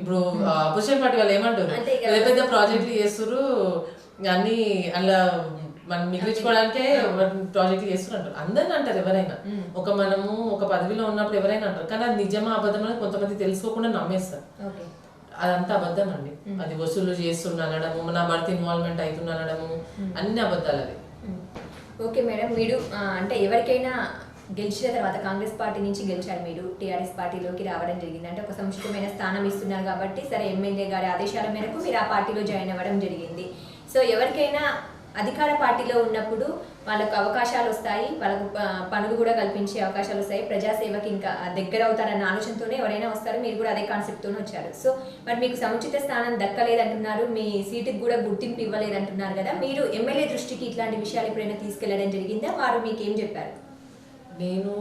ఇప్పుడు అపోజిషన్ పార్టీ వాళ్ళు ఏమంటారు, పెద్ద పెద్ద ప్రాజెక్టులు చేస్తారు అన్ని అలా మనం మిగిలించుకోవడానికే ప్రాజెక్టులు చేస్తున్నారు అంటారు, అందరిని అంటారు ఎవరైనా. మనము ఒక పదవిలో ఉన్నప్పుడు ఎవరైనా అంటారు, కానీ అది నిజమా అబద్ధం అని కొంతమంది తెలుసుకోకుండా నమ్మేస్తారు. అదంతా అబద్ధం అండి, అది వసూలు చేస్తుండనడము, నా భర్త ఇన్వాల్వ్మెంట్ అవుతుండనడము అన్ని అబద్ధాలు. అది ఓకే మేడం, మీరు అంటే ఎవరికైనా గెలిచిన తర్వాత కాంగ్రెస్ పార్టీ నుంచి గెలిచారు, మీరు టీఆర్ఎస్ పార్టీలోకి రావడం జరిగింది, అంటే ఒక సముచితమైన స్థానం ఇస్తున్నారు కాబట్టి సరే ఎమ్మెల్యే గారి ఆదేశాల మేరకు మీరు ఆ పార్టీలో జాయిన్ అవ్వడం జరిగింది. సో ఎవరికైనా అధికార పార్టీలో ఉన్నప్పుడు వాళ్ళకు అవకాశాలు వస్తాయి, వాళ్ళకు పనులు కూడా కల్పించే అవకాశాలు వస్తాయి, ప్రజాసేవకి ఇంకా దగ్గర అవుతారన్న ఆలోచనతోనే ఎవరైనా వస్తారు, మీరు కూడా అదే కాన్సెప్ట్తోనే వచ్చారు. సో మరి మీకు సముచిత స్థానం దక్కలేదంటున్నారు, మీ సీటుకి కూడా గుర్తింపు ఇవ్వలేదంటున్నారు కదా, మీరు ఎమ్మెల్యే దృష్టికి ఇట్లాంటి విషయాలు ఎప్పుడైనా తీసుకెళ్లడం జరిగిందా, వారు మీకు ఏం చెప్పారు? నేను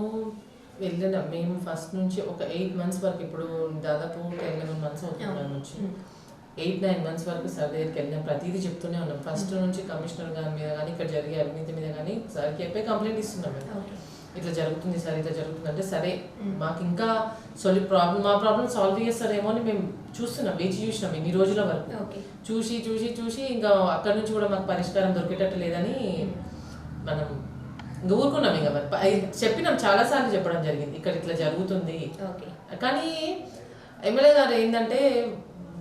వెళ్ళిన మేము ఫస్ట్ నుంచి ఒక 8 months వరకు, ఇప్పుడు దాదాపు 11 months అవుతుంది నుంచి 8-9 months వరకు సార్ దగ్గరికి వెళ్ళినాం, ప్రతిదీ చెప్తూనే ఉన్నాం. ఫస్ట్ నుంచి కమిషనర్ గారి మీద కానీ ఇక్కడ జరిగే అవినీతి మీద కానీ సార్కి చెప్పే కంప్లైంట్ ఇస్తున్నాం. ఇట్లా జరుగుతుంది సార్, ఇట్లా జరుగుతుంది అంటే సరే మాకు ఇంకా మా ప్రాబ్లం సాల్వ్ చేస్తారేమో అని మేము చూస్తున్నాం, వేచి చూసినాం ఇన్ని రోజుల వరకు. చూసి ఇంకా అక్కడ నుంచి కూడా మాకు పరిష్కారం దొరికేటట్టు లేదని మనం ఇంకా ఊరుకున్నాం. ఇంకా మరి చెప్పినాం, చాలాసార్లు చెప్పడం జరిగింది ఇక్కడ ఇట్లా జరుగుతుంది. కానీ ఎమ్మెల్యే గారు ఏంటంటే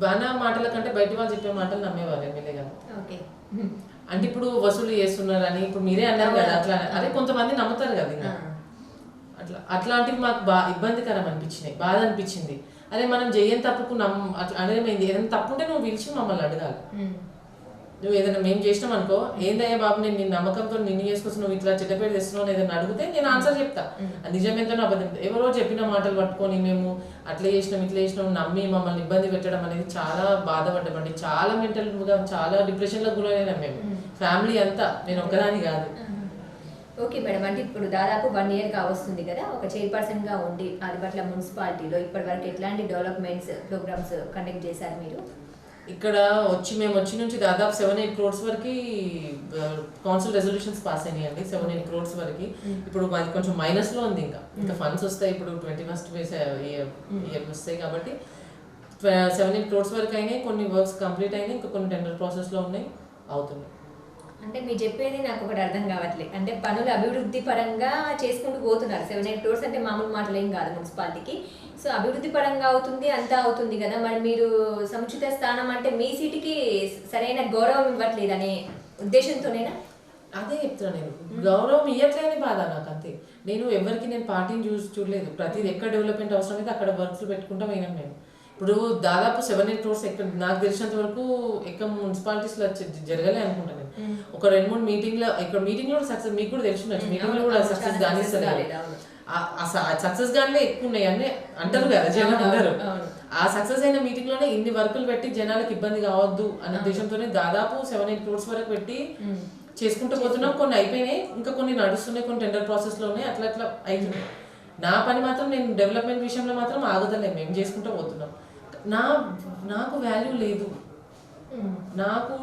బాగా మాటల కంటే బయట వాళ్ళు చెప్పే మాటలు నమ్మేవారు ఎమ్మెల్యే గారు. అంటే ఇప్పుడు వసూలు చేస్తున్నారని ఇప్పుడు మీరే అన్నారు కదా, అట్లా అదే కొంతమంది నమ్ముతారు కదా ఇంకా అట్లాంటివి మాకు ఇబ్బందికరం అనిపించినాయి, బాధ అనిపించింది. అదే మనం చెయ్యని తప్పుకు అట్లా అడగమైంది, ఏదైనా తప్పు ఉంటే నువ్వు పిలిచి మమ్మల్ని అడగాలి. నువ్వు ఏదైనా మేము చేసినాం అనుకో, ఏందయ్యా బాబు నేను నీ నమ్మకంతో నిన్ను చేసుకొచ్చి నువ్వు ఇట్లా చెడ్డపేట తెస్తున్నావు ఏదైనా అడిగితే నేను ఆన్సర్ చెప్తా, నిజమేంతో అబద్ధం. ఎవరో చెప్పిన మాటలు పట్టుకొని మేము అట్లా చేసినాం ఇట్లా చేసినాం నమ్మి మమ్మల్ని ఇబ్బంది పెట్టడం అనేది చాలా బాధపడ్డామండి. చాలా మెంటల్గా చాలా డిప్రెషన్లో గురైనా మేము, ఫ్యామిలీ అంతా, నేను ఒక్కదాని కాదు. ఓకే మేడం, అంటే ఇప్పుడు దాదాపు 1 year కావస్తుంది కదా ఒక చైర్పర్సన్గా ఉండి ఆదిపట్ల మున్సిపాలిటీలో, ఇప్పటి వరకు ఎట్లాంటి డెవలప్మెంట్స్ ప్రోగ్రామ్స్ కండక్ట్ చేశారు మీరు? ఇక్కడ మేము వచ్చి నుంచి దాదాపు 7-8 crores వరకు కౌన్సిల్ రెజల్యూషన్స్ పాస్ అయినాయండి, 7-8 crores వరకు. ఇప్పుడు అది కొంచెం మైనస్లో ఉంది, ఇంకా ఫండ్స్ వస్తాయి, ఇప్పుడు 21st ఇయర్ వస్తాయి కాబట్టి 7-8 crores వరకు అయినాయి. కొన్ని వర్క్స్ కంప్లీట్ అయినాయి, ఇంకా కొన్ని టెండర్ ప్రాసెస్లో ఉన్నాయి, అవుతున్నాయి. అంటే మీరు చెప్పేది నాకు ఒకటి అర్థం కావట్లేదు, అంటే పనులు అభివృద్ధి పరంగా చేసుకుంటూ పోతున్నారు. 7-8 crores అంటే మామూలు మాటలు ఏం కాదు మున్సిపాలిటీకి. సో అభివృద్ధి పరంగా అవుతుంది, అంతా అవుతుంది కదా, మరి మీరు సముచిత స్థానం అంటే మీ సీటుకి సరైన గౌరవం ఇవ్వట్లేదు అనే ఉద్దేశంతోనేనా? అదే చెప్తున్నా, నేను గౌరవం ఇవ్వట్లేని బాధ నాకు అంతే. నేను పార్టీని చూడలేదు, ప్రతిది ఎక్కడ డెవలప్మెంట్ అవసరం అయితే అక్కడ వర్క్స్ పెట్టుకుంటా పోయినాం మేము. ఇప్పుడు దాదాపు 7-8 crores ఎక్కడ నాకు తెలిసినంత వరకు ఎక్కువ మున్సిపాలిటీస్లో జరగలే అనుకుంటా. నేను ఒక 2-3 మీటింగ్లో కూడా సక్సెస్, మీకు కూడా తెలిసి మీటింగ్లో కూడా సక్సెస్ కానిస్తారు, సక్సెస్ గానే ఎక్కువ ఉన్నాయి అని అంటారు కదా జనం అందరూ. ఆ సక్సెస్ అయిన మీటింగ్ లోనే ఇన్ని వర్కులు పెట్టి జనాలకు ఇబ్బంది కావద్దు అనే ఉద్దేశంతోనే దాదాపు 7-8 crores వరకు పెట్టి చేసుకుంటూ పోతున్నాం. కొన్ని అయిపోయినాయి, ఇంకా కొన్ని నడుస్తున్నాయి, కొన్ని టెండర్ ప్రాసెస్ లో ఉన్నాయి, అట్లా అవుతున్నాయి. నా పని మాత్రం నేను డెవలప్మెంట్ విషయంలో మాత్రం ఆగుతలేము, మేము చేసుకుంటూ పోతున్నాం. నాకు వాల్యూ లేదు, నాకు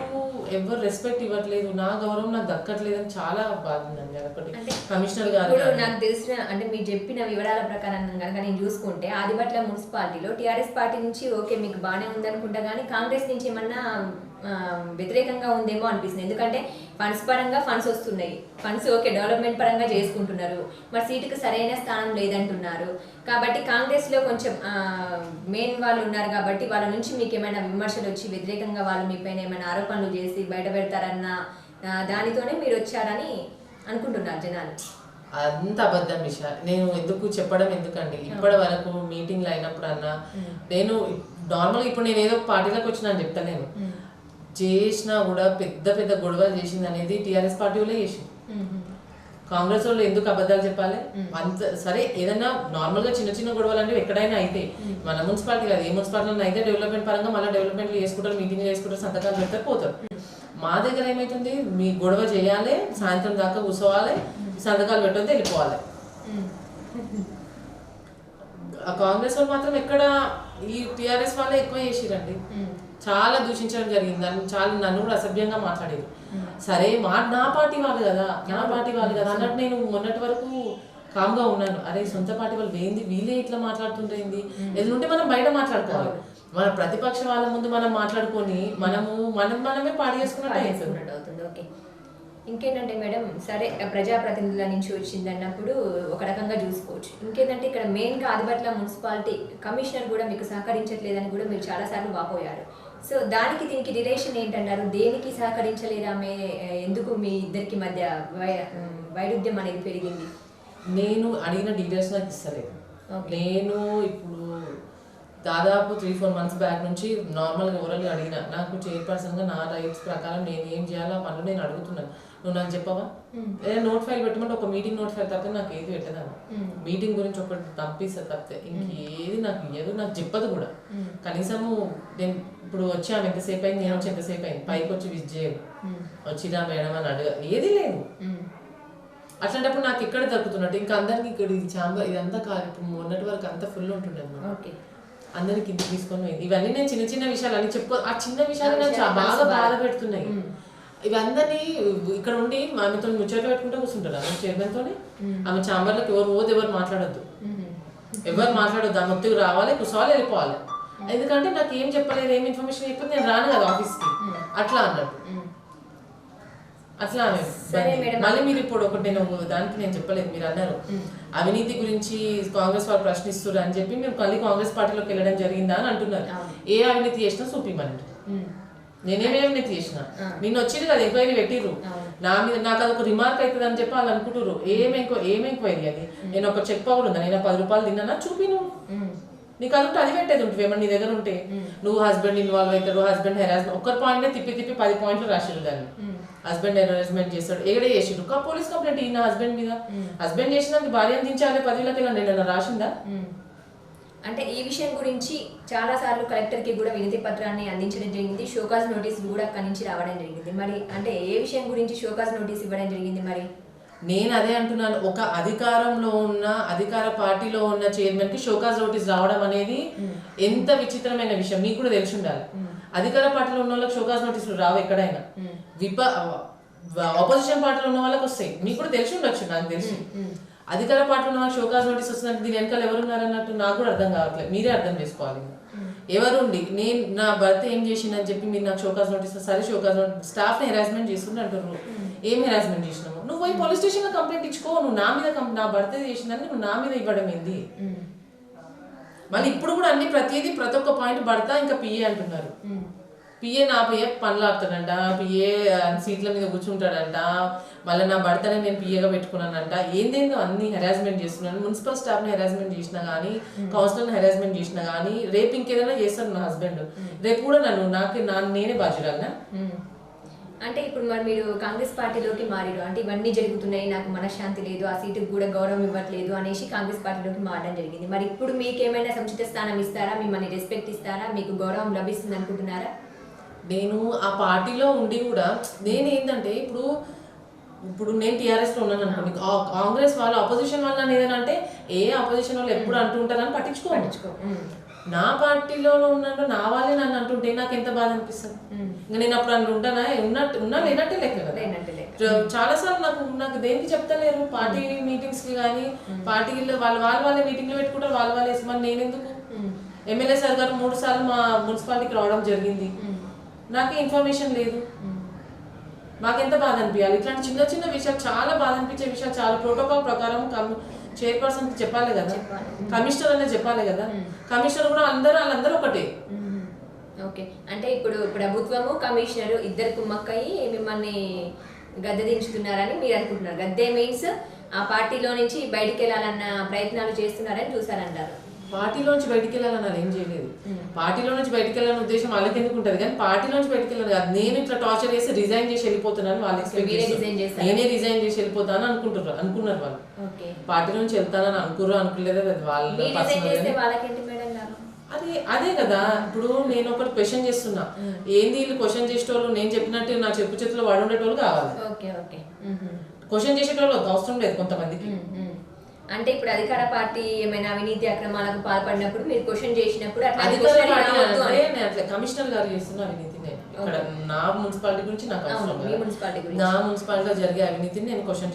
ఎవరు రెస్పెక్ట్ ఇవ్వట్లేదు, నా గౌరవం నాకు దక్కట్లేదు అని చాలా బాధ ఉందండి. అదొకటి కమిషనర్ గారు నాకు తెలిసిన అంటే మీరు చెప్పిన వివరాల ప్రకారం కనుక నేను చూసుకుంటే ఆదిబట్ల మున్సిపాలిటీలో టీఆర్ఎస్ పార్టీ నుంచి ఓకే మీకు బాగానే ఉందనుకుంటా, కానీ కాంగ్రెస్ నుంచి ఏమన్నా వ్యతిరేకంగా ఉందేమో అనిపిస్తుంది. ఎందుకంటే ఫండ్స్ పరంగా ఫండ్స్ వస్తున్నాయి, ఫండ్స్ ఓకే డెవలప్మెంట్ పరంగా చేసుకుంటున్నారు, మరి సీటుకు సరైన స్థానం లేదంటున్నారు. కాబట్టి కాంగ్రెస్లో కొంచెం మెయిన్ వాళ్ళు ఉన్నారు కాబట్టి వాళ్ళ నుంచి మీకు ఏమైనా విమర్శలు వచ్చి వ్యతిరేకంగా వాళ్ళు మీ పైన ఏమైనా ఆరోపణలు చేసి బయట పెడతారన్న దానితోనే మీరు వచ్చారని అనుకుంటున్నారు జనాలు. అంత అబద్ధం విషయం. నేను ఎందుకు చెప్పడం ఎందుకండి, ఇప్పటి వరకు మీటింగ్లు అయినప్పుడు అన్నా నేను నార్మల్గా ఇప్పుడు నేను ఏదో పార్టీలోకి వచ్చినా అని చెప్తాను, నేను చేసినా కూడా పెద్ద పెద్ద గొడవలు చేసింది అనేది టీఆర్ఎస్ పార్టీ వాళ్ళే చేసింది. కాంగ్రెస్ వాళ్ళు ఎందుకు అబద్ధాలు చెప్పాలి? అంత సరే ఏదైనా నార్మల్గా చిన్న చిన్న గొడవలు అంటే ఎక్కడైనా అయితే, మన మున్సిపాలిటీ కాదు ఏ మున్సిపాలిటీలో అయితే డెవలప్మెంట్ పరంగా మళ్ళీ డెవలప్మెంట్లు చేసుకుంటారు, మీటింగ్లు చేసుకుంటారు, సంతకాలు పెడతారు, పోతారు. మా దగ్గర ఏమవుతుంది, మీ గొడవ చేయాలి, సాయంత్రం దాకా కూర్చోవాలి, సంతకాలు పెట్టొద్దు, వెళ్ళిపోవాలి. కాంగ్రెస్ వాళ్ళు మాత్రం ఎక్కడ ఈ టీఆర్ఎస్ వాళ్ళే ఎక్కువ చేసిరండి, చాలా దూషించడం జరిగింది, నన్ను కూడా అసభ్యంగా మాట్లాడేది. సరే నా పార్టీ వాళ్ళు కదా అన్నట్టు నేను మొన్నటి వరకు కామ్గా ఉన్నాను. అరే సొంత పార్టీ వాళ్ళు ఏంది వీళ్ళే ఇట్లా మాట్లాడుతుంటుంది, ఏదంటే మనం బయట మాట్లాడుకోవాలి, మన ప్రతిపక్ష వాళ్ళ ముందు మనం మాట్లాడుకొని మనమే పాడు చేసుకున్నట్టు అవుతుంది. ఓకే, ఇంకేంటంటే మేడం సరే ప్రజాప్రతినిధుల నుంచి వచ్చింది అన్నప్పుడు ఒక రకంగా చూసుకోవచ్చు. ఇంకేంటంటే ఇక్కడ మెయిన్గా ఆదిబట్ల మున్సిపాలిటీ కమిషనర్ కూడా మీకు సహకరించట్లేదని కూడా మీరు చాలాసార్లు వాపోయారు. సో దానికి దీనికి రిలేషన్ ఏంటన్నారు, దేనికి సహకరించలేదు ఆమె, ఎందుకు మీ ఇద్దరికి మధ్య వైరుధ్యం అనేది పెరిగింది? నేను అడిగిన డీటెయిల్స్ నాకు ఇస్తలేదు. నేను ఇప్పుడు దాదాపు 3-4 months బ్యాక్ నుంచి నార్మల్గా ఓవరాల్గా అడిగిన, నాకు చైర్పర్సన్గా నా రైట్స్ ప్రకారం నేను ఏం చేయాలో ఆ పనులు నేను అడుగుతున్నాను, నువ్వు నాకు చెప్పవా? ఏదైనా నోట్ ఫైల్ పెట్టమంటే ఒక మీటింగ్ నోట్ ఫైల్ తప్పితే నాకు ఏది పెట్టదాను, మీటింగ్ గురించి ఒకటి పంపిస్తుంది తప్పితే ఇంకేది నాకు ఇయ్యదు, నాకు చెప్పదు కూడా. కనీసము నేను ఇప్పుడు వచ్చి ఆమె ఎంతసేపు అయింది, నేను వచ్చి ఎంతసేపు అయింది, పైకి వచ్చి విజిట్ చేయదు, వచ్చిరా మేడం అని అడగ, ఏది లేదు. అట్లాంటప్పుడు నాకు ఎక్కడ దక్కుతున్నట్టు, ఇంకా అందరికి ఇక్కడ ఇది చాంబర్ ఇదంతా కాదు, ఇప్పుడు మొన్నటి వరకు అంతా ఫుల్ ఉంటుండే అన్నమాట, అందరికి ఇంటికి తీసుకొని పోయింది. ఇవన్నీ నేను చిన్న చిన్న విషయాలు అని చెప్పుకో, ఆ చిన్న విషయాలు నాకు బాగా బాధ పెడుతున్నాయి. ఇవందరినీ ఇక్కడ ఉండి ఆమెతో ముచ్చట్లు పెట్టుకుంటూ కూర్చుంటారు ఆమె చైర్మన్తో, ఆమె చాంబర్లకు ఎవరు మాట్లాడొద్దు, ఆమె ఒత్తికి రావాలి, కూర్చోవాలి, వెళ్ళిపోవాలి. ఎందుకంటే నాకు ఏం చెప్పలేదు, ఏం ఇన్ఫర్మేషన్ చెప్పలేదు, నేను రాను కదా ఆఫీస్కి, అట్లా అన్నట్టు. అట్లా మళ్ళీ మీరు ఇప్పుడు ఒకటి నేను దానికి నేను చెప్పలేదు, మీరు అన్నారు అవినీతి గురించి కాంగ్రెస్ వాళ్ళు ప్రశ్నిస్తున్నారు అని చెప్పి మీరు మళ్ళీ కాంగ్రెస్ పార్టీలోకి వెళ్ళడం జరిగిందా అని అంటున్నారు. ఏ అవినీతి చేసినా చూపిమనండి, నేనేమే అవినీతి చేసిన, నిన్న వచ్చింది కదా ఎంక్వైరీ పెట్టిర్రు నా మీద, నాకు అది ఒక రిమార్క్ అవుతుంది అని చెప్పి వాళ్ళు అనుకుంటారు. ఏం ఎంక్వైరీ అది? నేను ఒక చెక్ పవర్ ఉందా, నేను 10 రూపాయలు తిన్నానా చూపి, నువ్వు నీకు అది ఉంటే అది పెట్టేది ఉంటుంది, ఏమన్నా నీ దగ్గర ఉంటే. నువ్వు హస్బెండ్ ఇన్వాల్వ్ అవుతాడు, హస్బెండ్ హెరాస్మెంట్, ఒక్కరి పాయింట్ తిప్పి 10 పాయింట్లు రాసిరు దాన్ని, హస్బెండ్ హెరాస్మెంట్ చేస్తాడు, ఎక్కడే చేసిండు, పోలీస్ కంప్లైంట్ ఈయన హస్బెండ్ మీద, హస్బెండ్ చేసినందుకు భార్య అందించాలి 10,000 నేను రాసిందా? అంటే ఈ విషయం గురించి చాలా సార్లు కలెక్టర్కి కూడా వినతి పత్రాన్ని అందించడం జరిగింది, షోకాజ్ నోటీసులు కూడా అక్కడి నుంచి రావడం జరిగింది. మరి అంటే ఏ విషయం గురించి షోకాజ్ నోటీస్ ఇవ్వడం జరిగింది? మరి నేను అదే అంటున్నాను, ఒక అధికారంలో ఉన్న అధికార పార్టీలో ఉన్న చైర్మన్ కి షోకాజ్ నోటీస్ రావడం అనేది ఎంత విచిత్రమైన విషయం, మీకు కూడా తెలిసి ఉండాలి. అధికార పార్టీలో ఉన్న వాళ్ళకి షోకాజ్ నోటీసులు రావు ఎక్కడైనా, ఆపోజిషన్ పార్టీలో ఉన్న వాళ్ళకి వస్తాయి, మీకు కూడా తెలిసి ఉండొచ్చు, నాకు తెలిసి. అధికార పార్టీలో ఉన్న షోకాజ్ నోటీస్ వస్తుందంటే దీని వెనకాల ఎవరున్నారన్నట్టు నాకు కూడా అర్థం కావట్లేదు, మీరే అర్థం చేసుకోవాలి. ఎవరుండి నేను నా భర్త ఏం చేసిందని చెప్పి మీరు నాకు షోకాజ్ నోటీస్, సరే షోకాజ్ నోటీస్, స్టాఫ్ని హెరాస్మెంట్ చేస్తుండే అంటున్నారు, ఏం హెరాస్మెంట్ చేసినావు? నువ్వు పోయి పోలీస్ స్టేషన్లో కంప్లైంట్ ఇచ్చుకో, నువ్వు నా మీద నా భర్త చేసిందని నువ్వు నా మీద ఇవ్వడం ఏంది? మళ్ళీ ఇప్పుడు కూడా అన్ని ప్రతి ఒక్క పాయింట్ భర్త ఇంకా పిఏ అంటున్నారు, పిఏ నా పిఏ పనులు ఆడుతాడంట, పిఏ సీట్ల మీద కూర్చుంటాడంట, మళ్ళీ నా భర్తనే నేను పిఏగా పెట్టుకున్నానంట, ఏందేందో అన్ని హెరాస్మెంట్ చేస్తున్నాను. మున్సిపల్ స్టాఫ్ని హెరాస్మెంట్ చేసినా కానీ, కౌన్సిలర్ని హెరాస్మెంట్ చేసినా కానీ, రేపు ఇంకేదైనా చేస్తాను నా హస్బెండ్, రేపు కూడా నేనే బాధ్యురాలనా? అంటే ఇప్పుడు మరి మీరు కాంగ్రెస్ పార్టీలోకి మారారు అంటే ఇవన్నీ జరుగుతున్నాయి, నాకు మనశ్శాంతి లేదు, ఆ సీటుకు కూడా గౌరవం ఇవ్వట్లేదు అనేసి కాంగ్రెస్ పార్టీలోకి మారడం జరిగింది. మరి ఇప్పుడు మీకు ఏమైనా సముచిత స్థానం ఇస్తారా, మిమ్మల్ని రెస్పెక్ట్ ఇస్తారా, మీకు గౌరవం లభిస్తుంది అనుకుంటున్నారా? నేను ఆ పార్టీలో ఉండి కూడా నేను ఏంటంటే ఇప్పుడు ఇప్పుడు నేను టీఆర్ఎస్లో ఉన్నాను అనుకోండి, కాంగ్రెస్ వాళ్ళు అపోజిషన్ వాళ్ళు అని ఏదైనా అంటే ఏ అపోజిషన్ వాళ్ళు ఎప్పుడు అంటుంటారని పట్టించుకో. నా పార్టీలో ఉన్నాను నా వాళ్ళే నన్ను అంటుంటే నాకు ఎంత బాధ అనిపిస్తుంది. ఇంకా నేను అప్పుడు అందులో ఉంటానా ఉన్నా లేనట్టే లెక్క కదా. చాలాసార్లు నాకు దేనికి చెప్తలేరు, పార్టీ మీటింగ్స్కి కానీ పార్టీలో వాళ్ళే మీటింగ్లో పెట్టుకుంటారు, వాళ్ళే మరి నేను ఎందుకు. ఎమ్మెల్యే సార్ గారు 3 సార్లు మా మున్సిపాలిటీకి రావడం జరిగింది, నాకే ఇన్ఫర్మేషన్ లేదు. మాకెంత బాధ అనిపించాలి. ఇట్లాంటి చిన్న చిన్న విషయాలు, చాలా బాధ అనిపించే విషయాలు చాలా ప్రోటోకాల్ ప్రకారం చైర్పర్సన్ చెప్పాలి కదా, కమిషనర్ అనేది చెప్పాలి కదా. కమిషనర్ కూడా వాళ్ళందరూ ఒకటే. ఓకే, అంటే ఇప్పుడు ప్రభుత్వము కమిషనర్ ఇద్దరు కుమ్మక్కయి మిమ్మల్ని గద్దె దించుతున్నారని మీరు అనుకుంటున్నారు. గద్దె మీన్స్ ఆ పార్టీలో నుంచి బయటికి వెళ్ళాలన్న ప్రయత్నాలు చేస్తున్నారని చూసారంటారు. పార్టీలోంచి బయటికి వెళ్ళాలని ఏం చేయలేదు. పార్టీలో నుంచి బయటికి వెళ్ళాలని ఉద్దేశం వాళ్ళకి ఎందుకు ఉంటుంది, కానీ పార్టీలోంచి బయటికి వెళ్ళాలి కాదు. నేను ఇట్లా టార్చర్ చేసి రిజైన్ చేసి వెళ్ళిపోతున్నాను వాళ్ళు ఎక్స్పెక్ట్ చేస్తారు. నేనే రిజైన్ చేసి వెళ్ళిపోతాను అనుకున్నారు వాళ్ళు. పార్టీ నుంచి వెళ్తానని అనుకోలేదు, అది వాళ్ళ అదే కదా. ఇప్పుడు నేను ఒకటి క్వశ్చన్ చేస్తున్నా, ఏంది వీళ్ళు క్వశ్చన్ చేసేటోళ్ళు నేను చెప్పినట్టు నా చెప్పు చేతిలో వాడు ఉండేటోళ్ళు కావాలి. క్వశ్చన్ చేసేటోళ్ళు అవసరం లేదు కొంతమందికి. అంటే ఇప్పుడు అధికార పార్టీ ఏమైనా అవినీతి అక్రమాలకు పాల్పడినప్పుడు మీరు క్వశ్చన్ చేసినప్పుడు కమిషనర్ గారు చేస్తున్న అవినీతి ఇక్కడ నా మున్సిపాలిటీ గురించి నాకు అవసరం, నా మున్సిపాలిటీలో జరిగే అవినీతిని నేను క్వశ్చన్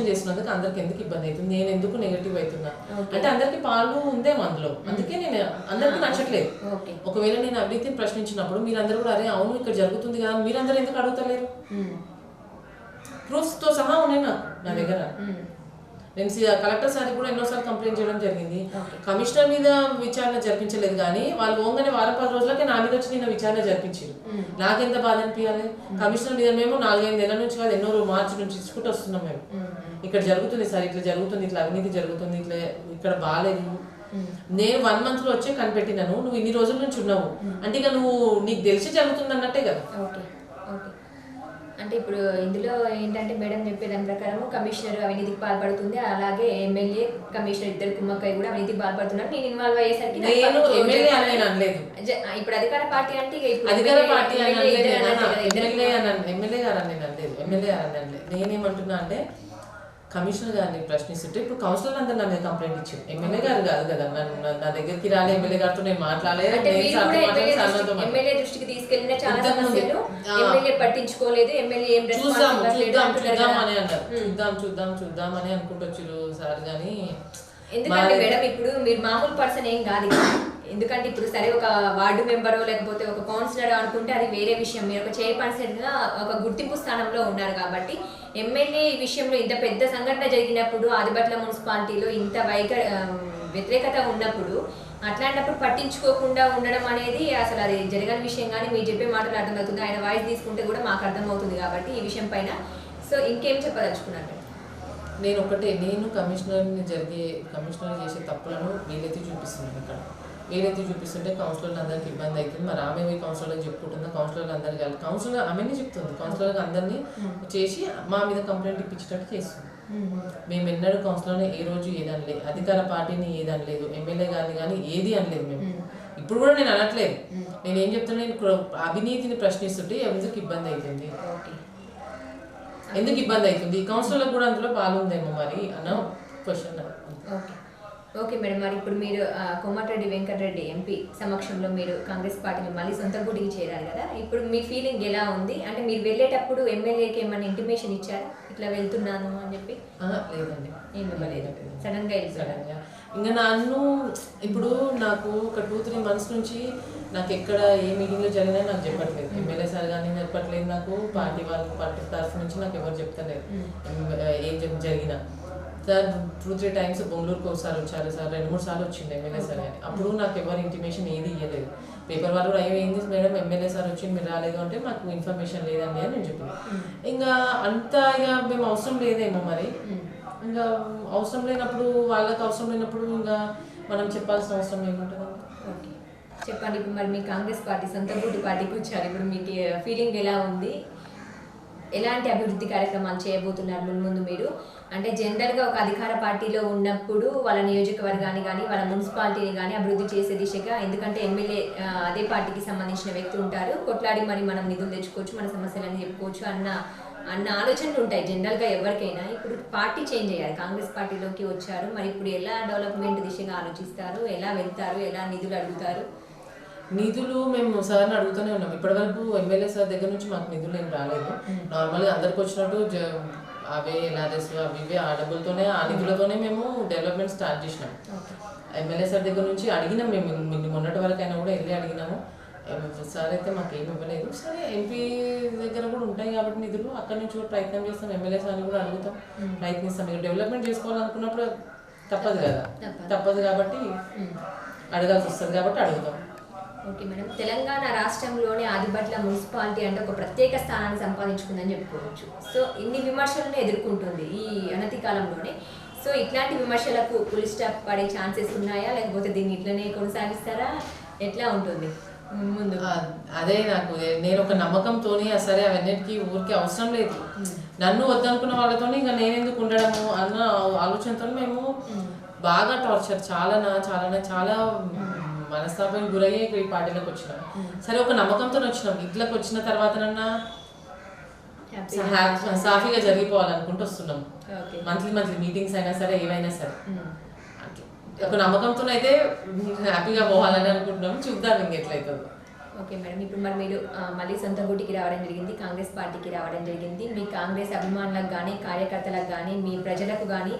చేస్తున్నందుకు అందరికి ఎందుకు ఇబ్బంది అవుతుంది, నేను ఎందుకు నెగటివ్ అవుతున్నా అంటే అందరికి పాలు ఉందేమో అందులో, అందుకే నేను అందరికి నచ్చట్లేదు. ఒకవేళ నేను అవినీతిని ప్రశ్నించినప్పుడు మీరందరూ కూడా అరే అవును ఇక్కడ జరుగుతుంది కదా మీరందరూ ఎందుకు అడుగుతలేరు, ప్రూఫ్స్ తో సహా ఉన్నాయి నా దగ్గర. నేను కలెక్టర్ సార్ కూడా ఎన్నోసార్లు కంప్లైంట్ చేయడం జరిగింది. కమిషనర్ మీద విచారణ జరిపించలేదు, కానీ వాళ్ళు ఓంగానే 10 రోజులకే నా మీద వచ్చి నిన్న విచారణ జరిపించారు. నాకెంత బాధ అనిపించాలి. కమిషనర్ మీద మేము 4-5 నెలల నుంచి కాదు, ఎన్నో మార్చి నుంచి ఇచ్చుకుంటూ వస్తున్నాం. మేము ఇక్కడ జరుగుతుంది సార్, ఇట్లా జరుగుతుంది, ఇట్లా అవినీతి జరుగుతుంది, ఇట్లా ఇక్కడ బాగాలేదు. నేను 1 month లో వచ్చే కనిపెట్టినాను, నువ్వు ఇన్ని రోజుల నుంచి ఉన్నావు అంటే ఇక నువ్వు నీకు తెలిసి జరుగుతుంది అన్నట్టే కదా. అంటే ఇప్పుడు ఇందులో ఏంటంటే మేడం చెప్పే దాని ప్రకారం కమిషనర్ అవినీతికి పాల్పడుతుంది, అలాగే ఎమ్మెల్యే కమిషనర్ ఇద్దరు కుమ్మక్కయ్య కూడా అవినీతికి పాల్పడుతున్నారు. నేను ఇన్వాల్వ్ అయ్యేసరికి ఇప్పుడు అధికార పార్టీ అంటే నేనేమంటున్నా అంటే కమిషనర్ గారిని ప్రశ్నిస్తుంటే ఇప్పుడు కౌన్సిలర్ అందరూ నా మీద కంప్లైంట్ ఇచ్చారు. ఎమ్మెల్యే గారు కాదు కదా, నా దగ్గరికి రాలే, ఎమ్మెల్యే గారితో నేను మాట్లాడలేదు. ఎమ్మెల్యే దృష్టికి తీసుకెళ్ళిన చాలా సమస్యలు ఎమ్మెల్యే పట్టించుకోలేదు, ఎమ్మెల్యే ఏం చూద్దాం అని అనుకుంటొచ్చారు సార్. కానీ ఎందుకంటే మేడం ఇప్పుడు మీరు మామూలు పర్సన్ ఏం కాదు, ఎందుకంటే ఇప్పుడు సరే ఒక వార్డు మెంబరో లేకపోతే ఒక కౌన్సిలర్ అనుకుంటే అది వేరే విషయం. మీరు ఒక చైర్పర్సన్ గా ఒక గుర్తింపు స్థానంలో ఉన్నారు కాబట్టి ఎమ్మెల్యే ఈ విషయంలో ఇంత పెద్ద సంఘటన జరిగినప్పుడు ఆదిబట్ల మున్సిపాలిటీలో ఇంత వ్యతిరేకత ఉన్నప్పుడు అట్లాంటప్పుడు పట్టించుకోకుండా ఉండడం అనేది అసలు అది జరగని విషయం. కానీ మీరు చెప్పే మాటలు అర్థమవుతుంది, ఆయన వాయిస్ తీసుకుంటే కూడా మాకు అర్థమవుతుంది కాబట్టి ఈ విషయం పైన. సో ఇంకేం చెప్పదలుచుకున్నట్టు నేను కమిషనర్ చేసే తప్పులను వీలైతే చూపిస్తున్నాను. ఇక్కడ వీలైతే చూపిస్తుంటే కౌన్సిలర్లు అందరికి ఇబ్బంది అవుతుంది. మరి ఆమె పోయి కౌన్సిలర్కి చెప్పుకుంటుందా, కౌన్సిలర్లు అందరికి వెళ్ళి కౌన్సిలర్ ఆమెనే చెప్తుంది, కౌన్సిలర్కి అందరినీ చేసి మా మీద కంప్లైంట్ ఇప్పించేటట్టు చేస్తుంది. మేము ఎన్నడూ కౌన్సిలర్ని ఏ రోజు ఏదనలేదు, అధికార పార్టీని ఏదనలేదు, ఎమ్మెల్యే గారిని కానీ ఏది అనలేదు. మేము ఇప్పుడు కూడా నేను అనట్లేదు. నేనేం చెప్తున్నా, నేను అవినీతిని ప్రశ్నిస్తుంటే ఎందుకు ఇబ్బంది అవుతుంది, కౌన్సిలర్లకు కూడా అందులో పాలుందేమో మరి అన్న క్వశ్చన్. ఓకే మేడం, మరి ఇప్పుడు మీరు కోమటిరెడ్డి వెంకటరెడ్డి ఎంపీ సమక్షంలో మీరు కాంగ్రెస్ పార్టీని మళ్ళీ సొంత గుడికి చేరారు కదా, ఇప్పుడు మీ ఫీలింగ్ ఎలా ఉంది? అంటే మీరు వెళ్ళేటప్పుడు ఎమ్మెల్యేకి ఏమైనా ఇంటిమేషన్ ఇచ్చారు ఇట్లా వెళ్తున్నాను అని చెప్పి? లేదండి, ఏమి ఇవ్వలేదు, సడన్గా వెళ్ళి. ఇంకా నన్ను ఇప్పుడు నాకు ఒక 2-3 months నుంచి నాకు ఎక్కడ ఏ మీటింగ్లో జరిగినా నాకు చెప్పట్లేదు. ఎమ్మెల్యే సార్ కానీ చెప్పట్లేదు, నాకు పార్టీ తరఫు నుంచి నాకు ఎవరు చెప్తలేదు ఏం జరిగినా. సార్ 2-3 times బెంగళూరుకి ఒకసారి వచ్చారు సార్, 2-3 సార్లు వచ్చింది ఎమ్మెల్యే సార్ అని. అప్పుడు నాకు ఎవరు ఇంటిమేషన్ ఏది ఇవ్వలేదు. పేపర్ వాళ్ళు అయ్యింది మేడం ఎమ్మెల్యే సార్ వచ్చి మీరు రాలేదు అంటే నాకు ఇన్ఫర్మేషన్ లేదండి అని నేను చెప్పాను. ఇంకా అంతా ఇక మేము అవసరం లేదేమో మరి, ఇంకా అవసరం లేనప్పుడు వాళ్ళకి అవసరం లేనప్పుడు ఇంకా మనం చెప్పాల్సిన అవసరం ఏముంటుంది? ఓకే చెప్పండి, ఇప్పుడు మరి మీ కాంగ్రెస్ పార్టీ సొంత గుడి పార్టీకి వచ్చారు, ఇప్పుడు మీకు ఫీలింగ్ ఎలా ఉంది? ఎలాంటి అభివృద్ధి కార్యక్రమాలు చేయబోతున్నారు ముందు మీరు? అంటే జనరల్గా ఒక అధికార పార్టీలో ఉన్నప్పుడు వాళ్ళ నియోజకవర్గాన్ని కానీ వాళ్ళ మున్సిపాలిటీని కానీ అభివృద్ధి చేసే దిశగా, ఎందుకంటే ఎమ్మెల్యే అదే పార్టీకి సంబంధించిన వ్యక్తి ఉంటారు, కొట్లాడి మరి మనం నిధులు తెచ్చుకోవచ్చు, మన సమస్యలన్నీ చెప్పుకోవచ్చు అన్న అన్న ఆలోచనలు ఉంటాయి జనరల్గా ఎవరికైనా. ఇప్పుడు పార్టీ చేంజ్ అయ్యారు, కాంగ్రెస్ పార్టీలోకి వచ్చారు. మరి ఇప్పుడు ఎలా డెవలప్మెంట్ దిశగా ఆలోచిస్తారు, ఎలా వెళ్తారు, ఎలా నిధులు అడుగుతారు? నిధులు మేము సార్ని అడుగుతూనే ఉన్నాం. ఇప్పటివరకు ఎమ్మెల్యే సార్ దగ్గర నుంచి మాకు నిధులు ఏం రాలేదు. నార్మల్గా అందరికి వచ్చినట్టు అవే ఎల్ఆర్ఎస్ అవి ఇవే ఆ డబ్బులతోనే ఆ నిధులతోనే మేము డెవలప్మెంట్ స్టార్ట్ చేసినాం. ఎమ్మెల్యే సార్ దగ్గర నుంచి అడిగినాం, మేము మొన్నటి వరకు అయినా కూడా వెళ్ళి అడిగినాము. సార్ అయితే మాకు ఏమి ఇవ్వలేదు. సరే ఎంపీ దగ్గర కూడా ఉంటాయి కాబట్టి నిధులు అక్కడి నుంచి కూడా ప్రయత్నం చేస్తాం. ఎమ్మెల్యే సార్ని కూడా అడుగుతాం, ప్రయత్నిస్తాం. మీరు డెవలప్మెంట్ చేసుకోవాలనుకున్నప్పుడు తప్పదు కదా, తప్పదు కాబట్టి అడగాల్సి వస్తుంది కాబట్టి అడుగుతాం. ఓకే మేడం, తెలంగాణ రాష్ట్రంలోనే ఆదిబట్ల మున్సిపాలిటీ అంటే ఒక ప్రత్యేక స్థానాన్ని సంపాదించుకుందని చెప్పుకోవచ్చు. సో ఇన్ని విమర్శలను ఎదుర్కొంటుంది ఈ అనతి కాలంలోనే. సో ఇట్లాంటి విమర్శలకు ఫుల్ స్టాప్ పడే ఛాన్సెస్ ఉన్నాయా, లేకపోతే దీన్ని ఇట్లనే కొనసాగిస్తారా, ఎట్లా ఉంటుంది ముందు? అదే నేను ఒక నమ్మకంతోని సరే అవన్నిటికీ ఊరికి అవసరం లేదు, నన్ను వద్దనుకున్న వాళ్ళతో ఇంకా నేనెందుకు ఉండడము అన్న ఆలోచనతో మేము బాగా టార్చర్ చాలా మనస్తాపం గురయ్యే ఈ పార్టీలోకి వచ్చినాం. సరే ఒక నమ్మకంతో వచ్చినాం, ఇట్లకి వచ్చిన తర్వాతనన్నా సాఫీగా జరిగిపోవాలనుకుంటూ వస్తున్నాం. మంత్లీ మీటింగ్స్ అయినా సరే ఏవైనా సరే ఒక నమ్మకంతో అయితే హ్యాపీగా పోవాలని అనుకుంటున్నాం. చూద్దాం ఇంకెట్లయితుందో. ఓకే మేడం, ఇప్పుడు మరి మీరు మళ్ళీ సొంత గుటికి రావడం జరిగింది, కాంగ్రెస్ పార్టీకి రావడం జరిగింది. మీ కాంగ్రెస్ అభిమానులకు కానీ, కార్యకర్తలకు కానీ, మీ ప్రజలకు కానీ,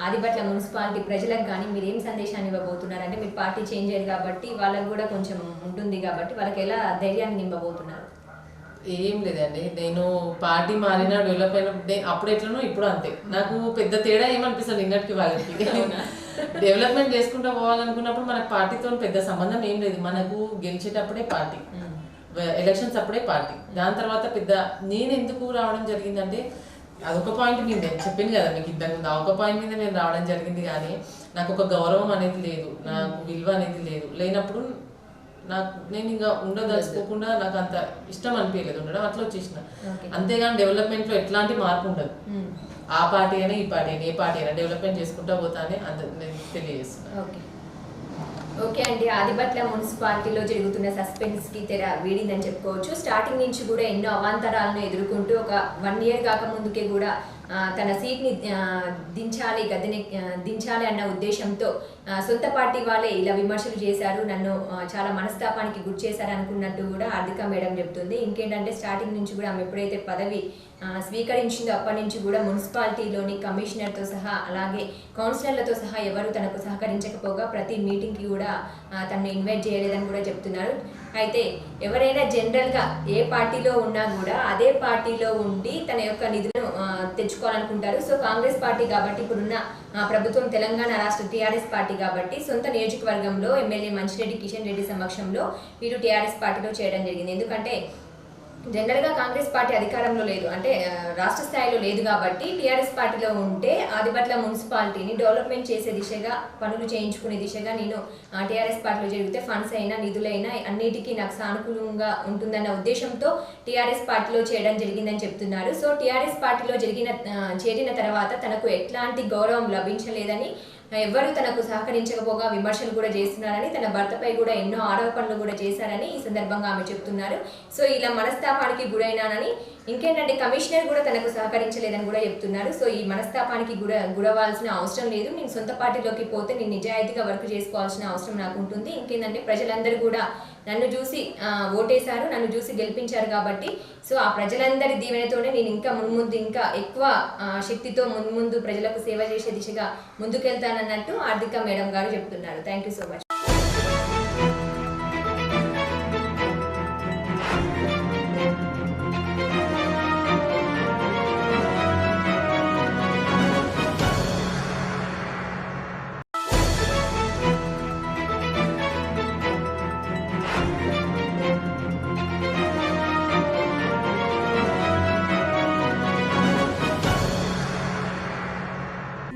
ఆదిబట్ల మున్సిపాలిటీ ప్రజలకు కానీ మీరు ఏం సందేశాన్ని ఇవ్వబోతున్నారు? అంటే మీరు పార్టీ చేంజ్ అయ్యారు కాబట్టి వాళ్ళకు కూడా కొంచెం ఉంటుంది కాబట్టి వాళ్ళకి ఎలా ధైర్యాన్ని నింపబోతున్నారు? ఏం లేదండి, నేను పార్టీ మారినా డెవలప్ అయిన అప్పుడు ఎట్లనో ఇప్పుడు అంతే. నాకు పెద్ద తేడా ఏమనిపిస్తుంది నిన్నటికి వాళ్ళకి. డెవలప్మెంట్ చేసుకుంటూ పోవాలనుకున్నప్పుడు మనకు పార్టీతో పెద్ద సంబంధం ఏం లేదు. మనకు గెలిచేటప్పుడే పార్టీ, ఎలక్షన్స్ అప్పుడే పార్టీ. దాని తర్వాత పెద్ద నేను ఎందుకు రావడం జరిగిందంటే అదొక పాయింట్ మీద నేను చెప్పింది కదా మీకు ఇద్దరు ముందు, ఒక పాయింట్ మీద నేను రావడం జరిగింది. కానీ నాకు ఒక గౌరవం అనేది లేదు, నాకు విలువ అనేది లేనప్పుడు నేను ఇంకా ఉండదలుచుకోకుండా నాకు అంత ఇష్టం అనిపించలేదు ఉండడం, అట్లా వచ్చేసిన. అంతేగాని డెవలప్మెంట్లో ఎట్లాంటి మార్పు ఉండదు. ఆ పార్టీ అయినా ఈ పార్టీ అయినా ఏ పార్టీ అయినా డెవలప్మెంట్ చేసుకుంటా పోతానే అంత నేను తెలియజేస్తున్నాను. ఓకే అండి, ఆదిబట్ల మున్సిపాలిటీలో జరుగుతున్న సస్పెన్స్కి తెర వీడిందని చెప్పుకోవచ్చు. స్టార్టింగ్ నుంచి కూడా ఎన్నో అవాంతరాలను ఎదుర్కొంటూ ఒక 1 year కాకముందుకే కూడా తన సీట్ని గద్దెని దించాలి అన్న ఉద్దేశంతో సొంత పార్టీ వాళ్ళే ఇలా విమర్శలు చేశారు, నన్ను చాలా మనస్తాపానికి గురి చేశారు అనుకున్నట్టు కూడా హార్దిక మేడం చెప్తుంది. ఇంకేంటంటే స్టార్టింగ్ నుంచి కూడా ఆమె ఎప్పుడైతే పదవి స్వీకరించిందో అప్పటి నుంచి కూడా మున్సిపాలిటీలోని కమిషనర్తో సహా అలాగే కౌన్సిలర్లతో సహా ఎవరు తనకు సహకరించకపోగా ప్రతి మీటింగ్కి కూడా తనను ఇన్వైట్ చేయలేదని కూడా చెప్తున్నారు. అయితే ఎవరైనా జనరల్గా ఏ పార్టీలో ఉన్నా కూడా అదే పార్టీలో ఉండి తన యొక్క నిధులను తెచ్చుకోవాలనుకుంటారు. సో కాంగ్రెస్ పార్టీ కాబట్టి ఇప్పుడున్న ప్రభుత్వం తెలంగాణ రాష్ట్ర టీఆర్ఎస్ పార్టీ కాబట్టి సొంత నియోజకవర్గంలో ఎమ్మెల్యే మంచిరెడ్డి కిషన్ రెడ్డి సమక్షంలో వీరు టీఆర్ఎస్ పార్టీలో చేయడం జరిగింది. ఎందుకంటే జనరల్గా కాంగ్రెస్ పార్టీ అధికారంలో లేదు, అంటే రాష్ట్ర స్థాయిలో లేదు కాబట్టి టీఆర్ఎస్ పార్టీలో ఉంటే ఆదిబట్ల మున్సిపాలిటీని డెవలప్మెంట్ చేసే దిశగా పనులు చేయించుకునే దిశగా నేను టీఆర్ఎస్ పార్టీలో జరిగితే ఫండ్స్ అయినా నిధులైనా అన్నిటికీ నాకు సానుకూలంగా ఉంటుందన్న ఉద్దేశంతో టీఆర్ఎస్ పార్టీలో చేయడం జరిగిందని చెప్తున్నారు. సో టీఆర్ఎస్ పార్టీలో చేరిన తర్వాత తనకు ఎట్లాంటి గౌరవం లభించలేదని, ఎవరు తనకు సహకరించకపోగా విమర్శలు కూడా చేస్తున్నారని, తన భర్తపై కూడా ఎన్నో ఆరోపణలు కూడా చేశారని ఈ సందర్భంగా ఆమె చెప్తున్నారు. సో ఇలా మనస్తాపానికి గురైనానని, ఇంకేంటంటే కమిషనర్ కూడా తనకు సహకరించలేదని కూడా చెప్తున్నారు. సో ఈ మనస్తాపానికి గురవాల్సిన అవసరం లేదు, నేను సొంత పార్టీలోకి పోతే నేను నిజాయితీగా వర్క్ చేసుకోవాల్సిన అవసరం నాకు ఉంటుంది. ఇంకేంటంటే ప్రజలందరూ కూడా నన్ను చూసి ఓటేశారు, నన్ను చూసి గెలిపించారు కాబట్టి సో ఆ ప్రజలందరి దీవెనతోనే నేను ఇంకా మున్ముందు ఇంకా ఎక్కువ శక్తితో ముందు ప్రజలకు సేవ చేసే దిశగా ముందుకెళ్తానన్నట్టు హార్దిక మేడం గారు చెప్తున్నారు. Thank you so much.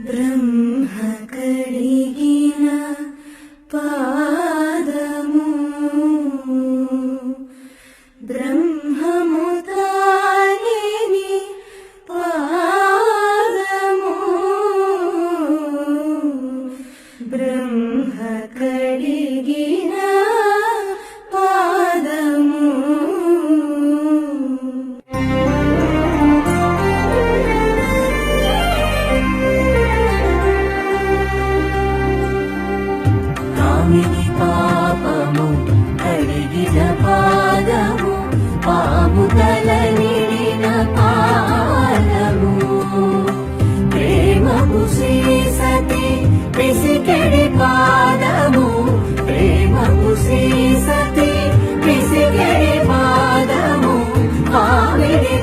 Brahma కడిగిన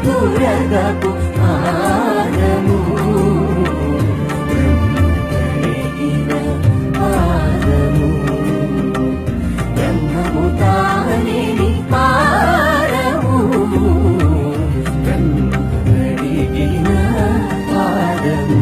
దురదపు పాదము బ్రహ్మ కడిగిన పాదము బ్రహ్మము తానేని పాదము బ్రహ్మ కడిగిన పాదము.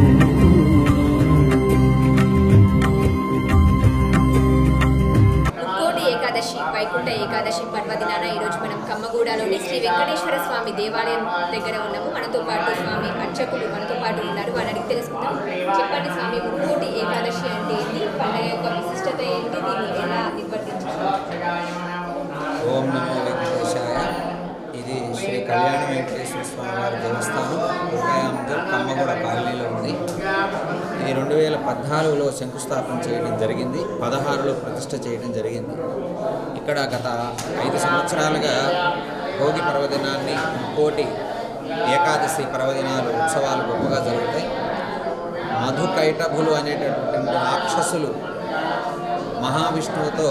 ముక్కోటి ఏకాదశి వైకుంఠ ఏకాదశి పర్వదినాన ఈరోజు మనం కమ్మగూడలోని శ్రీ వెంకటేశ్వర స్వామి దేవాలయం దగ్గర ఉన్నాము. మనతో పాటు స్వామి అర్చకులు మనతో పాటు ఉన్నారు. వాళ్ళని అడిగి తెలుసుకుందాం. చెప్పండి స్వామి, ముక్కోటి ఏకాదశి అంటే ఏంటి, పండుగ యొక్క విశిష్టత ఏంటి, దీన్ని ఎలా నిర్వర్తించారు? ఓం నమో వెంకటేశాయ. ఇది శ్రీ కళ్యాణ వెంకటేశ్వర స్వామి వారి దేవస్థానం ఉదయాంజల్ కమ్మగూడ కాలనీలో ఉంది. ఇది 2014లో శంకుస్థాపన చేయడం జరిగింది, 16లో ప్రతిష్ఠ చేయడం జరిగింది. ఇక్కడ గత 5 సంవత్సరాలుగా భోగి పర్వదినాన్ని, ముక్కోటి ఏకాదశి పర్వదినాలు ఉత్సవాలు గొప్పగా జరుగుతాయి. మధుకైటభులు అనేటటువంటి రాక్షసులు మహావిష్ణువుతో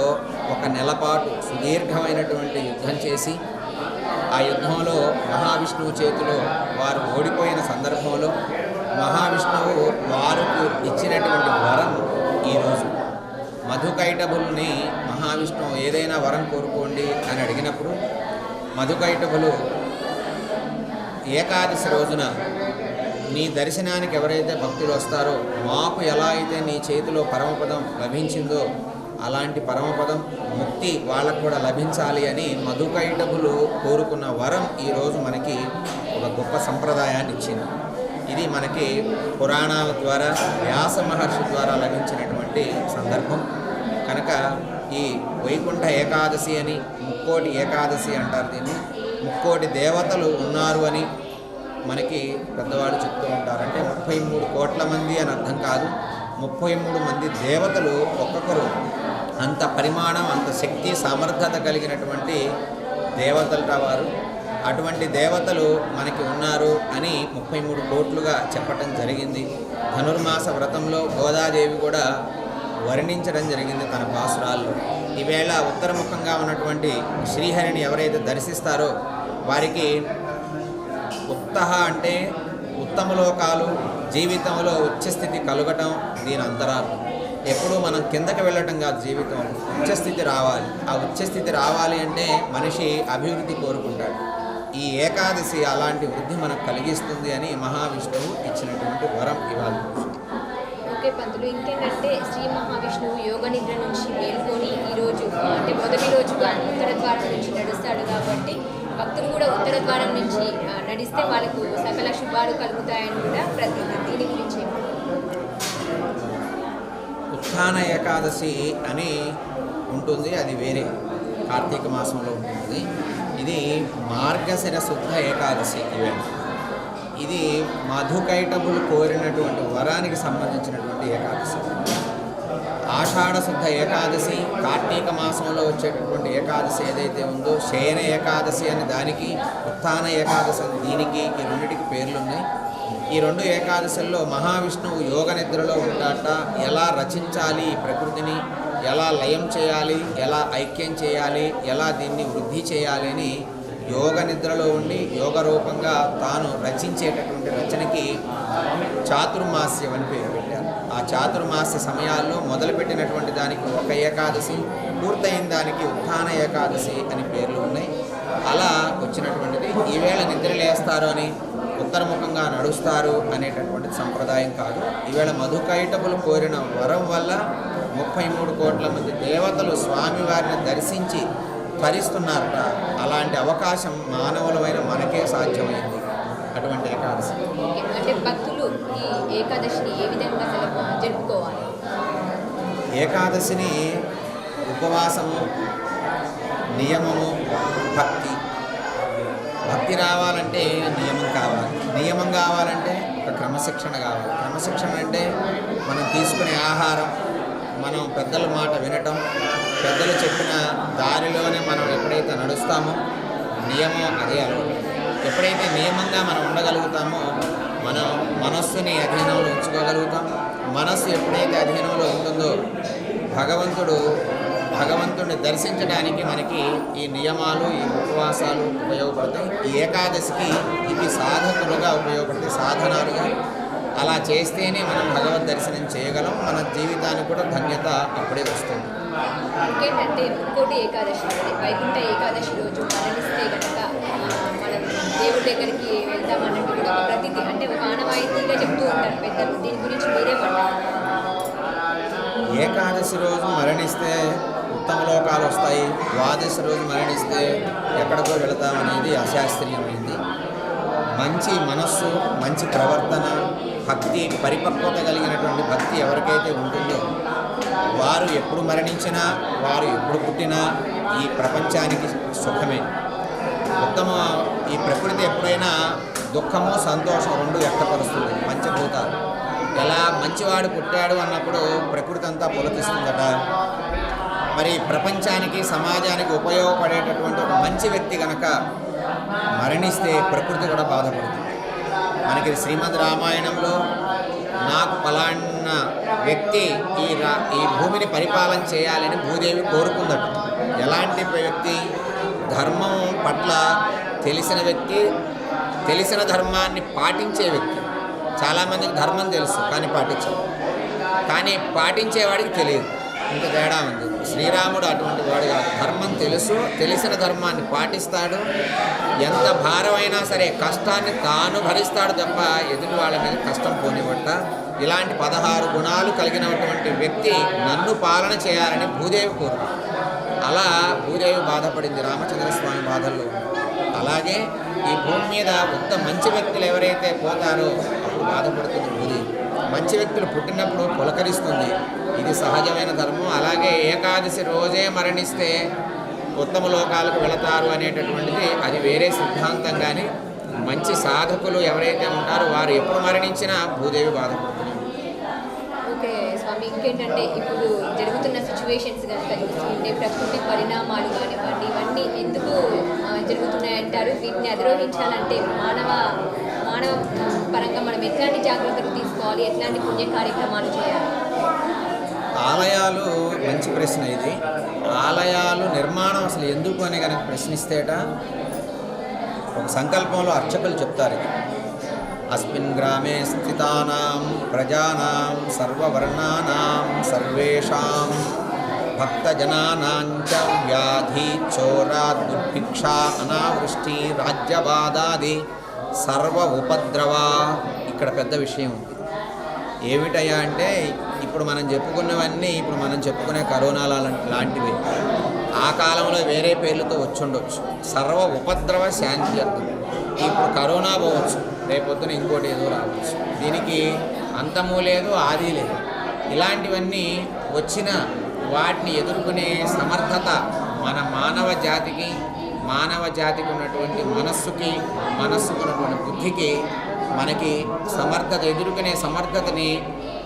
1 నెల పాటు సుదీర్ఘమైనటువంటి యుద్ధం చేసి ఆ యుద్ధంలో మహావిష్ణువు చేతిలో వారు ఓడిపోయిన సందర్భంలో మహావిష్ణువు వారికి ఇచ్చినటువంటి వరం ఈరోజు. మధుకైటభుల్ని మహావిష్ణువు ఏదైనా వరం కోరుకోండి అని అడిగినప్పుడు మధుకైటభులు ఏకాదశి రోజున నీ దర్శనానికి ఎవరైతే భక్తులు వస్తారో మాకు ఎలా అయితే నీ చేతిలో పరమపదం లభించిందో అలాంటి పరమపదం ముక్తి వాళ్ళకు కూడా లభించాలి అని మధుకైటభులు కోరుకున్న వరం ఈరోజు మనకి ఒక గొప్ప సంప్రదాయాన్ని ఇచ్చింది. ఇది మనకి పురాణాల ద్వారా వ్యాస మహర్షి ద్వారా లభించినటువంటి సందర్భం కనుక ఈ వైకుంఠ ఏకాదశి అని, ముక్కోటి ఏకాదశి అంటారు దీన్ని. ముక్కోటి దేవతలు ఉన్నారు అని మనకి పెద్దవాళ్ళు చెప్తూ ఉంటారు. అంటే 33 కోట్ల మంది అని అర్థం కాదు, 33 మంది దేవతలు ఒక్కొక్కరు అంత పరిమాణం, అంత శక్తి సామర్థ్యత కలిగినటువంటి దేవతలు వారు. అటువంటి దేవతలు మనకి ఉన్నారు అని 33 కోట్లుగా చెప్పటం జరిగింది. ధనుర్మాస వ్రతంలో గోదాదేవి కూడా వర్ణించడం జరిగింది తన పాసురాల్లో. ఈవేళ ఉత్తరముఖంగా ఉన్నటువంటి శ్రీహరిని ఎవరైతే దర్శిస్తారో వారికి ఉత్తహ అంటే ఉత్తమ లోకాలు, జీవితంలో ఉచ్చస్థితి కలగటం దీని అంతరార్థం. ఎప్పుడూ మనం కిందకి వెళ్ళటం కాదు, జీవితం ఉచ్చస్థితి రావాలి. ఆ ఉచ్చస్థితి రావాలి అంటే మనిషి అభివృద్ధి కోరుకుంటాడు. ఈ ఏకాదశి అలాంటి వృద్ధి మనకు కలిగిస్తుంది అని మహావిష్ణువు ఇచ్చినటువంటి వరం ఇవాళ. ఓకే పంతులు, ఇంకేంటంటే శ్రీ మహావిష్ణువు యోగ నిద్ర నుంచి మేల్కొని ఈరోజు అంటే మొదటి రోజుగా ఉత్తర ద్వారం నుంచి నడుస్తాడు కాబట్టి భక్తులు కూడా ఉత్తర ద్వారం నుంచి నడిస్తే వాళ్ళకు సకల శుభాలు కలుగుతాయని కూడా ప్రతీది. దీని గురించి ఉత్థాన ఏకాదశి అని ఉంటుంది, అది వేరే కార్తీక మాసంలో ఉంటుంది. ఇది మార్గశిర శుద్ధ ఏకాదశి ఈవెంట్. ఇది మధుకైటభులు కోరినటువంటి వరానికి సంబంధించినటువంటి ఏకాదశి. ఆషాఢ శుద్ధ ఏకాదశి, కార్తీక మాసంలో వచ్చేటటువంటి ఏకాదశి ఏదైతే ఉందో శయన ఏకాదశి అని దానికి, ఉత్థాన ఏకాదశి అని దీనికి, ఈ రెండింటికి పేర్లు ఉన్నాయి. ఈ 2 ఏకాదశుల్లో మహావిష్ణువు యోగ నిద్రలో ఉంటాట. ఎలా రచించాలి ఈ ప్రకృతిని, ఎలా లయం చేయాలి, ఎలా ఐక్యం చేయాలి, ఎలా దీన్ని వృద్ధి చేయాలి అని యోగ నిద్రలో ఉండి యోగ రూపంగా తాను రచించేటటువంటి రచనకి చాతుర్మాస్యం అని పేరు పెట్టారు. ఆ చాతుర్మాస్య సమయాల్లో మొదలుపెట్టినటువంటి దానికి ఒక ఏకాదశి, పూర్తయిన దానికి ఉత్థాన ఏకాదశి అని పేర్లు ఉన్నాయి. అలా వచ్చినటువంటిది. ఈవేళ నిద్రలేస్తారు అని, ఉత్తరముఖంగా నడుస్తారు అనేటటువంటి సంప్రదాయం కాదు. ఈవేళ మధుకైటభులు కోరిన వరం వల్ల 33 కోట్ల మంది దేవతలు స్వామివారిని దర్శించి తరిస్తున్నారట. అలాంటి అవకాశం మానవులమైన మనకే సాధ్యమైంది అటువంటి ఏకాదశి. అంటే భక్తులు ఈ ఏకాదశిని ఏ విధంగా జరుపుకోవాలి? ఏకాదశిని ఉపవాసము, నియమము, భక్తి. భక్తి రావాలంటే నియమం కావాలి, నియమం కావాలంటే ఒక క్రమశిక్షణ కావాలి. క్రమశిక్షణ అంటే మనం తీసుకునే ఆహారం, మనం పెద్దల మాట వినటం, పెద్దలు చెప్పిన దారిలోనే మనం ఎప్పుడైతే నడుస్తామో నియమం అదే అలవాటు. ఎప్పుడైతే నియమంగా మనం ఉండగలుగుతామో మనం మనస్సుని అధీనంలో ఉంచుకోగలుగుతాం. మనస్సు ఎప్పుడైతే అధీనంలో ఉంటుందో భగవంతుడు భగవంతుడిని దర్శించడానికి మనకి ఈ నియమాలు, ఈ ఉపవాసాలు ఉపయోగపడతాయి. ఈ ఏకాదశికి ఇవి సాధకులుగా ఉపయోగపడతాయి, సాధనాలుగా. అలా చేస్తేనే మనం భగవద్ దర్శనం చేయగలం. మన జీవితానికి కూడా ధన్యత అప్పుడే వస్తుంది. ఇంకేంటంటే ఇంకోటి ఏకాదశి ఉంది. వైకుంఠ ఏకాదశి రోజు మరణిస్తే కనుక మనం దేవుడి దగ్గరికి వెళ్తామన్నట్టు కూడా ఒక ప్రతీతి, అంటే ఒక ఆనవాయితీగా చెప్తూ ఉంటారు పెద్దలు. దీని గురించి మీరేమంటారు? ఏకాదశి రోజు మరణిస్తే ఉత్తమ లోకాలు వస్తాయి, ద్వాదశి రోజు మరణిస్తే ఎక్కడికో వెళతామనేది అశాస్త్రీయమైంది. మంచి మనస్సు, మంచి ప్రవర్తన, భక్తి, పరిపక్వత కలిగినటువంటి భక్తి ఎవరికైతే ఉంటుందో వారు ఎప్పుడు మరణించినా, వారు ఎప్పుడు పుట్టినా ఈ ప్రపంచానికి సుఖమే. ఈ ప్రకృతి ఎప్పుడైనా దుఃఖము, సంతోషం రెండు వ్యక్తపరుస్తుంది. పంచభూతాలు ఎలా మంచివాడు పుట్టాడు అన్నప్పుడు ప్రకృతి అంతా పులకిస్తుందట. మరి ప్రపంచానికి, సమాజానికి ఉపయోగపడేటటువంటి ఒక మంచి వ్యక్తి కనుక మరణిస్తే ప్రకృతి కూడా బాధపడుతుంది. మనకి శ్రీమద్ రామాయణంలో నాకు పలానా వ్యక్తి ఈ భూమిని పరిపాలన చేయాలని భూదేవి కోరుకుందట. ఎలాంటి వ్యక్తి? ధర్మం పట్ల తెలిసిన వ్యక్తి, తెలిసిన ధర్మాన్ని పాటించే వ్యక్తి. చాలామందికి ధర్మం తెలుసు కానీ పాటించరు, కానీ పాటించేవాడికి తెలియదు. ఇంత తేడా ఉంది. శ్రీరాముడు అటువంటి వాడు కాదు. ధర్మం తెలుసు, తెలిసిన ధర్మాన్ని పాటిస్తాడు. ఎంత భారమైనా సరే కష్టాన్ని తాను భరిస్తాడు తప్ప ఎదుటి వాళ్ళ మీద కష్టం పోనివ్వట. ఇలాంటి 16 గుణాలు కలిగినటువంటి వ్యక్తి నన్ను పాలన చేయాలని భూదేవి కోరుకుంది. అలా భూదేవి బాధపడింది రామచంద్రస్వామి బాధల్లో. అలాగే ఈ భూమి మీద మంచి వ్యక్తులు ఎవరైతే పోతారో అప్పుడు బాధపడుతుంది భూదేవి. మంచి వ్యక్తులు పుట్టినప్పుడు పులకరిస్తుంది. ఇది సహజమైన ధర్మం. అలాగే ఏకాదశి రోజే మరణిస్తే ఉత్తమ లోకాలకు వెళతారు అనేటటువంటిది అది వేరే సిద్ధాంతం. కానీ మంచి సాధకులు ఎవరైతే ఉంటారో వారు ఎప్పుడు మరణించినా భూదేవి బాధపడుతుంది. ఓకే స్వామి, ఇంకేంటంటే ఇప్పుడు జరుగుతున్న సిచ్యువేషన్స్ కనుక చూస్తుంటే ప్రకృతి పరిణామాలు కానివ్వండి, ఇవన్నీ ఎందుకు జరుగుతున్నాయంటారు? వీటిని అధిరోహించాలంటే మానవ పరంగా మనం ఎట్లాంటి జాగ్రత్తలు తీసుకోవాలి, ఎట్లాంటి పుణ్య కార్యక్రమాలు చేయాలి? ఆలయాలు మంచి ప్రశ్న ఇది. ఆలయాలు నిర్మాణం అసలు ఎందుకు అని కనుక ప్రశ్నిస్తేట ఒక సంకల్పంలో అర్చకులు చెప్తారు. అస్మిన్ గ్రామే స్థితానాం ప్రజానాం సర్వవర్ణానాం సర్వేషాం భక్తజనానాంచ వ్యాధి చోరా దుర్భిక్ష అనావృష్టి రాజ్యవాదాది సర్వ ఉపద్రవ. ఇక్కడ పెద్ద విషయం ఉంది. ఏమిటయ్యా అంటే ఇప్పుడు మనం చెప్పుకున్నవన్నీ ఇప్పుడు మనం చెప్పుకునే కరోనా లాంటివి ఆ కాలంలో వేరే పేర్లతో వచ్చుండొచ్చు. సర్వ ఉపద్రవ శాంతి అర్థం. ఇప్పుడు కరోనా పోవచ్చు, రేపొద్దున ఇంకోటి ఏదో రావచ్చు. దీనికి అంతము లేదు, ఆది లేదు. ఇలాంటివన్నీ వచ్చిన వాటిని ఎదుర్కొనే సమర్థత మన మానవ జాతికి ఉన్నటువంటి మనస్సుకు ఉన్నటువంటి బుద్ధికి మనకి సమర్థత, ఎదుర్కొనే సమర్థతని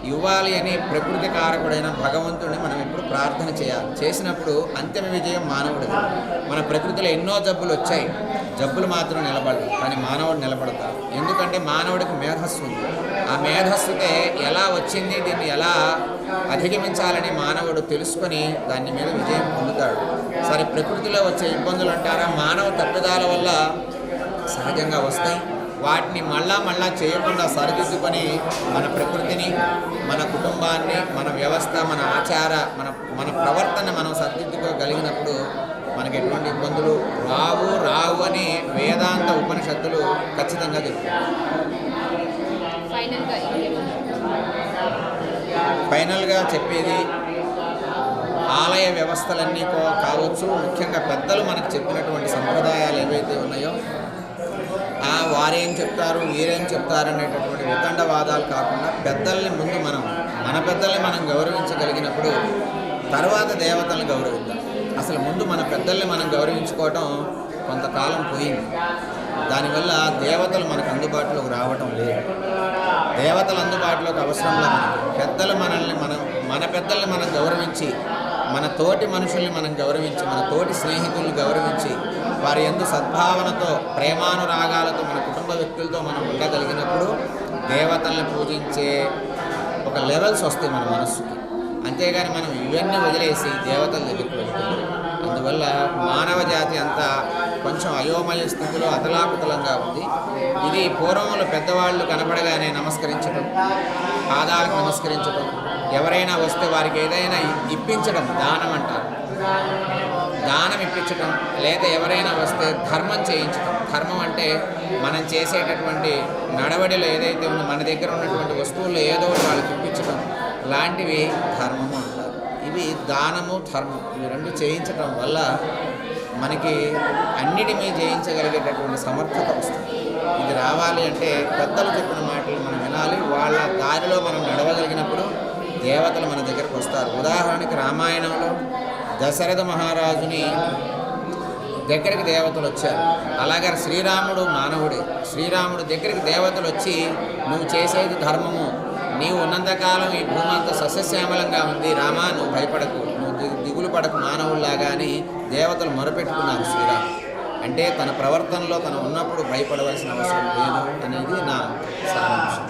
ఇవ్వాలి అని ప్రకృతి కారకుడైన భగవంతుడిని మనం ఎప్పుడు ప్రార్థన చేయాలి. చేసినప్పుడు అంతిమ విజయం మానవుడిది. మన ప్రకృతిలో ఎన్నో జబ్బులు వచ్చాయి, జబ్బులు మాత్రం నిలబడదు, కానీ మానవుడు నిలబడతాడు. ఎందుకంటే మానవుడికి మేధస్సు ఉంది. ఆ మేధస్సుతే ఎలా వచ్చింది, దీన్ని ఎలా అధిగమించాలని మానవుడు తెలుసుకొని దాని మీద విజయం పొందుతాడు. సరే, ప్రకృతిలో వచ్చే ఇబ్బందులు అంటారా, మానవ తప్పిదాల వల్ల సహజంగా వస్తాయి. వాటిని మళ్ళా చేయకుండా సరిదిద్దుకొని మన ప్రకృతిని, మన కుటుంబాన్ని, మన వ్యవస్థ, మన ఆచార, మన ప్రవర్తన మనం సరిదిద్దుకోగలిగినప్పుడు మనకి ఎటువంటి ఇబ్బందులు రావు అని వేదాంత ఉపనిషత్తులు ఖచ్చితంగా చెప్తాయి. ఫైనల్గా చెప్పేది ఆలయ వ్యవస్థలన్నీ కావచ్చు, ముఖ్యంగా పెద్దలు మనకు చెప్పినటువంటి సంప్రదాయాలు ఏవైతే ఉన్నాయో వారేం చెప్తారు వీరేం చెప్తారు అనేటటువంటి వితండవాదాలు కాకుండా పెద్దల్ని ముందు మన పెద్దల్ని మనం గౌరవించగలిగినప్పుడు తర్వాత దేవతలను గౌరవిద్దాం. అసలు ముందు మన పెద్దల్ని మనం గౌరవించుకోవటం కొంతకాలం పోయింది. దానివల్ల దేవతలు మనకు అందుబాటులోకి రావటం లేదు. దేవతలు అందుబాటులోకి అవసరంలా పెద్దలు మన పెద్దల్ని మనం గౌరవించి, మన తోటి మనుషుల్ని మనం గౌరవించి, మన తోటి స్నేహితుల్ని గౌరవించి, వారి యందు సద్భావనతో, ప్రేమానురాగాలతో మన కుటుంబ వ్యక్తులతో మనం ఉండగలిగినప్పుడు దేవతల్ని పూజించే ఒక లెవెల్స్ వస్తాయి మన మనస్సుకి. అంతేగాని మనం ఇవన్నీ వదిలేసి దేవతల దగ్గరికి వెళ్తాం. అందువల్ల మానవ జాతి అంతా కొంచెం అయోమయ స్థితిలో అతలాకుతలంగా ఉంది. ఇది పూర్వంలో పెద్దవాళ్ళు కనపడగానే నమస్కరించడం, పాదాలకు నమస్కరించడం, ఎవరైనా వస్తే వారికి ఏదైనా ఇప్పించడం దానం అంటారు. దానం ఇప్పించడం, లేదా ఎవరైనా వస్తే ధర్మం చేయించడం. ధర్మం అంటే మనం చేసేటటువంటి నడవడిలో ఏదైతే ఉందో మన దగ్గర ఉన్నటువంటి వస్తువుల్లో ఏదో ఒకటి వాళ్ళకి ఇప్పించడం లాంటివి ధర్మము అంటారు. ఇవి దానము ధర్మం ఇవి రెండు చేయించడం వల్ల మనకి అన్నిటినీ జయించగలిగేటటువంటి సమర్థత వస్తుంది. ఇది రావాలి అంటే పెద్దలు చెప్పిన మాటలు మనం వినాలి. వాళ్ళ దారిలో మనం నడవగలిగినప్పుడు దేవతలు మన దగ్గరకు వస్తారు. ఉదాహరణకి రామాయణంలో దశరథ మహారాజుని దగ్గరికి దేవతలు వచ్చారు. అలాగే శ్రీరాముడు మానవుడే. శ్రీరాముడు దగ్గరికి దేవతలు వచ్చి నువ్వు చేసేది ధర్మము, నీవు ఉన్నంతకాలం ఈ భూమి అంతా సస్యశ్యామలంగా ఉంది, రామా నువ్వు భయపడకు, నువ్వు దిగులు పడకు మానవుల్లాగా అని దేవతలు మొరపెట్టుకున్నారు శ్రీరాముడు. అంటే తన ప్రవర్తనలో తను ఉన్నప్పుడు భయపడవలసిన అవసరం లేదు అనేది నా సారాంశం.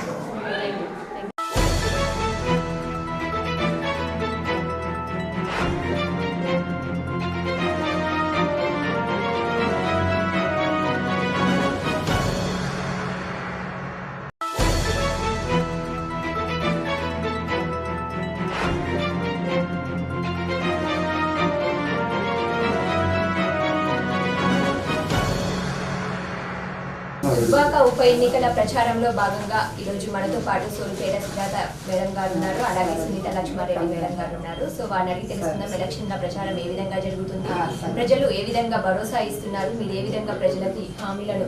దుబ్బాక ఉప ఎన్నికల ప్రచారంలో భాగంగా ఈరోజు మనతో పాటు సోలిపేట సుజాత మేడం గారు ఉన్నారు, అలాగే సునీత లక్ష్మారెడ్డి మేడం గారు ఉన్నారు. సో వారిని అడిగి తెలుసుకుందాం ఎలక్షన్ల ప్రచారం ఏ విధంగా జరుగుతుంది, ప్రజలు ఏ విధంగా భరోసా ఇస్తున్నారు, మీరు ఏ విధంగా ప్రజలకి హామీలను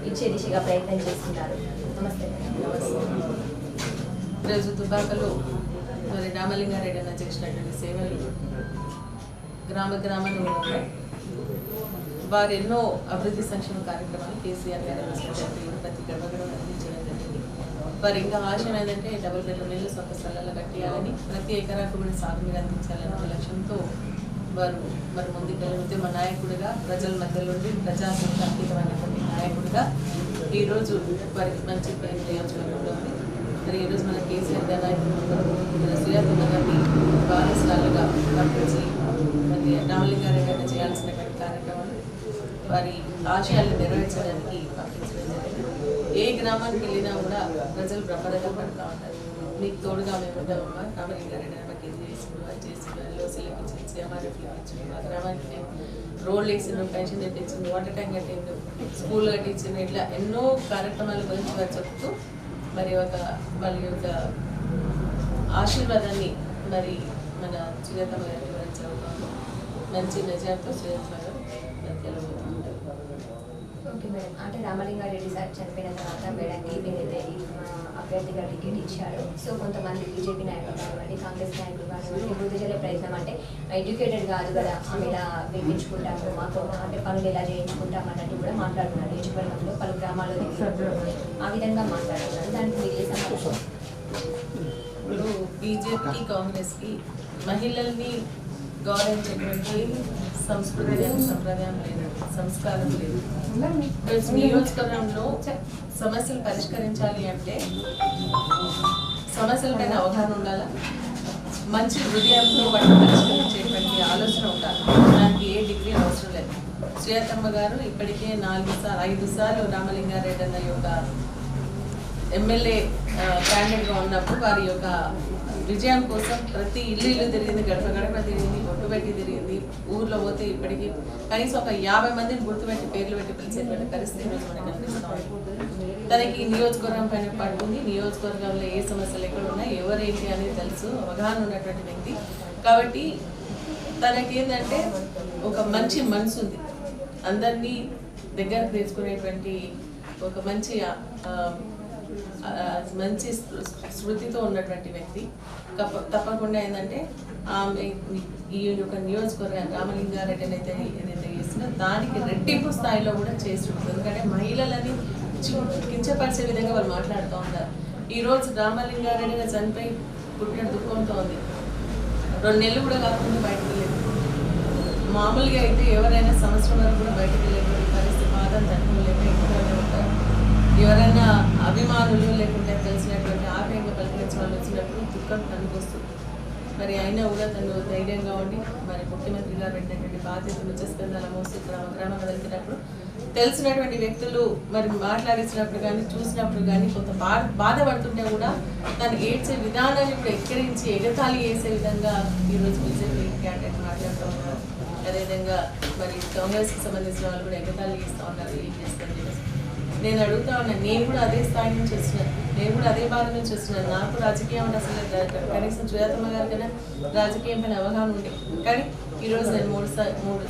ఇచ్చే దిశగా ప్రయత్నం చేస్తున్నారు. నమస్తే. ఈరోజు దుబ్బాకలో మరి రామలింగారెడ్డి అన్న చేసినటువంటి సేవలు గ్రామంలో ఉన్నాయి. వారు ఎన్నో అభివృద్ధి సంక్షేమ కార్యక్రమాలు కేసీఆర్ గారు ప్రతి గడపగడం అందించడం జరిగింది. వారు ఇంకా ఆశయం ఏంటంటే డబుల్ బెడ్రూమ్ ఇల్లు సొంత స్థలాల్లో కట్టియాలని, ప్రతి ఎకరాకు కూడా సాగునీరు అందించాలనే లక్ష్యంతో వారు మరి ముందుకెళ్ళి ఉద్యమ నాయకుడిగా ప్రజల మధ్యలో ఉండి ప్రజాసేవకు అంకితమైనటువంటి నాయకుడిగా ఈరోజు వారికి మంచి ప్రయోజనంలో ఉంది. మరి ఈరోజు మన కేసీఆర్ గారి నాయకులు సుజాత గారిని వారసురాలుగా పంపించి మరి రామలింగారెడ్డి గారిని చేయాల్సినటువంటి కార్యక్రమాలు వారి ఆశయాలను నెరవేర్చడానికి పంపించడం జరిగింది. ఏ గ్రామానికి వెళ్ళినా కూడా ప్రజలు బ్రహ్మరథం పడుతూ ఉంటారు. మీకు తోడుగా మేము ఉంటామమ్మా, రామలింగారెడ్డి మాకు ఇది చేసిండు, అది చేసిండు, ఎల్ఓసీలు ఇప్పించింది, సిఎంఆర్ఎఫ్లు ఇప్పించిండు, ఆ గ్రామానికి మేము రోడ్లు వేసిండు, పెన్షన్ తెప్పించిండు, వాటర్ ట్యాంక్ కట్టిండు, స్కూల్ కట్టించిండు, ఇట్లా ఎన్నో కార్యక్రమాల గురించి వారు చెప్తూ మరి వాళ్ళ యొక్క ఆశీర్వాదాన్ని మరి మన సుజాతమ్మ గారి గురించి అవుతాము. మంచి మెజార్టీతో సుజాతమ్మ గారు ఓకే మేడం, అంటే రామలింగారెడ్డి సార్ చనిపోయిన తర్వాత మేడంకి మీరైతే అభ్యర్థిగా టికెట్ ఇచ్చారు. సో కొంతమంది బీజేపీ నాయకులు కానివ్వండి, కాంగ్రెస్ నాయకులు కానివ్వండి, అభివృద్ధి చేసే ప్రయత్నం అంటే ఎడ్యుకేటెడ్ కాదు కదా, ఆమె ఇలా వేయించుకుంటాము, మాకు అంటే పనులు ఎలా చేయించుకుంటాం అన్నట్టు కూడా మాట్లాడుతున్నారు. నియోజకవర్గంలో పలు గ్రామాల్లో ఆ విధంగా మాట్లాడుతున్నారు. దానికి మీరు ఏ సమాచారం? ఇప్పుడు బీజేపీకి కాంగ్రెస్కి మహిళల్ని గౌరవించేటువంటి సంస్కృతి సంప్రదాయం లేదు, సంస్కారం లేదు. నియోజకవర్గంలో సమస్యలు పరిష్కరించాలి అంటే సమస్యలపైన అవగాహన ఉండాలా, మంచి హృదయంతో వాటిని పరిష్కరించేటువంటి ఆలోచన ఉండాలి. దానికి ఏ డిగ్రీ అవసరం లేదు. సుజాతమ్మ గారు ఇప్పటికే 5 సార్లు రామలింగారెడ్డి అన్న యొక్క ఎమ్మెల్యే క్యాండిడేట్గా ఉన్నప్పుడు వారి యొక్క విజయం కోసం ప్రతి ఇల్లు తిరిగింది, గడప గడప తిరిగింది, గుర్తుపెట్టి తిరిగింది. ఊర్లో పోతే ఇప్పటికీ కనీసం ఒక 50 మందిని గుర్తుపెట్టి పేర్లు పెట్టి పిలిచేటువంటి పరిస్థితి రోజు మనకు కనిపిస్తాం. తనకి నియోజకవర్గం పైన పడుతుంది, నియోజకవర్గంలో ఏ సమస్యలు ఎక్కడ ఉన్నాయి, ఎవరేంటి అనేది తెలుసు, అవగాహన ఉన్నటువంటి వ్యక్తి. కాబట్టి తనకి ఏంటంటే ఒక మంచి మనసు ఉంది, అందరినీ దగ్గరకు తెచ్చుకునేటువంటి ఒక మంచి శృతితో ఉన్నటువంటి వ్యక్తి. తప్పకుండా ఏంటంటే ఆమె ఈ యొక్క నియోజకవర్గం రామలింగారెడ్డి అయితే ఏదైతే చేస్తుందో దానికి రెట్టింపు స్థాయిలో కూడా చేసి ఉంటుంది. ఎందుకంటే మహిళలని కించపరిచే విధంగా వాళ్ళు మాట్లాడుతూ ఉంటారు. ఈరోజు రామలింగారెడ్డి చనిపోయి పుట్టిన దుఃఖంతో ఉంది. 2 నెలలు కూడా కాకుండా బయటకు వెళ్ళలేదు. మామూలుగా అయితే ఎవరైనా సంవత్సరం వరకు కూడా బయటకు వెళ్ళేటువంటి పరిస్థితి మాత్రం తట్టుకోలేక ఇంట్లోనే ఉంటారు. ఎవరైనా అభిమానులు లేకుంటే తెలిసినటువంటి ఆప్యాయంగా పలికించిన వాళ్ళు వచ్చినప్పుడు దుఃఖం కనిపిస్తుంది. మరి అయినా కూడా తను ధైర్యంగా ఉండి మరి ముఖ్యమంత్రి గారు పెట్టినటువంటి బాధ్యతలు ఉచ్చస్కంధాల మోస్తూ గ్రామం వెళ్తున్నప్పుడు తెలిసినటువంటి వ్యక్తులు మరి మాట్లాడించినప్పుడు కానీ చూసినప్పుడు కానీ కొంత బాధపడుతుంటే కూడా తను ఏడ్చే విధానాన్ని కూడా ఎక్కిరించి ఎగతాళి చేసే విధంగా ఈరోజు బీజేపీ క్యాండిడేట్ మాట్లాడుతూ ఉన్నారు. అదేవిధంగా మరి కాంగ్రెస్కి సంబంధించిన వాళ్ళు కూడా ఎగతాళి చేస్తూ ఉన్నారు. ఏం చేస్తారు నేను అడుగుతా ఉన్నాను, నేను కూడా అదే స్థాయి నుంచి వచ్చినాను, నేను కూడా అదే బాధ నుంచి వచ్చినాను. నాకు రాజకీయం అంటే అసలు కనీసం సుజాతమ్మ గారి కన్నా రాజకీయం పైన అవగాహన ఉంది. కానీ ఈరోజు నేను మూడు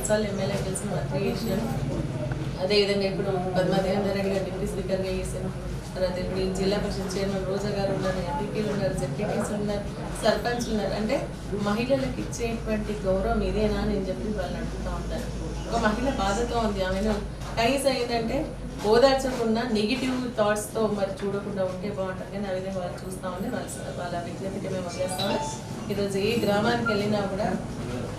సార్లు ఎమ్మెల్యే కలిసి మంత్రి చేసినాను. అదేవిధంగా ఇప్పుడు పద్మాదేవేంద్ర రెడ్డి గారు డిప్యూటీ స్పీకర్గా చేశాను. తర్వాత ఇప్పుడు ఈ జిల్లా పరిషత్ చైర్మన్ రోజా గారు ఉన్నారు, ఎంపీలు ఉన్నారు, జెడ్పీటీసీలు ఉన్నారు, సర్పంచ్లు ఉన్నారు. అంటే మహిళలకు ఇచ్చేటువంటి గౌరవం ఇదేనా అని చెప్పి వాళ్ళని అడుగుతూ ఉంటారు. ఒక మహిళ బాధతో ఉంది, ఆమెను కనీసం ఏంటంటే ఓదార్చకుండా నెగిటివ్ థాట్స్తో మరి చూడకుండా ఉంటే బాగుంటుంది. కానీ ఆ విధంగా వాళ్ళు చూస్తూ ఉంటే వాళ్ళ విజ్ఞప్తికి మేము వదిలేస్తాము. ఈరోజు ఏ గ్రామానికి వెళ్ళినా కూడా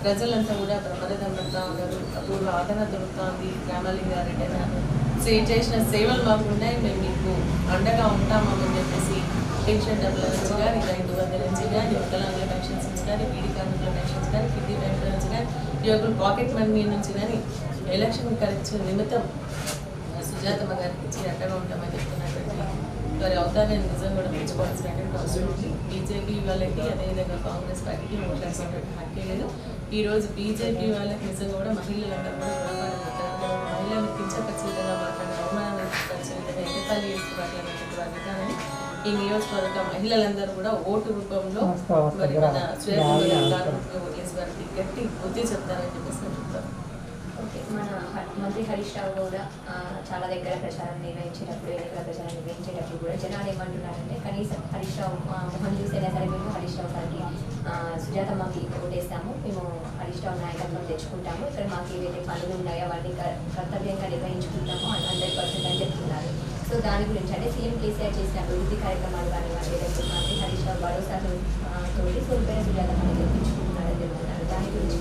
ప్రజలంతా కూడా ప్రమాదం పడుతూ ఉన్నారు. అప్పుడు ఆదరణ దొరుకుతుంది. గ్రామాలింగారెడ్డి చేసిన సేవలు మాకు ఉన్నాయి, మేము మీకు అండగా ఉంటామని చెప్పేసి పెన్షన్ డబ్బుల నుంచి కానీ, రైతు బంధు నుంచి కానీ, వికలాంగుల పెన్షన్స్ నుంచి కానీ, బీడీ కార్మికుల పెన్షన్స్ కానీ, కిడ్నీ పెన్షన్ నుంచి కానీ, యువకుల పాకెట్ మనీ నుంచి కానీ ఎలక్షన్ ఖర్చు నిమిత్తం సుజాతమ్మ గారికి ఇచ్చి అండగా ఉంటామని చెప్తున్నటువంటి వారి అవతారాన్ని నిజం కూడా మెచ్చుకోవాల్సినటువంటి అవసరం ఉంది. బీజేపీ వాళ్ళకి అదేవిధంగా కాంగ్రెస్ పార్టీకి ఓట్లాడుకున్నటువంటి హక్కే లేదు. ఈరోజు బీజేపీ వాళ్ళకి నిజంగా కూడా మహిళలందరూ కూడా గుణపాఠం మహిళలను కించపరిచే విధంగా మాట్లాడిన అవమానాలు పరిచే విధంగా ఎగతాళి చేస్తూ మాట్లాడినటువంటి వారి విధానాన్ని ఈ నియోజకవర్గ మహిళలందరూ కూడా ఓటు రూపంలో మరి మన స్వేచ్ఛగా ఓట్లేసి వారికి గట్టి బుద్ధి చెప్తారని చెప్పేసి చెప్తారు. ఓకే, మన మంత్రి హరీష్ రావు కూడా చాలా దగ్గర ప్రచారం నిర్వహించేటప్పుడు, ఎన్నికల ప్రచారం నిర్వహించేటప్పుడు కూడా జనాలు ఏమంటున్నారంటే కనీసం హరీష్ రావు మొహం చూసైనా సరే మేము హరీష్ రావు గారికి సుజాతమ్మకి ఓటేస్తాము, మేము హరీష్ రావు నాయకత్వం తెచ్చుకుంటాము, ఇక్కడ మాకు ఏవైతే పనులు ఉన్నాయో అవన్నీ కర్తవ్యంగా నిర్వహించుకుంటాము 100% అని చెప్తున్నారు. సో దాని గురించి అంటే సీఎం కేసీఆర్ చేసిన అభివృద్ధి కార్యక్రమాలు కానివ్వండి, లేకపోతే మంత్రి హరీష్ రావు భరోసాతో కోల్పోయిన సుజాతమ్మని గెలిపించుకుంటున్నారని చెప్తున్నారు. దాని గురించి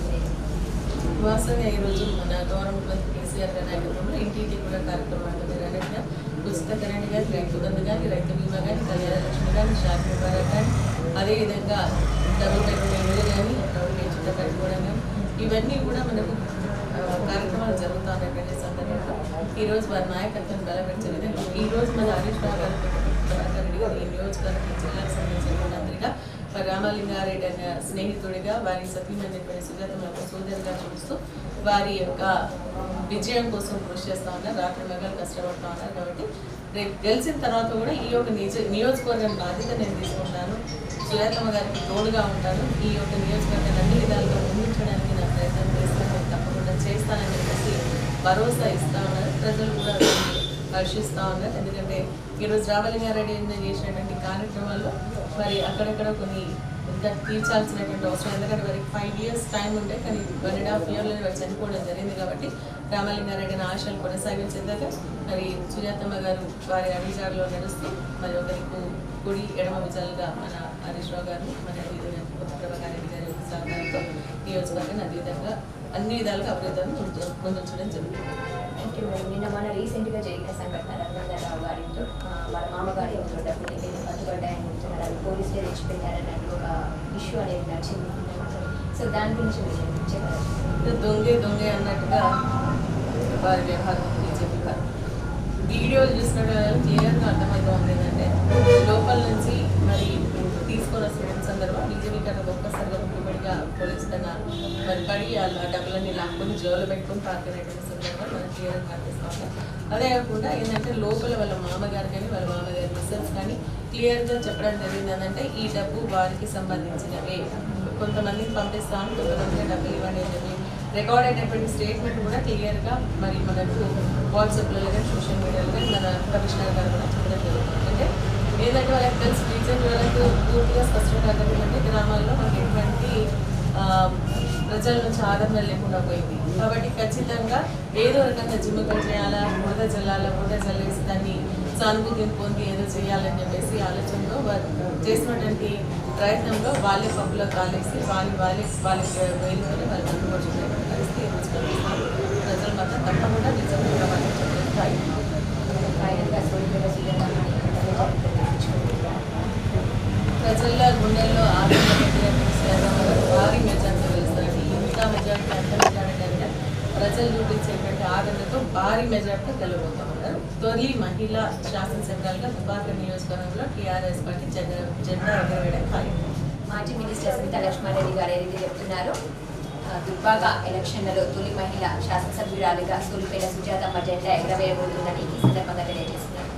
వాస్తవంగా ఈరోజు మన గౌరవ ముఖ్యమంత్రి కేసీఆర్ గారి నాయకత్వంలో ఇంటింటి కూడా కార్యక్రమాలు మీరు అన్నట్టుగా ఉచిత కరెంట్ కానీ, రైతు బంధు కానీ, రైతు బీమా కానీ, కళ్యాణ లక్ష్మి కానీ, షాదీ ముబారక్ కానీ, అదేవిధంగా డబుల్ బెడ్రూమ్ ఇల్లు కానీ, డబుల్ బెడ్రూమ్ కట్టుకోవడం కానీ, ఇవన్నీ కూడా మనకు కార్యక్రమాలు జరుగుతూ ఉన్నటువంటి సందర్భంలో ఈరోజు వారి నాయకత్వం బలపరిచే విధంగా ఈరోజు మన హరీష్ రావు గారు ఈ నియోజకవర్గ జిల్లాకు సంబంధించిన మంత్రిగా రామలింగారెడ్డి అనే స్నేహితుడిగా వారి సతీమైనటువంటి సుజాతమ్మ సోదరిగా చూస్తూ వారి యొక్క విజయం కోసం కృషి చేస్తూ ఉన్నారు. రాత్రి మగలు కష్టపడుతూ ఉన్నారు. కాబట్టి రేపు గెలిచిన తర్వాత కూడా ఈ యొక్క నియోజకవర్గం బాధ్యత నేను తీసుకుంటాను, సుజాతమ్మ గారికి తోడుగా ఉంటాను, ఈ యొక్క నియోజకవర్గాన్ని అన్ని విధాలుగా ముందుంచడానికి నా ప్రయత్నం చేస్తాను, తప్పకుండా చేస్తానని చెప్పేసి భరోసా ఇస్తూ ఉన్నారు. ప్రజలు కూడా హర్షిస్తూ ఉన్నారు. ఎందుకంటే ఈరోజు రామలింగారెడ్డి చేసినటువంటి కార్యక్రమాల్లో మరి అక్కడక్కడ కొన్ని ఇంకా తీర్చాల్సినటువంటి అవసరం, ఎందుకంటే వారికి 5 years టైం ఉంటే కానీ 1.5 yearలో వారు చనిపోవడం జరిగింది. కాబట్టి రామలింగారెడ్డి ఆశలు కొనసాగించేదాక మరి సుజాతమ్మ గారు వారి అడిగారులో నడుస్తూ మరి ఒకరికి కుడి ఎడమ విజయాలుగా మన హరీష్ రావు గారు మన కొత్త ప్రభాకారెడ్డి గారి సహకారంతో నియోజకవర్గాన్ని అన్ని విధాలుగా అభివృద్ధిని ముందుంచడం జరుగుతుంది. Thank you madam. నిన్న మన రీసెంట్గా జరిగిన సంఘటన రఘునందరావు గారితో వాళ్ళ మామగారి డబ్బులు పట్టుబడ్డాయని చెప్తున్నారు, అది పోలీసులే తెచ్చిపెట్టారన్నట్టు ఒక ఇష్యూ అనేది నచ్చింది. సో దాని గురించి మీరు చెప్పగలరు? దొంగే అన్నట్టుగా వారి వ్యవహారం బీజేపీ గారు వీడియోలు చూసినట్టు క్లియర్గా అర్థమవుతుంది. ఏంటంటే లోపల నుంచి మరి తీసుకొని వస్తున్న సందర్భం బీజేపీ గారు ఒక్కసారిగా ముఖ్యపడిగా పోలీసు కన్నా మరి పడి ఆ డబ్బులన్నీ లాక్కొని జోలు పెట్టుకొని పాల్గొనేటువంటి సందర్భం మనకు క్లియర్గా కనిపిస్తూ ఉంటాం. అదే కాకుండా ఏంటంటే లోపల వాళ్ళ మామగారు కానీ వాళ్ళ మామగారి మిస్సెస్ కానీ క్లియర్గా చెప్పడం జరిగింది. ఏంటంటే ఈ డబ్బు వారికి సంబంధించినవే, కొంతమందిని పంపిస్తాను, కొంతమందికి డబ్బులు ఇవ్వండి అని చెప్పి రికార్డ్ అయినటువంటి స్టేట్మెంట్ కూడా క్లియర్గా మరి మనకు వాట్సాప్లో కానీ సోషల్ మీడియాలో కానీ మన కమిషనర్ గారు కూడా చెప్పడం జరుగుతుంది. అంటే ఏదంటే వాళ్ళకి తెలిసి రీజన్ వాళ్ళకు పూర్తిగా స్పష్టంగా అర్థమైందంటే గ్రామాల్లో మనకి ఎటువంటి ప్రజల నుంచి ఆదరణ లేకుండా పోయింది. కాబట్టి ఖచ్చితంగా ఏదో రకంగా జిమ్ముకలు చేయాలా, బురద జల్లాలా, బురద జల్లేసి దాన్ని సానుభూతిని పొంది ఏదో చేయాలని చెప్పేసి ఆలోచనలో వారు చేసినటువంటి ప్రయత్నంలో వాళ్ళే పప్పులో కాలేసి వాళ్ళకి వేలుకొని వాళ్ళు కట్టుబడుచుకునేటువంటి పరిస్థితి ప్రజలు మాత్రం తప్పకుండా నిజంగా ప్రజల గుండెల్లో ఆదరణ అనేటువంటి ఆదరణతో భారీ మెజార్టీతో గెలవబోతున్నారు. తొలి మహిళా శాసనసభ్యులుగా దుబ్బాక నియోజకవర్గంలో టీఆర్ఎస్ పార్టీ జెండా ఎగరవేయడం ఖాయం. మాజీ మినిస్టర్ స్మితా లక్ష్మారెడ్డి గారు ఏదైతే చెప్తున్నారో దుబ్బాక ఎలక్షన్లలో తొలి మహిళ శాసనసభ్యురాలిగా సూలిపేట సుజాతమ్మ జెండా ఎగరవేయబోతుందని ఈ సందర్భంగా తెలియజేస్తున్నారు.